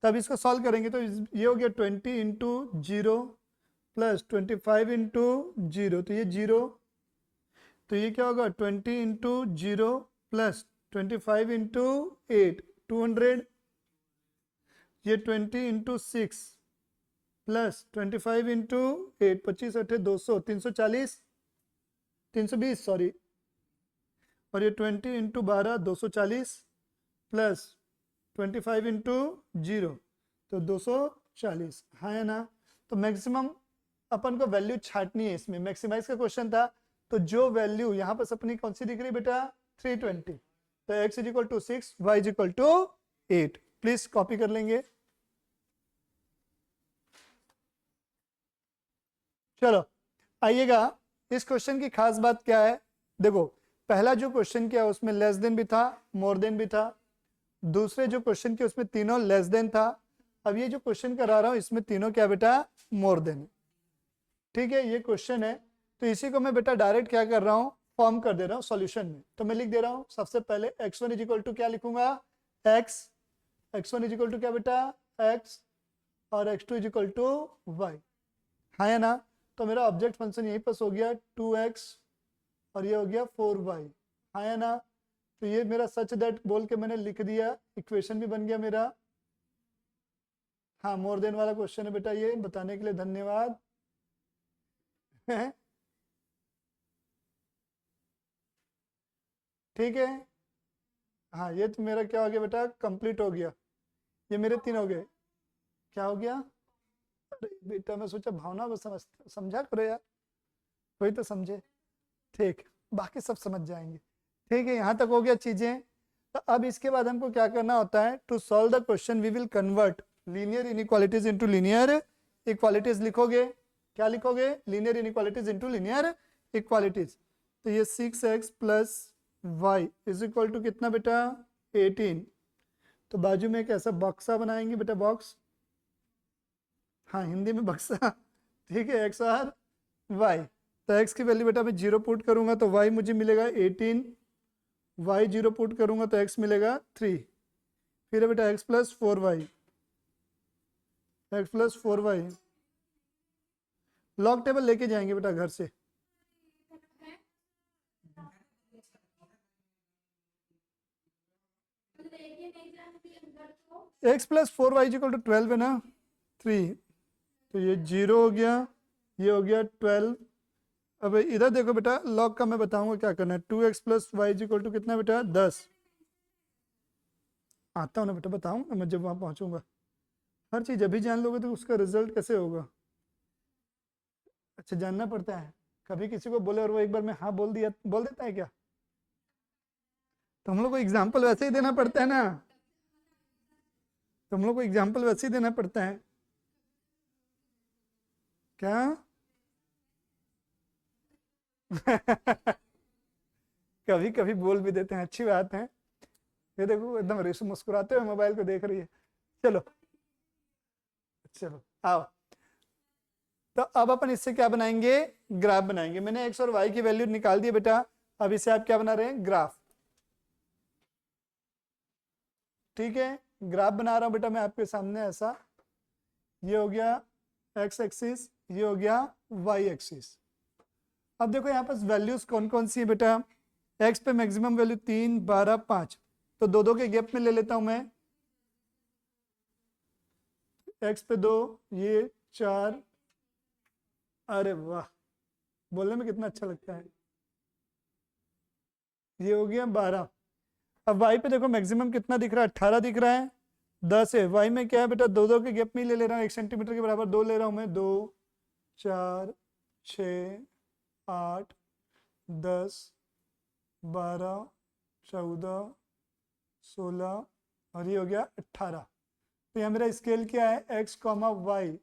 तब इसको सॉल्व करेंगे तो ये हो गया 20 इंटू 0 प्लस 25 इंटू 0, तो ये 0, तो ये क्या होगा 20 इंटू 0 प्लस 25 इंटू 8, 200, ये 20 इंटू 6 प्लस 25 इंटू 8, 25 अठे 200, 340, 320 सॉरी, और ये 20 इंटू 12 240 प्लस 25 इंटू 0, तो 240, हाँ है ना। तो मैक्सिमम अपन को वैल्यू छाटनी है इसमें, मैक्सिमाइज का क्वेश्चन था, तो जो वैल्यू यहाँ पर अपनी कौन सी दिख रही बेटा 320, तो x is equal to 6, y is equal to 8। Please copy कर लेंगे। चलो आइएगा, इस क्वेश्चन की खास बात क्या है, देखो पहला जो क्वेश्चन किया उसमें लेस देन भी था, मोर देन भी था, दूसरे जो क्वेश्चन किया उसमें तीनों लेस देन था, अब ये जो क्वेश्चन करा रहा हूं इसमें तीनों क्या बेटा मोर देन। ठीक है, ये क्वेश्चन है, तो इसी को मैं बेटा डायरेक्ट क्या कर रहा हूँ, फॉर्म कर दे रहा हूँ सॉल्यूशन में। तो मैं लिख दे रहा हूँ सबसे पहले x1 इज इक्वल टू क्या लिखूंगा, x, x1 is equal to क्या बेटा x, और x2 is equal to y, हाँ है ना। तो मेरा ऑब्जेक्ट फंक्शन यहीं पर हो गया 2x और ये हो गया 4y, हाँ है ना। तो ये मेरा सच दैट बोल के मैंने लिख दिया, इक्वेशन भी बन गया मेरा। हाँ मोर देन वाला क्वेश्चन है बेटा, ये बताने के लिए धन्यवाद। ठीक है, हाँ ये तो मेरा क्या हो गया बेटा, कंप्लीट हो गया, ये मेरे 3 हो गए। क्या हो गया, अरे बेटा मैं सोचा भावना को समझा करो यार, कोई तो समझे। ठीक, बाकी सब समझ जाएंगे। ठीक है, यहाँ तक हो गया चीजें। तो अब इसके बाद हमको क्या करना होता है, to solve the question we will convert linear inequalities into linear equalities. लिखोगे, क्या लिखोगे, linear inequalities into linear equalities. तो ये 6x plus y is equal to कितना बेटा 18, तो बाजू में एक ऐसा बक्सा बनाएंगे बेटा, बॉक्स, हाँ हिंदी में बक्सा। ठीक है, x और y, तो x की वैल्यू बेटा मैं 0 पुट करूंगा तो y मुझे मिलेगा 18, y 0 पुट करूंगा तो x मिलेगा 3, फिर है बेटा x plus 4y, x plus 4y, log table लेके जाएंगे बेटा घर से। x plus 4y equal to 12 है ना, 3, तो ये 0 हो गया, ये हो गया 12। अब इधर देखो बेटा, लॉग का मैं बताऊंगा क्या करना है, 2x plus y equal to कितना बेटा 10। आता हूँ ना बेटा, बताऊंगा मैं जब वहां पहुंचूंगा, हर चीज अभी जान लोगे तो उसका रिजल्ट कैसे होगा। अच्छा जानना पड़ता है, कभी किसी को बोले और वो एक बार में हाँ बोल दिया, बोल देता है क्या, तो हम लोग को एग्जाम्पल वैसे ही देना पड़ता है ना, तो हम लोग को एग्जाम्पल वैसे ही देना पड़ता है क्या। कभी कभी बोल भी देते हैं, अच्छी बात है। ये देखो एकदम रेशो मुस्कुराते हुए मोबाइल को देख रही है। चलो चलो आओ, तो अब अपन इससे क्या बनाएंगे, ग्राफ बनाएंगे। मैंने x और y की वैल्यू निकाल दी बेटा, अब इसे आप क्या बना रहे हैं, ग्राफ। ठीक है, ग्राफ बना रहा हूं बेटा मैं आपके सामने ऐसा, ये हो गया एक्स एक्सिस, ये हो गया वाई एक्सिस। अब देखो यहाँ पास वैल्यूज कौन कौन सी है बेटा, एक्स पे मैक्सिमम वैल्यू 3, 12, 5, तो दो दो के गैप में ले लेता हूं मैं। एक्स पे 2, ये 4, अरे वाह, बोलने में कितना अच्छा लगता है, ये हो गया 12। अब वाई पे देखो मैक्सिमम कितना दिख रहा है, 18 दिख रहा है, 10 है। वाई में क्या है बेटा, दो दो के गैप में ही ले ले रहा हूँ, 1 सेंटीमीटर के बराबर 2 ले रहा हूँ मैं, 2, 4, 6, 8, 10, 12, 14, 16 और ये हो गया 18। तो यहाँ मेरा स्केल क्या है, x comma y,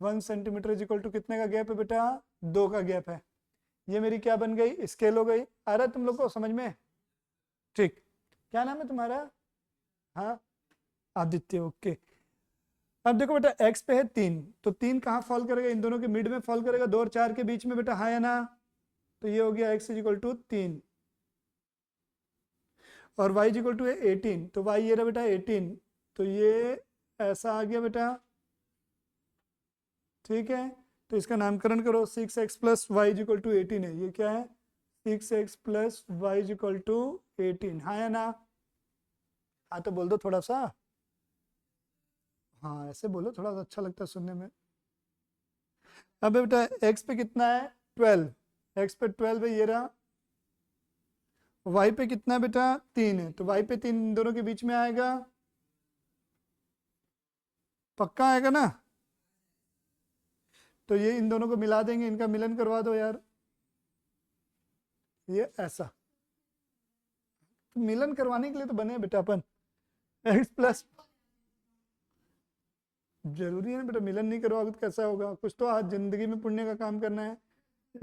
1 centimetre is equal to कितने का गैप है बेटा, 2 का गैप है। ये मेरी क्या बन गई, स्केल हो गई। आ रहा है तुम लोग को समझ में, ठीक। क्या नाम है तुम्हारा, हाँ आदित्य, ओके। अब देखो बेटा एक्स पे है 3, तो 3 कहाँ फॉल करेगा, इन दोनों के मिड में फॉल करेगा, 2 और 4 के बीच में बेटा, हाँ या ना। तो ये हो गया एक्स इज इक्वल टू 3 और y इज इक्वल टू है 18, तो y ये रहा बेटा 18, तो ये ऐसा आ गया बेटा। ठीक है, तो इसका नामकरण करो, 6x plus y is equal to 18 है, ये क्या है 6x plus y is equal to 18, हाँ या ना। हाँ तो बोल दो थोड़ा सा, हाँ ऐसे बोलो, थोड़ा सा अच्छा लगता है सुनने में। अब बेटा x पे कितना है 12, x पे 12 है, ये रहा। y पे कितना है बेटा 3 है, तो y पे 3 इन दोनों के बीच में आएगा, पक्का आएगा ना। तो ये इन दोनों को मिला देंगे, इनका मिलन करवा दो यार, ये ऐसा। तो मिलन करवाने के लिए तो बने बेटा अपन, x प्लस, जरूरी है ना बेटा, मिलन नहीं करवाओगे तो कैसा होगा, कुछ तो आज जिंदगी में पुण्य का काम करना है।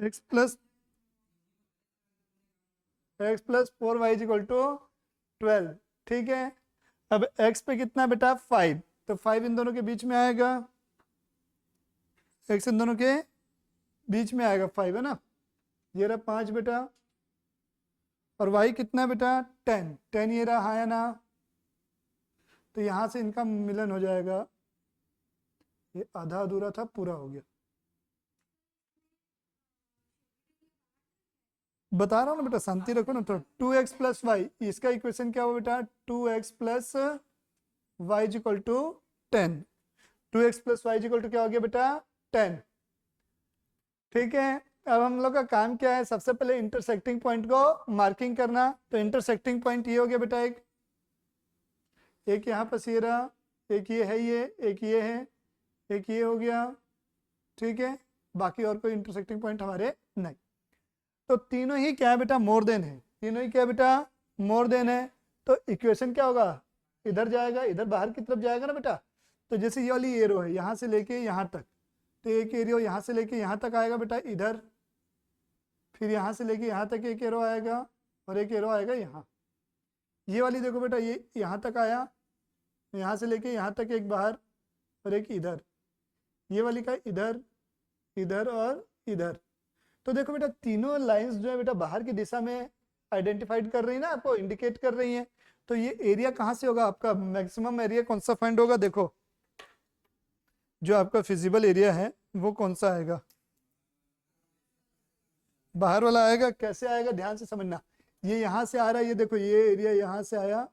x plus 4y is equal to 12, ठीक है। अब x पे कितना बेटा 5, तो 5 इन दोनों के बीच में आएगा, x इन दोनों के बीच में आएगा 5 है ना, ये रहा 5 बेटा। और y कितना बेटा 10, 10 ये रहा, हाँ या ना। तो यहां से इनका मिलन हो जाएगा, ये आधा अधूरा था, पूरा हो गया। बता रहा हूँ ना बेटा, शांति रखो ना थोड़ा। 2x प्लस वाई, इसका इक्वेशन क्या हुआ बेटा, 2x plus y is equal to 10, 2x plus y is equal to क्या हो गया बेटा 10, ठीक है। अब हम लोग का काम क्या है, सबसे पहले इंटरसेक्टिंग पॉइंट को मार्किंग करना। तो इंटरसेक्टिंग पॉइंट ये हो गया बेटा, एक यहाँ पर ये रहा, एक ये है, ये एक ये है, एक ये हो गया, ठीक है। बाकी और कोई इंटरसेक्टिंग पॉइंट हमारे नहीं। तो तीनों ही क्या है बेटा, मोर देन है, तीनों ही क्या है बेटा, मोर देन है। तो इक्वेशन क्या होगा, इधर जाएगा, इधर बाहर की तरफ जाएगा ना बेटा। तो जैसे ये वाली एरो है, यहाँ से लेके यहाँ तक, तो एक एरो यहाँ से लेके यहाँ तक आएगा बेटा इधर, फिर यहाँ से लेके यहाँ तक एक एरो आएगा और एक एरो आएगा यहाँ। ये वाली देखो बेटा, ये यहाँ तक आया, यहाँ से लेके यहाँ तक एक बाहर और एक इधर, ये वाली का इधर, इधर और इधर। तो देखो बेटा तीनों लाइंस जो है बेटा बाहर की दिशा में आइडेंटिफाइड कर रही है ना, आपको इंडिकेट कर रही है। तो ये एरिया कहाँ से होगा, आपका मैक्सिमम एरिया कौन सा फाइंड होगा, देखो जो आपका फिजिबल एरिया है वो कौन सा आएगा, बाहर वाला आएगा। कैसे आएगा ध्यान से समझना, ये यहाँ से आ रहा है, ये देखो ये एरिया यहाँ से आया,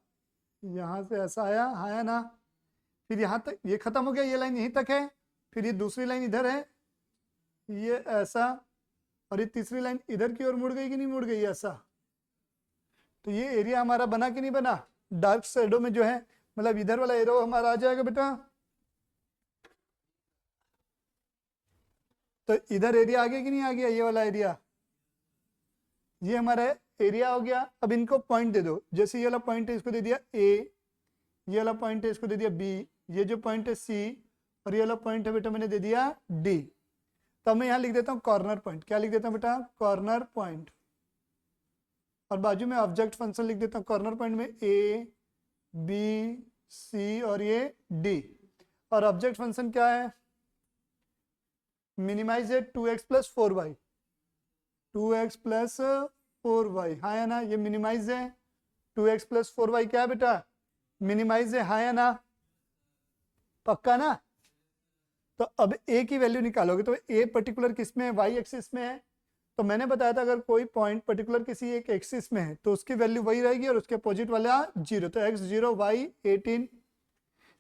यहाँ से ऐसा आया, आया ना। फिर यहाँ तक ये खत्म हो गया, ये लाइन यहीं तक है, फिर ये दूसरी लाइन इधर है, ये ऐसा, और ये तीसरी लाइन इधर की ओर मुड़ गई कि नहीं मुड़ गई, ऐसा। तो ये एरिया हमारा बना कि नहीं बना, डार्क शेडो में जो है, मतलब इधर वाला एरो हमारा आ जाएगा बेटा। तो इधर एरिया आ गया कि नहीं आ गया, ये वाला एरिया, ये हमारा एरिया हो गया। अब इनको पॉइंट दे दो, जैसे ये वाला पॉइंट है इसको दे दिया ए, ये वाला पॉइंट है इसको दे दिया बी, ये जो पॉइंट है सी, और ये वाला पॉइंट है बेटा मैंने दे दिया डी। तो मैं यहाँ लिख देता हूँ कॉर्नर पॉइंट, क्या लिख देता हूँ बेटा, कॉर्नर पॉइंट। और बाजू में ऑब्जेक्ट फंक्शन लिख देता हूँ, कॉर्नर पॉइंट में ए बी सी और ये डी। और ऑब्जेक्ट फंक्शन क्या है, मिनिमाइज है 2x plus 4y, 2x plus 4y, हाँ या ना, ये मिनिमाइज है। 2x प्लस 4y क्या है बेटा, मिनिमाइज है, हाँ या ना, पक्का ना। तो अब a की वैल्यू निकालोगे तो a पर्टिकुलर किस में है, y एक्सिस में है। तो मैंने बताया था अगर कोई पॉइंट पर्टिकुलर किसी एक एक्सिस में है तो उसकी वैल्यू वही रहेगी और उसके अपोजिट वाला 0, तो x 0 y 18।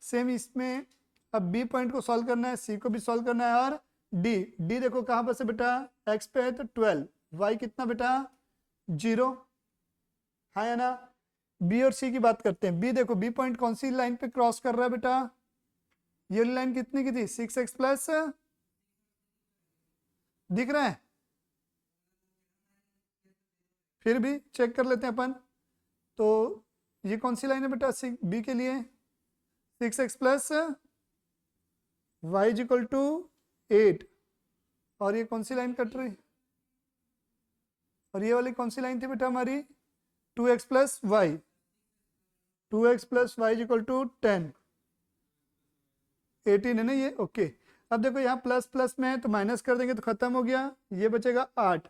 सेम इसमें अब b पॉइंट को सॉल्व करना है, c को भी सॉल्व करना है, और d देखो कहाँ पर से बेटा, x पे है तो 12, y कितना बेटा 0, हाँ या ना। b और c की बात करते हैं। b देखो b पॉइंट कौन सी लाइन पे क्रॉस कर रहा है बेटा, ये लाइन कितनी की थी, 6x प्लस, दिख रहा है, फिर भी चेक कर लेते हैं अपन। तो ये कौन सी लाइन है बेटा बी के लिए, 6x plus y equal to 8, और ये कौन सी लाइन कट रही, और ये वाली कौन सी लाइन थी बेटा हमारी, 2x plus y, 2x plus y equal to 10, 18 है ना ये, ओके। अब देखो यहाँ प्लस प्लस में है तो माइनस कर देंगे तो खत्म हो गया, ये बचेगा 8,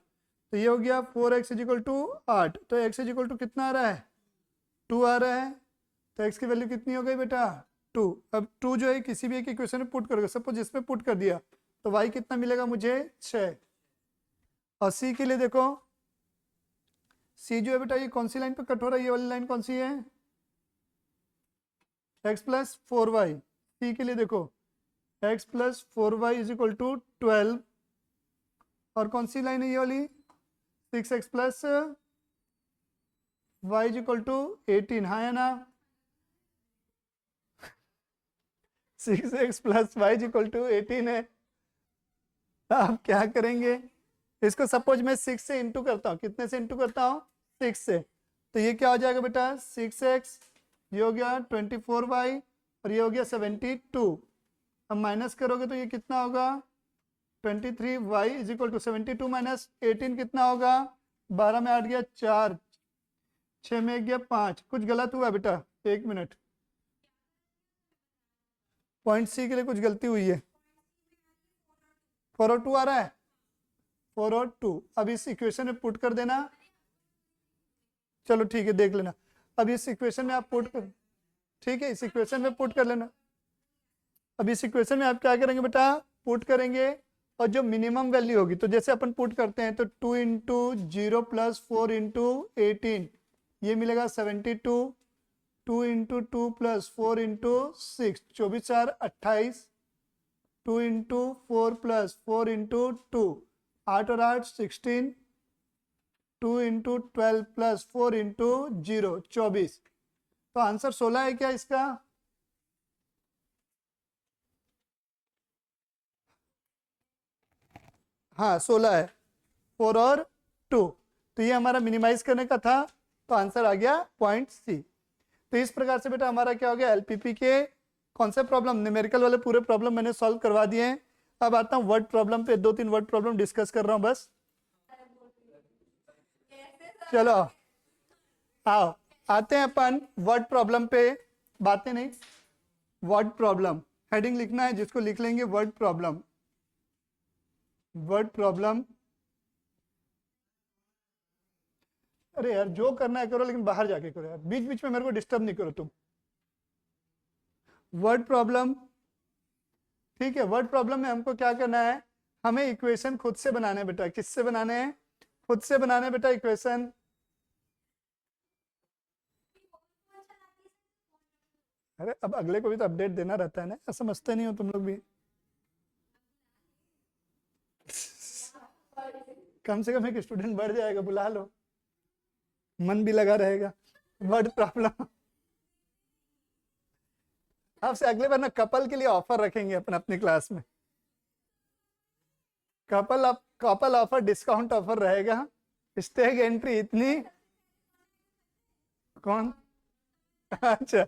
तो ये हो गया 4x इक्वल टू 8, तो x इक्वल टू कितना आ रहा है, 2 आ रहा है, तो x की वैल्यू कितनी हो गई बेटा 2। अब 2 जो है किसी भी एक इक्वेशन में पुट करोगे, सपोज इसमें पुट कर दिया तो y कितना मिलेगा मुझे 6। और c के लिए देखो, c जो है बेटा ये कौन सी लाइन पे कट हो रहा है, ये वाली लाइन कौन सी है, x प्लस 4y, c के लिए देखो x plus 4y is equal to 12, और कौन सी लाइन है ये वाली, 6x plus y is equal to 18, हाँ या ना। 6x plus y equal to 18 है। आप क्या करेंगे, इसको सपोज मैं 6 से इंटू करता हूँ, कितने से इंटू करता हूँ, 6 से, तो ये क्या हो जाएगा बेटा 6x, ये हो गया 24y, और ये हो गया 72। अब माइनस करोगे तो ये कितना होगा 23y is equal to 72 minus 18 कितना होगा, 12 में 8 गया 4, 6 में 1 गया 5, कुछ गलत हुआ बेटा, 1 मिनट, पॉइंट सी के लिए कुछ गलती हुई है, 4 और 2 आ रहा है, 4 और 2, अब इस इक्वेशन में पुट कर देना, चलो ठीक है देख लेना, अब इस इक्वेशन में आप पुट कर, ठीक है इस इक्वेशन में पुट कर लेना। अब इस इक्वेशन में आप क्या करेंगे बेटा, पुट करेंगे, और जो मिनिमम वैल्यू होगी, तो जैसे अपन पुट करते हैं तो 2 इंटू 0 प्लस 4 इंटू 18, ये मिलेगा 72, 2 into 2 plus 4 into 6, 24 4 28, 2 into 4 plus 4 into 2, 8 और 8 16, 2 इंटू 12 प्लस 4 इंटू 0 24, तो आंसर 16 है क्या इसका, हाँ 16 है, 4 और 2, तो ये हमारा मिनिमाइज करने का था, तो आंसर आ गया पॉइंट सी। तो इस प्रकार से बेटा हमारा क्या हो गया, एलपीपी के कौन से प्रॉब्लम, न्यूमेरिकल वाले पूरे प्रॉब्लम मैंने सॉल्व करवा दिए हैं। अब आता हूँ वर्ड प्रॉब्लम पे, 2-3 वर्ड प्रॉब्लम डिस्कस कर रहा हूँ बस। चलो आओ आते हैं अपन वर्ड प्रॉब्लम पे, बातें नहीं, वर्ड प्रॉब्लम हेडिंग लिखना है, जिसको लिख लेंगे वर्ड प्रॉब्लम, वर्ड प्रॉब्लम। अरे यार जो करना है करो, लेकिन बाहर जाके करो यार, बीच बीच में मेरे को डिस्टर्ब नहीं करो तुम। वर्ड प्रॉब्लम, ठीक है, वर्ड प्रॉब्लम में हमको क्या करना है, हमें इक्वेशन खुद से बनाने बेटा, किससे बनाने हैं, खुद से बनाने बेटा इक्वेशन। अरे अब अगले को भी तो अपडेट देना रहता है ना, ऐसा समझते नहीं हो तुम लोग भी। कम से कम एक स्टूडेंट बढ़ जाएगा, बुला लो, मन भी लगा रहेगा। वर्ड प्रॉब्लम, आपसे अगले बार ना कपल के लिए ऑफर रखेंगे अपन अपनी क्लास में, कपल ऑफर, डिस्काउंट ऑफर रहेगा, स्टेज एंट्री इतनी। कौन, अच्छा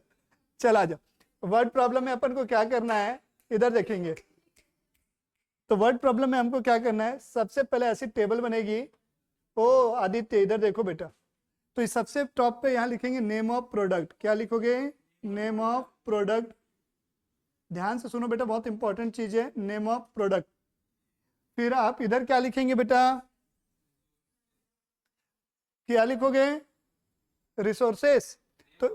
चला जाओ। वर्ड प्रॉब्लम में अपन को क्या करना है, इधर देखेंगे, तो वर्ड प्रॉब्लम में हमको क्या करना है, सबसे पहले ऐसी टेबल बनेगी, ओ आदित्य इधर देखो बेटा, तो इस सबसे टॉप पे यहाँ लिखेंगे नेम ऑफ प्रोडक्ट, क्या लिखोगे, नेम ऑफ प्रोडक्ट, ध्यान से सुनो बेटा बहुत इंपॉर्टेंट चीज है, नेम ऑफ प्रोडक्ट। फिर आप इधर क्या लिखेंगे बेटा, क्या लिखोगे? रिसोर्सेस। तो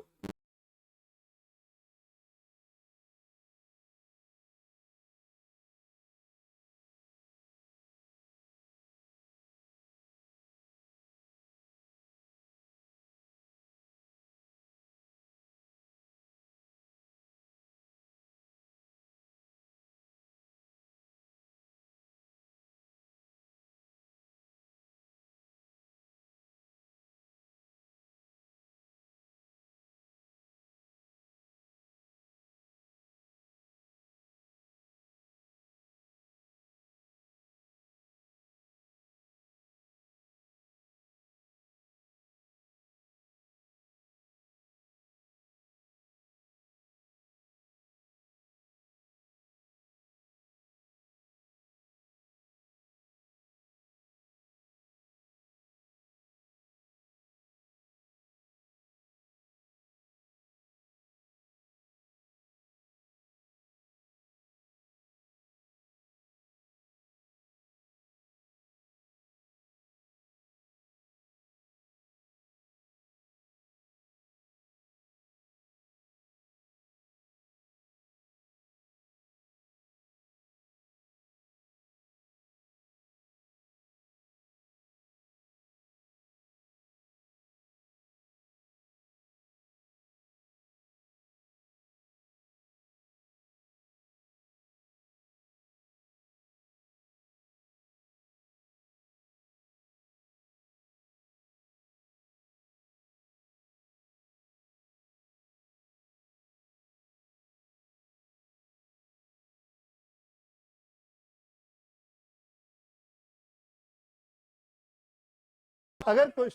अगर कुछ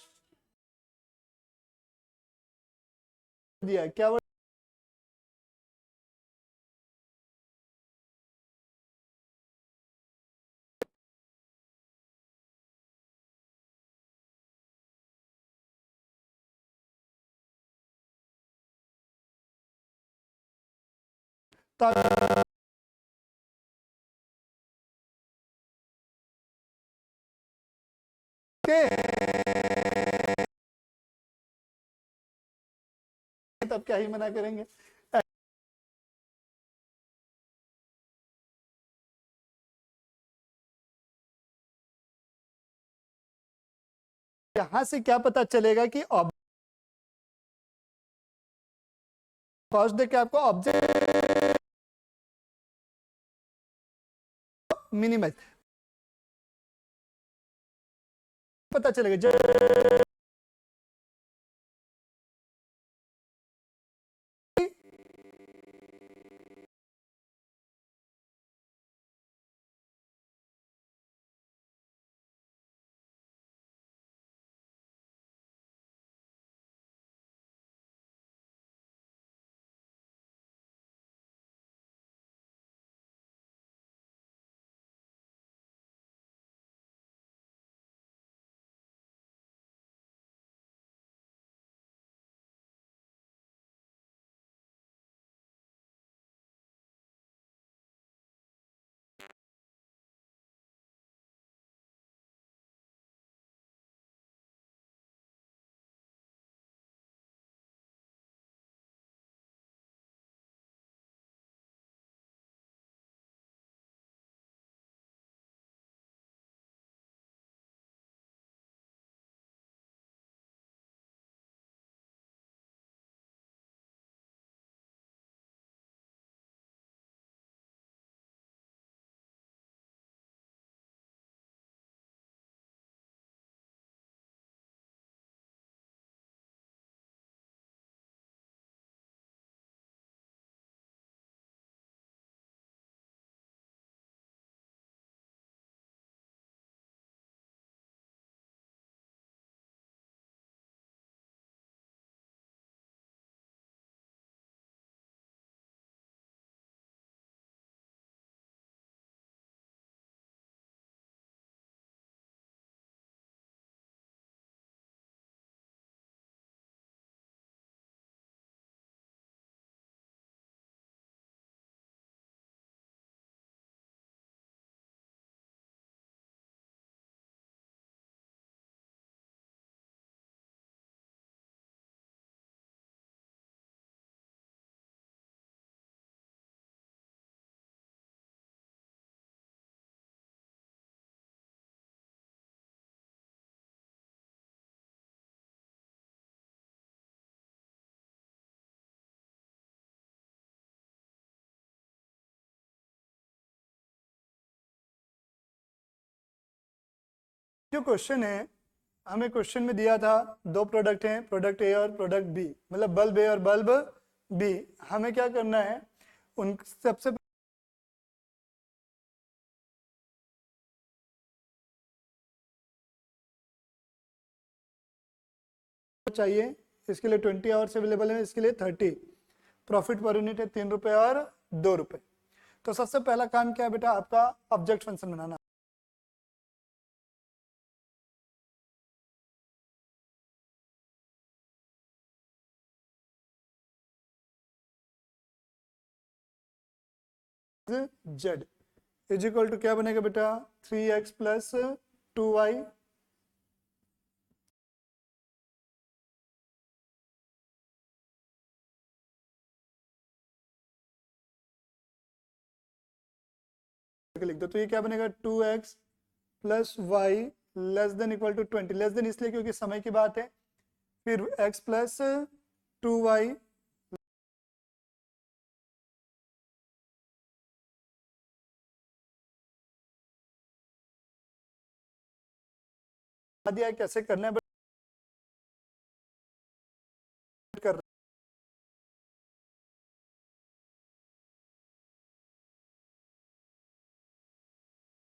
दिया क्या ताकि तब क्या ही मना करेंगे। यहां से क्या पता चलेगा कि फर्स्ट देखिए आपको ऑब्जेक्ट मिनिमाइज पता चलेगा जब जो क्वेश्चन है, हमें क्वेश्चन में दिया था दो प्रोडक्ट हैं, प्रोडक्ट ए और प्रोडक्ट बी, मतलब बल्ब ए और बल्ब बी। हमें क्या करना है, उन सबसे चाहिए, इसके लिए 20 आवर्स अवेलेबल है, इसके लिए 30। प्रॉफिट पर यूनिट है 3 रुपए और 2 रुपए। तो सबसे पहला काम क्या है बेटा, आपका ऑब्जेक्ट फंक्शन बनाना। जेड इज इक्वल टू क्या बनेगा बेटा, 3x प्लस 2y लिख दो। तो ये क्या बनेगा, 2x plus Y less than equal to 20। Less than इसलिए क्योंकि समय की बात है। फिर x प्लस 2y दिया, कैसे करना है कर